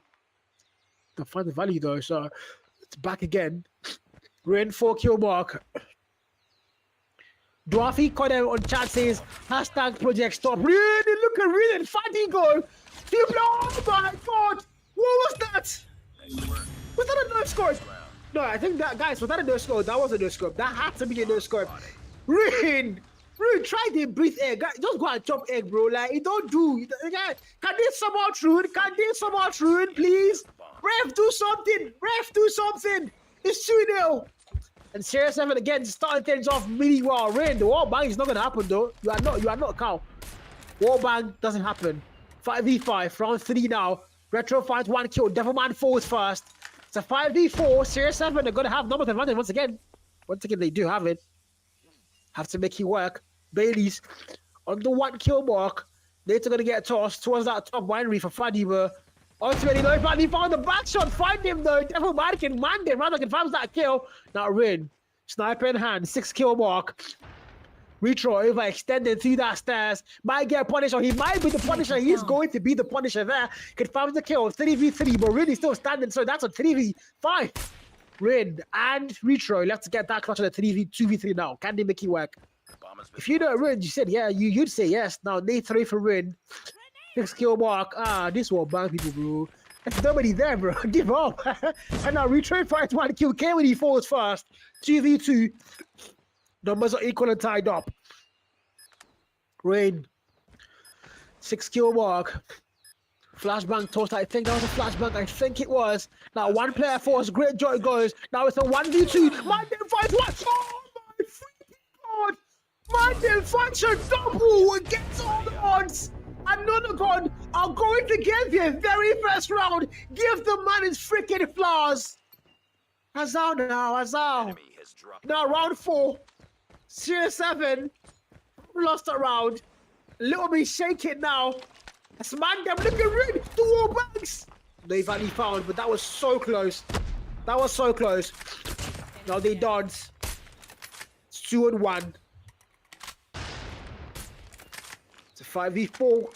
S1: Can't find the value though, so it's back again. Rin, 4 kill mark. Dwarfy Codm on chat says hashtag project stop. Rin, look at Rin, fighting goal. Oh my God. What was that? Was that a no scope? No, I think that, guys, was that a no scope? That was a no scope. That had to be a no scope. Ruin, try to breathe egg. Guys, just go and chop egg, bro. Like, it don't do. Can this some out ruin? Can this some out ruin, please? Ref, do something. Ref, do something. It's 2-0. And Syx 7 again, starting things off really well. Rain, the wall bang is not gonna happen though. You are not a cow. Wall bang doesn't happen. 5v5, round 3 now. Retro finds 1 kill. Devilman falls first. It's a 5v4. Syx 7 are gonna have numbers advantage once again. Once again, they do have it. Have to make it work. Bailey's on the 1 kill mark. Later gonna get tossed towards that top winery for Fadiba. Ultimately, though, he found the back shot. Find him though. Devilman can man him. Rather confirms that kill. Now Rin. Sniper in hand. 6 kill mark. Retro overextended through that stairs. Might get a Punisher. He might be the Punisher. He's going to be the Punisher there. Confirms the kill. 3v3, but Rin is still standing. So that's a 3v5. Rin and Retro left to get that clutch on the 2v3 now. Can they make it work? If you know Rin, you said yeah, you'd say yes. Now they 3 for Rin. 6 kill mark. This will bang people, bro. There's nobody there, bro. Give up. And now Retro finds 1 kill. K when he falls first. 2v2. Numbers are equal and tied up. Rain. 6 kill mark. Flashbang toast. I think that was a flashbang. I think it was. Now 1 player force. Great joy goes. Now it's a 1v2. Mandem finds 1. Oh my freaking god. Mandem finds a double against all the odds. And Nagon are going to get their very first round. Give the man his freaking flowers. Hazard now. Hazard. Now round 4. Syx 7 lost a round. A little bit shaking now. That's Mandem looking red. The wall banks. They've only found, but that was so close. That was so close. Now they dance. It's 2-1. It's a 5v4.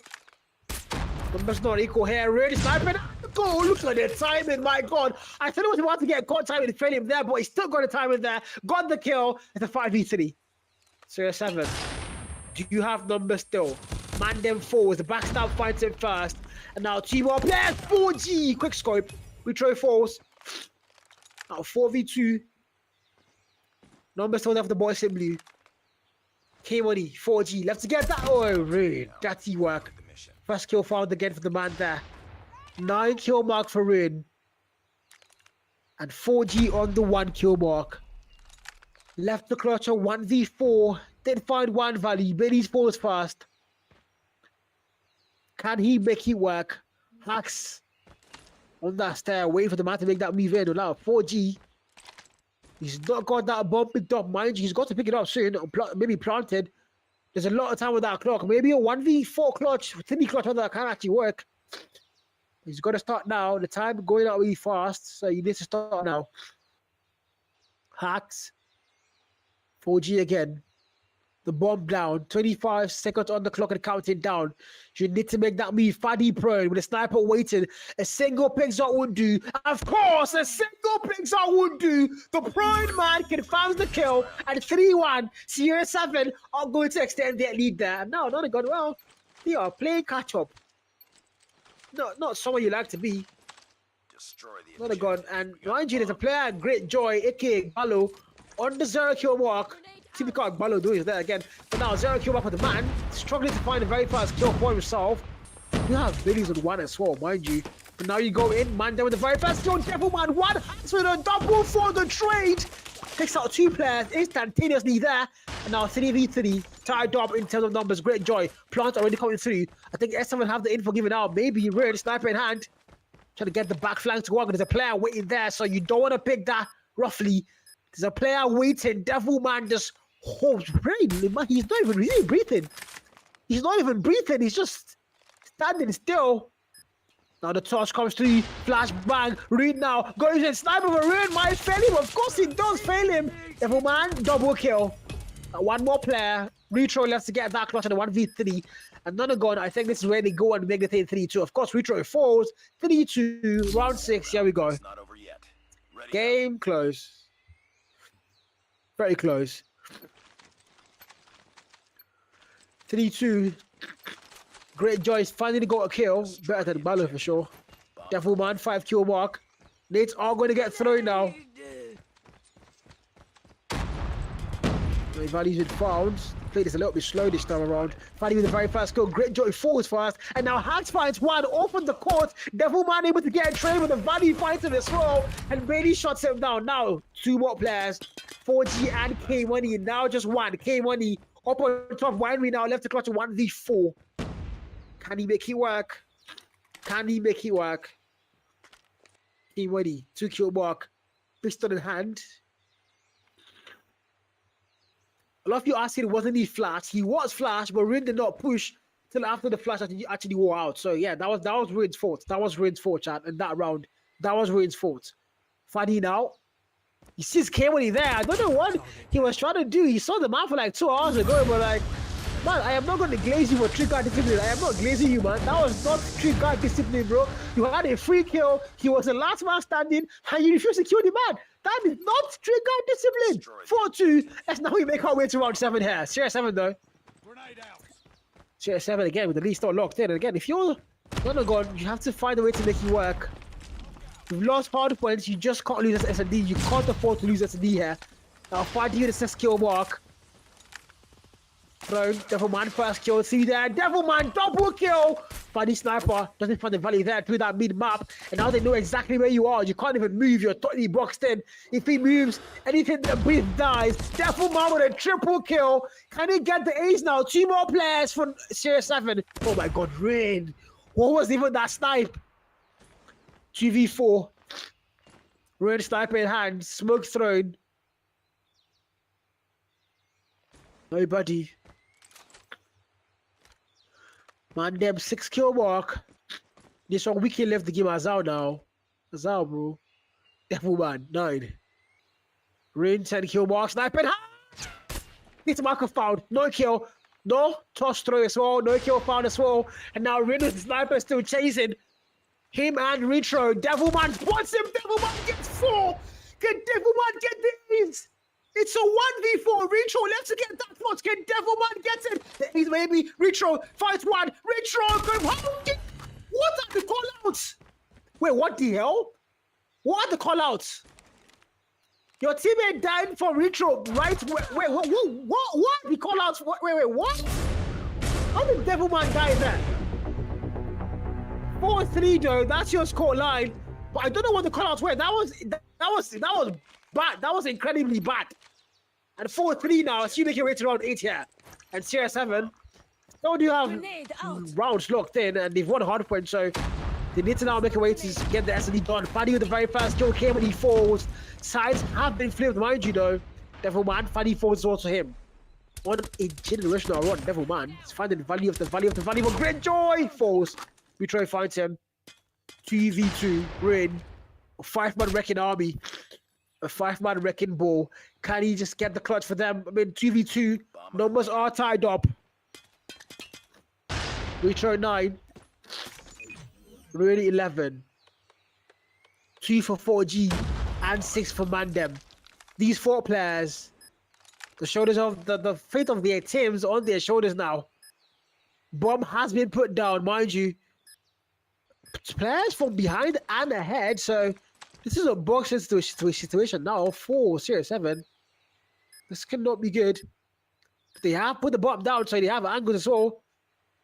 S1: Numbers not equal here. Really sniping. Goal. Looks like their timing. My god. I thought it was about to get caught timing and fail him there, but he still got the timing there. Got the kill. It's a 5v3. Syx 7. Do you have numbers still? Mandem falls. The backstab finds him first. And now 2 more players. 4G. Quick scope. Retro falls. Now 4v2. Numbers still have the boys in blue. K-Money. 4G. Left to get that. Oh, really? Dirty work. First kill found again for the man there. 9 kill mark for Rin. And 4G on the 1 kill mark. Left the clutch on 1v4. Did find 1 value. Billy's falls fast. Can he make it work? Hacks on that stair. Wait for the man to make that move in. Now 4G. He's not got that bomb picked up. Mind you, he's got to pick it up soon. Maybe planted. There's a lot of time with that clock. Maybe a 1v4 clutch, 3 clutch on that can actually work. He's got to start now. The time going out really fast, so you need to start now. Hacks. 4G again. The bomb down. 25 seconds on the clock and counting down. You need to make that move. Fadi prone with a sniper waiting. A single pixel would do. Of course, a single pixel would do. The prone man confirms the kill. And 3-1. Syx 7 are going to extend their lead there. Now, not gone well. They are playing catch up. No, not someone you like to be. Not a gun. And mind you, there's a player, Great Joy, aka Ballo, on the 0 kill mark. Typical Ballo doing that again. But now 0 kill mark for the man. Struggling to find the very first kill for himself. You have Billy's on 1 as well, mind you. But now you go in, man down with the very first kill. Devilman 1 hands with a double for the trade. Takes out 2 players instantaneously there. And now 3v3 tied up in terms of numbers. Great Joy. Plant already coming through. I think S7 have the info given out. Maybe Red, sniper in hand. Trying to get the back flank to work. There's a player waiting there, so you don't want to pick that roughly. There's a player waiting. Devilman just holds brain. He's not even really breathing. He's not even breathing. He's just standing still. Now the toss comes through. Flash bang. Reed now goes in. Sniper for Reed might fail him. Of course he does fail him. Devilman double kill. 1 more player. Retro left to get that clutch on the 1v3. And Nagon, I think this is where they go and make the thing 3-2. Of course, Retro falls. 3-2. Round 6. Here we go. Game close. Very close. 3-2. Great Joyce finally got a kill. Better than Ballo for sure. Devilman 5 kill mark. Nate's all going to get thrown now. Valley's been found. Played this a little bit slow this time around. Valley with the very first goal. Great joy forwards fast. And now Hacks finds one off on the court. Devilman able to get a trade with the Valley finds him as well. And Bailey shuts him down. Now, two more players. 4G and K-Money. Now just one. K-Money up on top. Winery now left to clutch 1v4. Can he make it work? Can he make it work? K-Money. 2-kill mark. Pistol in hand. A lot of you asking, wasn't he flash? He was flash, but Rin did not push till after the flash actually wore out. So yeah, that was Rin's fault. That was Rin's fault, chat. And that round, that was Rin's fault. Funny now, he sees K-Money there. I don't know what he was trying to do. He saw the man for like 2 hours ago, but like, man, I am not going to glaze you for trick guard discipline. I am not glazing you, man. That was not trick guard discipline, bro. You had a free kill. He was the last man standing, and you refused to kill the man. That is not trick guard discipline. 4-2. Let's now we make our way to round 7 here. Series 7 though. Series 7 again with the lead still locked in. And again, if you're Nagon, you have to find a way to make it work. You've lost hard points. You just can't lose S&D. You can't afford to lose S&D here. Now fighting you the 6 kill mark. Thrown. Devilman first kill. See there. Devilman double kill. Funny sniper doesn't find the Valley there through that mid map. And now they know exactly where you are. You can't even move. You're totally boxed in. If he moves, anything that breathes dies. Devilman with a triple kill. Can he get the ace now? 2 more players for Series 7. Oh my god, Rain. What was even that snipe? 2v4. Rain sniper in hand. Smoke thrown. Nobody. Man, them 6 kill mark. This one we can left the game Azal now. Azal, bro. Devilman, 9. Rain 10 kill mark. Sniping. This marker found. No kill. No toss throw as well. No kill found as well. And now Rain with the sniper still chasing him and Retro. Devilman spots him. Devilman gets 4. Can Devilman get these? It's a 1v4. Retro, let's get that spot. Can Devilman get it? He's maybe Retro fights one. Retro, what are the callouts? Wait, what the hell? What are the callouts? Your teammate died for Retro, right? Wait, what? The callouts? Wait, what? How did Devilman die there? 4-3 though. That's your score line. But I don't know what the callouts were. That was bad. That was incredibly bad. And 4-3 now, assuming you're rated around 8 here. And Series 7, so do you have rounds locked in, and they've won hard point, so they need to now make a way to get the S&D done. Fanny with the very first kill came when he falls. Sides have been flipped, mind you though. Devilman, Fanny falls also him. What a generational run, Devilman. He's finding the value of the value but great joy falls. Retro finds him. 2v2, Rain. A 5-man wrecking army. A 5-man wrecking ball. Can he just get the clutch for them? I mean, 2v2. Numbers are tied up. Retro 9. Rain 11. 2 for 4G. And 6 for Mandem. These 4 players. The shoulders of the fate of their teams on their shoulders now. Bomb has been put down, mind you. Players from behind and ahead, so this is a boxing situation now for Series 7. This cannot be good. They have put the bomb down, so they have angles as well.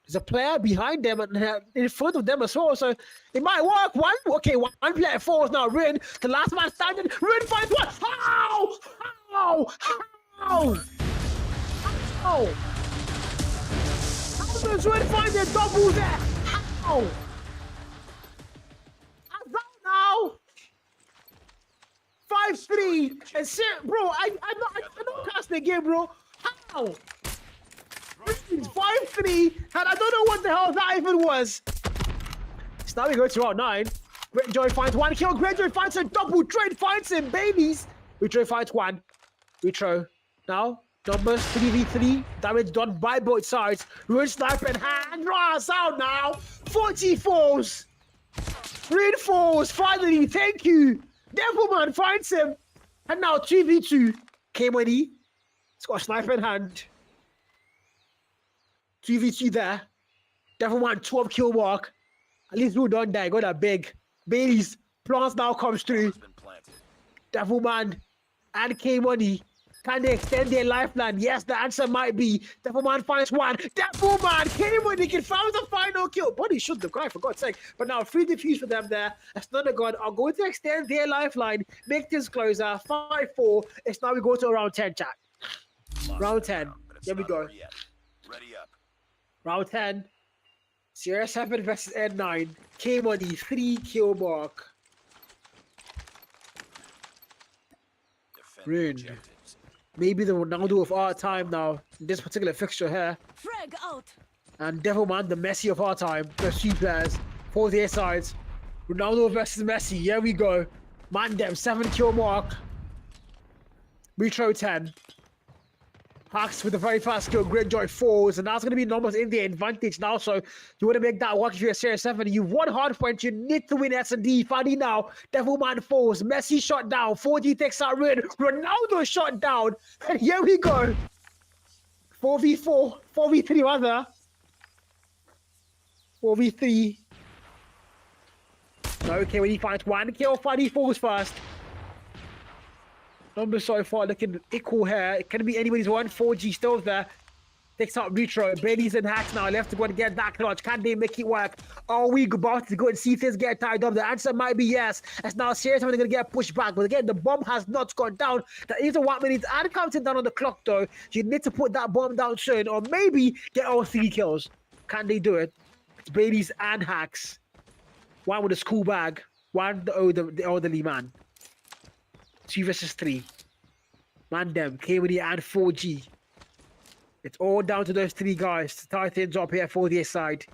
S1: There's a player behind them and in front of them as well, so it might work. One player falls now. Rin, the last man standing. Rin finds one. How? How does Rin find a double there? How? Now 5-3 and bro, I don't cast the game, bro. How? 5-3 and I don't know what the hell that even was. So now we go to round 9. Greatjoy finds 1 kill. Greatjoy finds a double trade, finds him, babies. Retro finds 1. Retro now numbers 3v3. Damage done by both sides. Ruin sniper and hand ras out now. 44s. Reinforce, finally, thank you. Devilman finds him. And now 2v2. K-Money. He's got a sniper in hand. 2v2 there. Devilman 12 kill mark. At least we don't die. Got a big. Bailey's Plants now comes through. Devilman and K-Money. Can they extend their lifeline? Yes, the answer might be. Devilman finds one. Devilman, K-Money can find the final kill. Buddy shoot the guy, for God's sake. But now, free defuse for them there. As Nagon are going to extend their lifeline, make this closer. 5-4. It's now we go to round 10, chat. Round 10. Here we go.
S3: Ready up.
S1: Round 10. CR7 versus N9. K-Money, 3 kill mark. Rune. Maybe the Ronaldo of our time now, in this particular fixture here.
S9: Frag out.
S1: And Devilman, the Messi of our time. There's 2 players, 4 their sides. Ronaldo versus Messi, here we go. Mandem, 7 kill mark. Retro 10. Hacks with a very fast kill, Greyjoy 4s, and that's going to be numbers in their advantage now, so you want to make that work if you're a Series 7. You've won hard point, you need to win S&D. Fadi now, Devilman 4s, Messi shot down, 4G takes out Rin, Ronaldo shot down, and here we go. 4v4, 4v3 rather. 4v3. Okay, when he finds 1 kill, Fadi falls first. Numbers so far looking equal here. It can be anybody's one. 4G still there. Takes out Retro. Bailey's and Hacks now left to go and get that clutch. Can they make it work? Are we about to go and see things get tied up? The answer might be yes. As now seriously they're going to get pushed back. But again, the bomb has not gone down. That is a 1 minute and counting down on the clock though. You need to put that bomb down soon or maybe get all 3 kills. Can they do it? It's Bailey's and Hacks. One with a school bag. One the elderly man. 2 versus 3. Mandem, K-Money, and 4G. It's all down to those 3 guys to tie things up here for their side.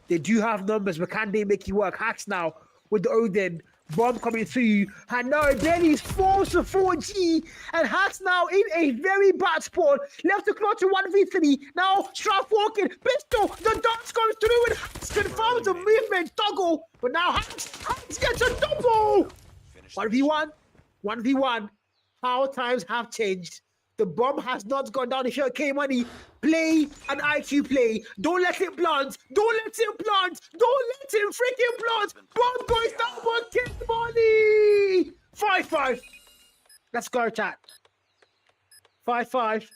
S1: They do have numbers, but can they make it work? Hacks now with the Odin. Bomb coming through. And now Benny's forced to 4G. And Hacks now in a very bad spot. Left to clutch to 1v3. Now Straff walking. Pistol. The dots goes through and Hacks confirms the movement toggle. But now Hacks gets a double. 1v1. 1v1. How times have changed. The bomb has not gone down. If you're K-Money, play an IQ play. Don't let it plant. Don't let it plant. Don't let him freaking plant. Bomb goes down for K-Money. 5-5. Let's go, chat. 5-5.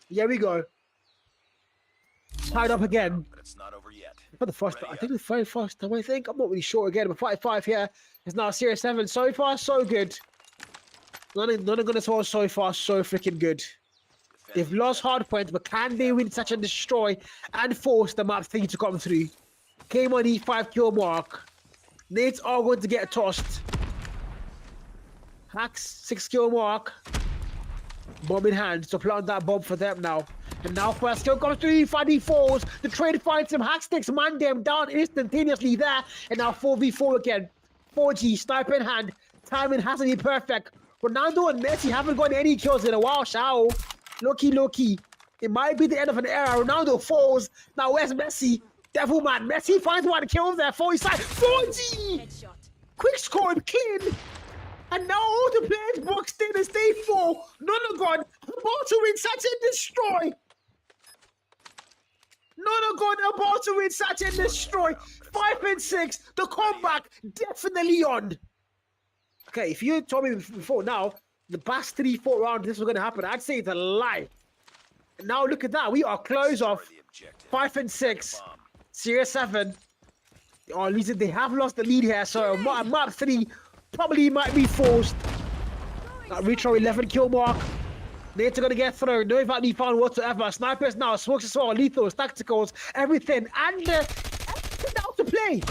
S1: Here we go. Tied up again.
S3: But it's not over yet.
S1: For the first, I think the very first time, I think. I'm not really sure again, but 5-5 here. It's now Series 7. So far, so good. None of gonna score so far, so freaking good. They've lost hard points, but can they win such and destroy and force the map 3 to come through? K-Money, 5 kill mark. Nates are going to get tossed. Hacks, 6 kill mark. Bomb in hand, so plant that bomb for them now. And now first kill comes through, Fadi falls. The trade finds him, Hacks takes Mandem down instantaneously there. And now 4v4 again. 4G, sniper in hand. Timing hasn't been perfect. Ronaldo and Messi haven't got any kills in a while, Shao. Low-key. It might be the end of an era. Ronaldo falls. Now where's Messi? Devilman. Messi finds 1 kill there. 4 side. 4G!
S9: Headshot.
S1: Quick score and clean. And now all the players boxed in and stay 4. Nagon about to win such and destroy. Nagon about to win such and destroy. 5 and 6. The comeback definitely on. Okay, if you told me before now, the past 3-4 rounds, this was going to happen, I'd say it's a lie. And now look at that. We are close off 5 and 6. Series 7. Or at least they have lost the lead here, so map 3 probably might be forced. Retro 11 kill mark. Nate's going to get thrown. No value found whatsoever. Snipers now. Smokes as well. Lethals, tacticals, everything. And everything out to play.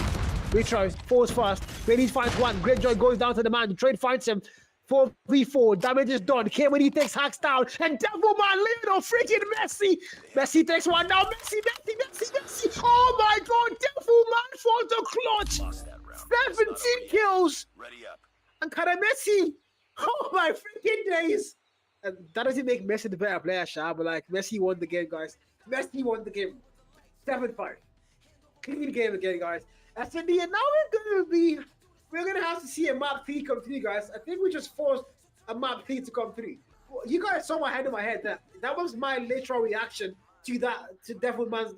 S1: Retro falls fast. Bailey finds 1. Greyjoy goes down to the man. The trade finds him. 4v4. Damage is done. K-Money takes Hacks down. And Devilman Lionel freaking Messi. Messi takes 1 down. Messi. Oh my God. Devilman for the clutch. 17 kills.
S3: Ready up.
S1: And Messi. Oh my freaking days. And that doesn't make Messi the better player, Sha, but like Messi won the game, guys. Messi won the game. 7-5. Clean game again, guys. S&D, and now we're gonna have to see a map 3 come through, guys. I think we just forced a map 3 to come through. You guys saw my head in my head. That was my literal reaction to Devilman's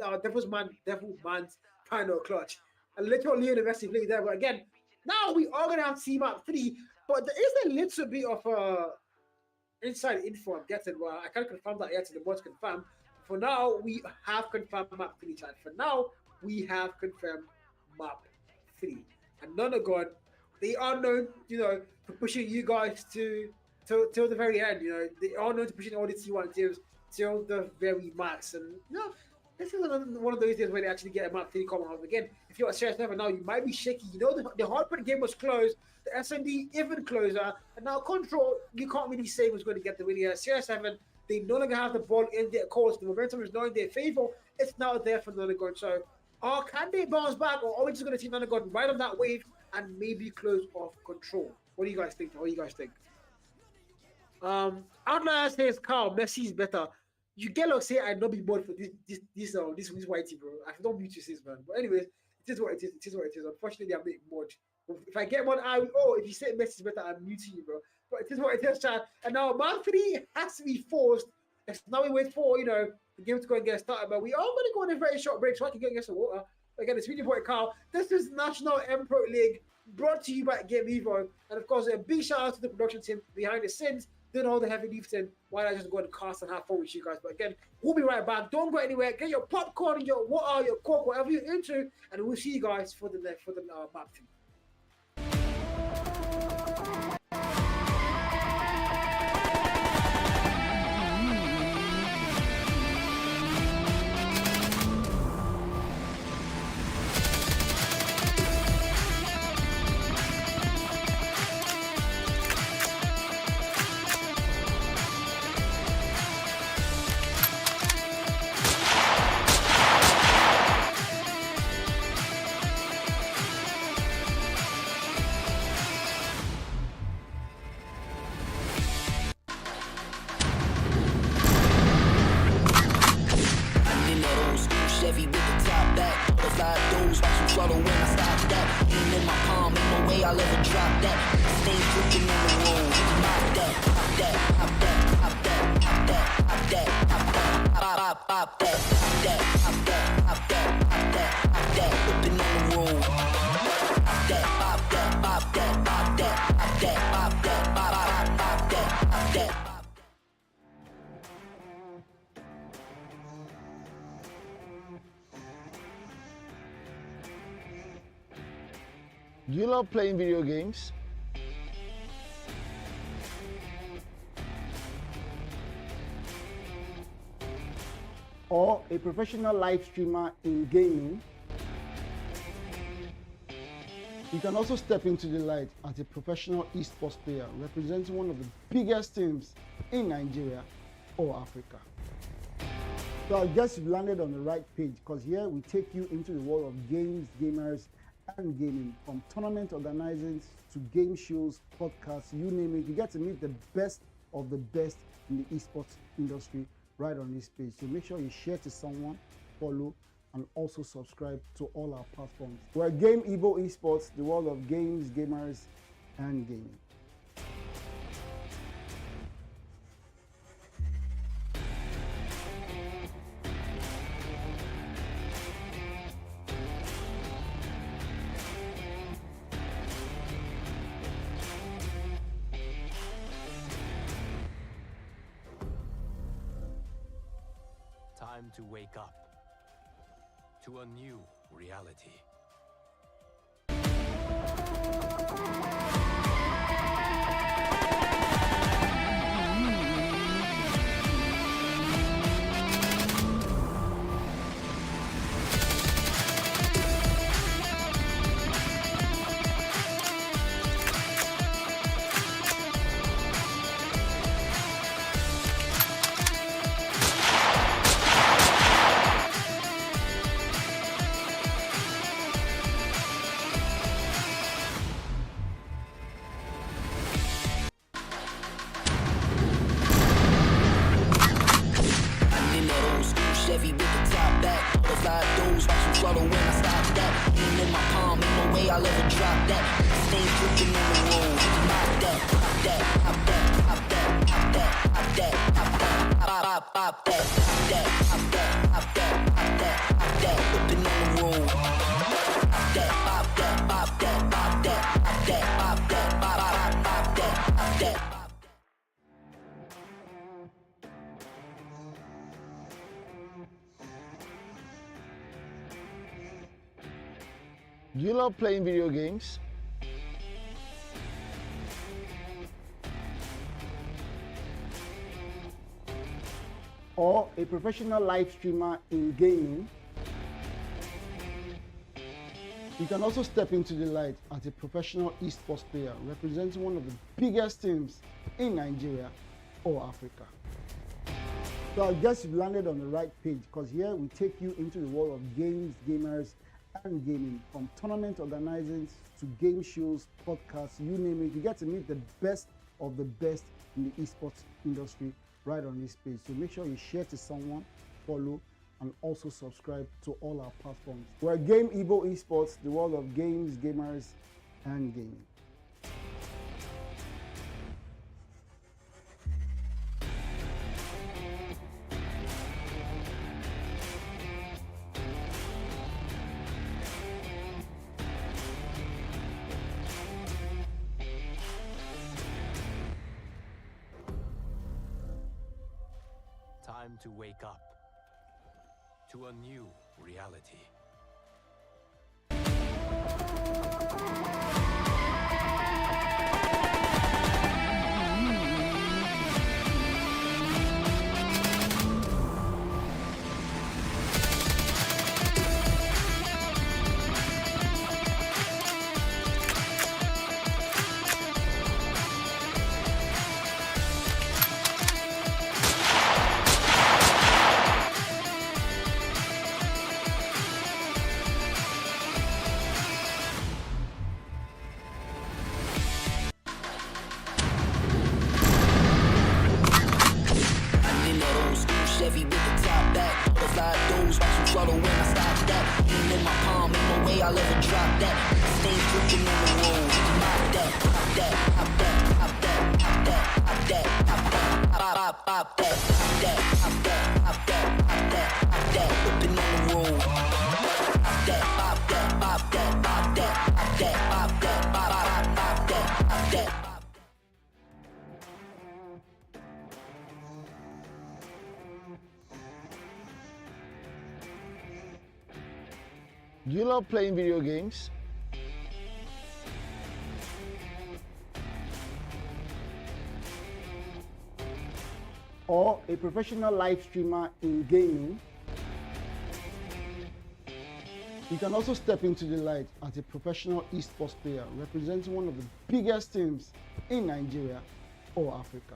S1: final clutch. A literal Lionel Messi play there, but again, Now we are gonna have Team Map 3, but there is a little bit of inside info I'm getting. Well, I can't confirm that yet. The board's confirmed. For now, we have confirmed Map 3 chat. For now, we have confirmed Map 3. And Nagon, they are known, for pushing you guys till the very end. They are known to pushing all the T1 teams till the very max. And this is one of those days where they actually get a Map 3 coming out. Again, if you're a serious level now, you might be shaky. The hardpoint game was closed, the SND even closer, and now Control, you can't really say who's going to get the win here. CR7, they no longer have the ball in their course. The momentum is not in their favor. It's now there for Nagon. So, can they bounce back, or are we just going to see Nagon ride on that wave and maybe close off Control? What do you guys think? Outlier says, Carl, Messi's better. You get like say I not be bored for this whitey, bro. I don't mute you, sis, man. But anyways, it is what it is. It is what it is. Unfortunately, I'm making mod. If I get one, if you say Messi's better, I'm muting you, bro. But it is what it is, chat. And now Map 3 has to be forced. Now we wait for the game to go and get started. But we are going to go on a very short break so I can get some water. Again, it's really important, Carl. This is National Mpro League brought to you by Game Evo. And of course, a big shout out to the production team behind the scenes, doing all the heavy lifting while I just go and cast and have fun with you guys. But again, we'll be right back. Don't go anywhere. Get your popcorn, your water, your coke, whatever you're into, and we'll see you guys for the map team.
S5: Do you love playing video games?
S6: Or a professional live streamer in gaming? You can also step into the light as a professional esports player representing one of the biggest teams in Nigeria or Africa. So I guess you've landed on the right page, because here we take you into the world of games, gamers, and gaming. From tournament organizing to game shows, podcasts, you name it. You get to meet the best of the best in the esports industry right on this page. So make sure you share to someone, follow, and also subscribe to all our platforms. We're Game Evo Esports, the world of games, gamers, and gaming.
S3: Time to wake up to a new reality.
S4: Chevy with the top back. Butterfly doors, watch you swallow when I stop that. Aim in my palm, ain't no way I'll ever drop that. Stay cooking on the road. Pop that, pop that, pop that, pop that, pop that, pop that, pop that, pop that, pop that, pop that, pop that, pop that, pop that, whipping on the road. Pop that, pop that, pop that, pop that, pop
S5: Do you love playing video games?
S6: Or a professional live streamer in gaming? You can also step into the light as a professional esports player representing one of the biggest teams in Nigeria or Africa. So I guess you've landed on the right page, because here we take you into the world of games, gamers, and gaming. From tournament organizing to game shows, podcasts, you name it. You get to meet the best of the best in the esports industry right on this page. So make sure you share to someone, follow, and also subscribe to all our platforms. We're Game Evo Esports, the world of games, gamers, and gaming.
S3: Time to wake up to a new reality.
S4: Chevy with the top back, butterfly doors, watch some trouble when I stop that. Aim in my palm, ain't no way I'll ever drop that. Stay flipping on the road, pop that, pop that, pop that, pop that, pop that, pop that, pop that, pop, pop that, pop that, pop that, pop that, pop that, pop that, flipping on the road. Pop that, pop that, pop that, pop that, pop that, pop that, pop, pop, pop that, pop that.
S5: Do you love playing video games?
S6: Or a professional live streamer in gaming? You can also step into the light as a professional esports player representing one of the biggest teams in Nigeria or Africa.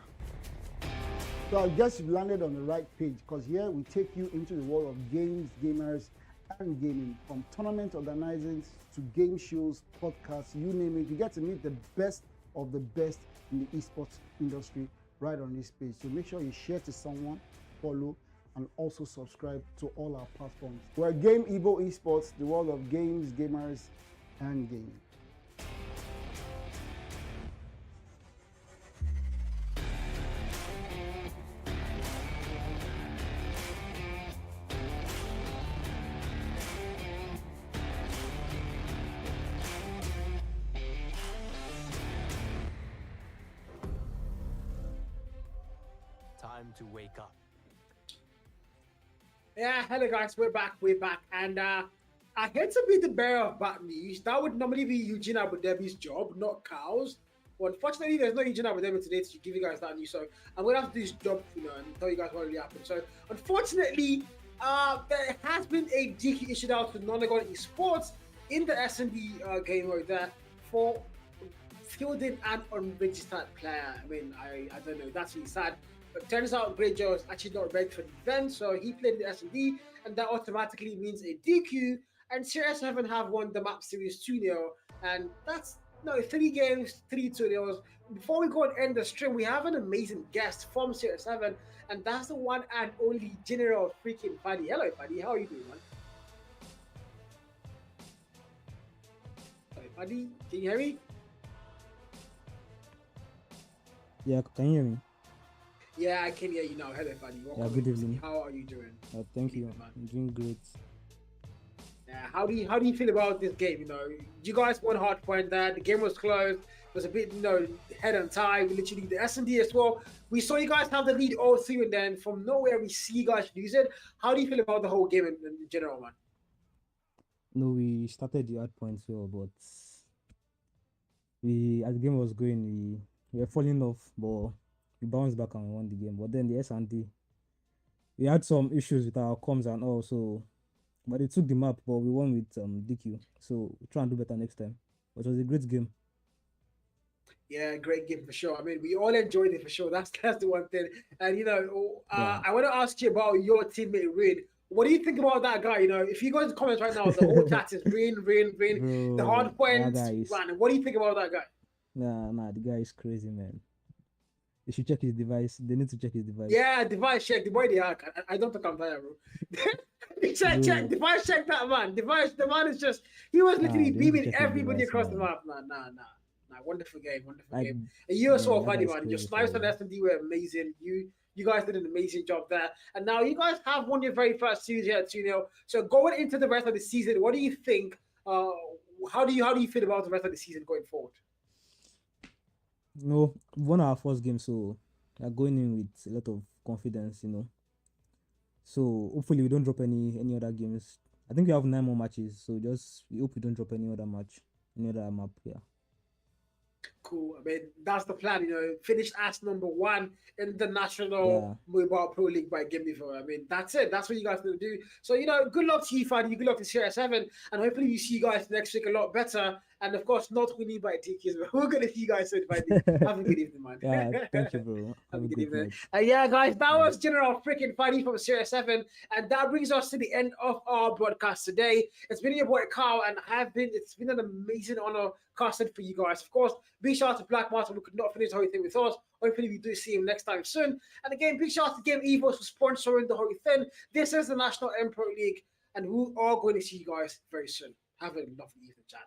S6: So I guess you've landed on the right page, because here we take you into the world of games, gamers, and gaming. From tournament organizing to game shows, podcasts, you name it. You get to meet the best of the best in the esports industry right on this page. So make sure you share to someone, follow, and also subscribe to all our platforms. We're Game Evo Esports, the world of games, gamers, and gaming.
S3: Time to wake up.
S1: Yeah, hello guys, we're back, and I hate to be the bearer of bad news. That would normally be Eugene Abu Dhabi's job, not Kyle's. But unfortunately, there's no Eugene Abu Dhabi today to give you guys that news, so I'm gonna have to do this job, and tell you guys what really happened. So, unfortunately, there has been a DQ issued out to Nagon Esports in the SND game mode there for fielding an unregistered player. I mean, I don't know, that's really sad. But turns out Grey Joe is actually not ready for the event, so he played the S&D, and that automatically means a DQ. And Syx 7 have won the map series 2-0, and that's 3 games, 3 2-0s. Before we go and end the stream, we have an amazing guest from Syx 7, and that's the one and only General freaking Paddy. Hello, Paddy. How are you doing, man? Hello, Paddy. Can you hear me?
S9: Yeah, can you hear me?
S1: Yeah, I can hear you now. Hello, Paddy.
S9: Yeah, good evening.
S1: How are you doing?
S9: Thank you. I'm doing great.
S1: Yeah, how do you feel about this game? You guys won hard point there. The game was close. It was a bit, head and tie. We literally the S&D as well. We saw you guys have the lead all through, and then from nowhere we see you guys lose it. How do you feel about the whole game in general, man?
S9: No, we started the hard points well, but as the game was going, we were falling off, but we bounced back and won the game. But then the S&D, we had some issues with our comms and all, so but they took the map, but we won with DQ. So we try and do better next time. But it was a great game.
S1: Yeah, great game for sure. I mean, we all enjoyed it for sure. That's the one thing. And I want to ask you about your teammate Rain. What do you think about that guy? If you go into the comments right now, the whole chat is Rain.
S9: Bro,
S1: The hard points,
S9: that guy is-
S1: man. What do you think about that guy?
S9: Nah, the guy is crazy, man. They should check his device. They need to check his device.
S1: Yeah, device check. The boy they hack. I don't think I'm there, bro. check. Device check that man. The man is just. He was literally
S9: they need to
S1: beaming
S9: check his
S1: everybody
S9: device,
S1: across the
S9: man.
S1: map. Nah. Wonderful game.
S9: Like,
S1: And you as well,
S9: that
S1: buddy,
S9: guy's
S1: man. Your
S9: crazy,
S1: snipes on
S9: bro.
S1: S&D were amazing. You guys did an amazing job there. And now you guys have won your very first series here at 2-0. So going into the rest of the season, what do you think? How do you feel about the rest of the season going forward?
S9: No, we won our first game, so we are going in with a lot of confidence, So hopefully we don't drop any other games. I think we have 9 more matches, so we hope we don't drop any other match, any other map. Yeah.
S1: Cool. I mean, that's the plan. Finish as #1 in the National Mobile Pro League by Gimme4. I mean, that's it. That's what you guys need to do. So, good luck to you, Fadi. Good luck to CR7. And hopefully we see you guys next week a lot better. And of course, not winning by TKs, but we're going to see you guys soon, Fadi. Have a good evening, man.
S9: Yeah, thank you, bro.
S1: Have a good evening. Yeah, guys, that was General freaking Fadi from CR7. And that brings us to the end of our broadcast today. It's been your boy, Carl, and it's been an amazing honor casting for you guys. Of course, big shout out to Black Martin, who could not finish the whole thing with us. Hopefully, we do see him next time soon. And again, big shout out to Game Esports for sponsoring the whole thing. This is the National Mpro League, and we are going to see you guys very soon. Have a lovely evening, chat.